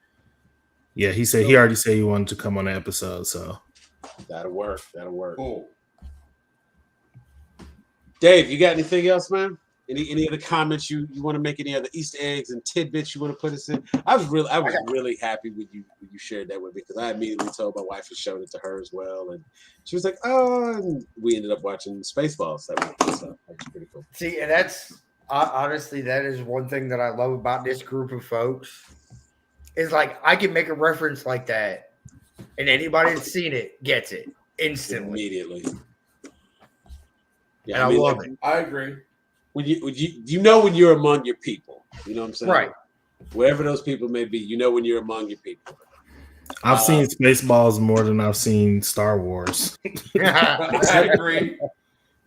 yeah, he already said he wanted to come on an episode, so that'll work. Cool. Dave, you got anything else, man? Any other comments you want to make? Any other Easter eggs and tidbits you want to put us in? I was really happy when you shared that with me, because I immediately told my wife and showed it to her as well, and she was like, "Oh!" And we ended up watching Spaceballs that week. So that was pretty cool. See, and that's honestly, that is one thing that I love about this group of folks. Is I can make a reference like that, and anybody that's seen it gets it instantly, immediately. Yeah, and I love it. I agree. When you know when you're among your people, you know what I'm saying? Right. wherever those people may be. You know when you're among your people. I've seen Spaceballs more than I've seen Star Wars. I agree.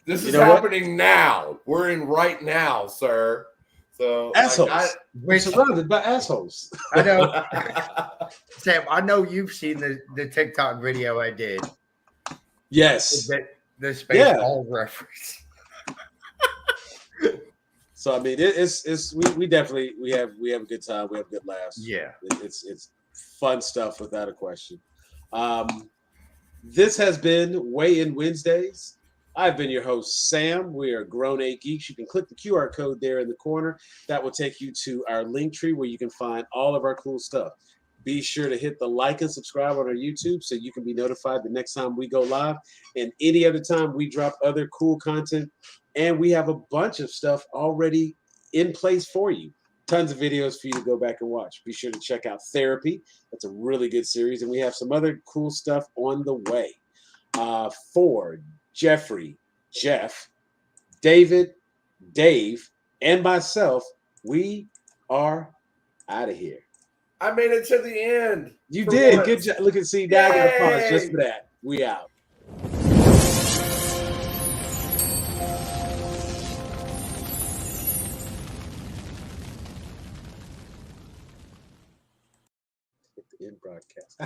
This is happening now. We're in right now, sir. So assholes. We're surrounded by assholes. I know. Sam, I know you've seen the TikTok video I did. Yes. The Spaceball reference. So I mean, it's we definitely have a good time. We have good laughs. Yeah, it's fun stuff without a question. This has been Weigh In Wednesdays. I've been your host, Sam. We are Grown A Geeks. You can click the QR code there in the corner. That will take you to our link tree where you can find all of our cool stuff. Be sure to hit the like and subscribe on our YouTube so you can be notified the next time we go live and any other time we drop other cool content. And we have a bunch of stuff already in place for you. Tons of videos for you to go back and watch. Be sure to check out Therapy. That's a really good series. And we have some other cool stuff on the way. For Jeffrey, Jeff, David, Dave, and myself, we are out of here. I made it to the end. You did. Once. Good job. Look and see. Now I got to pause just for that. We out. The end broadcast.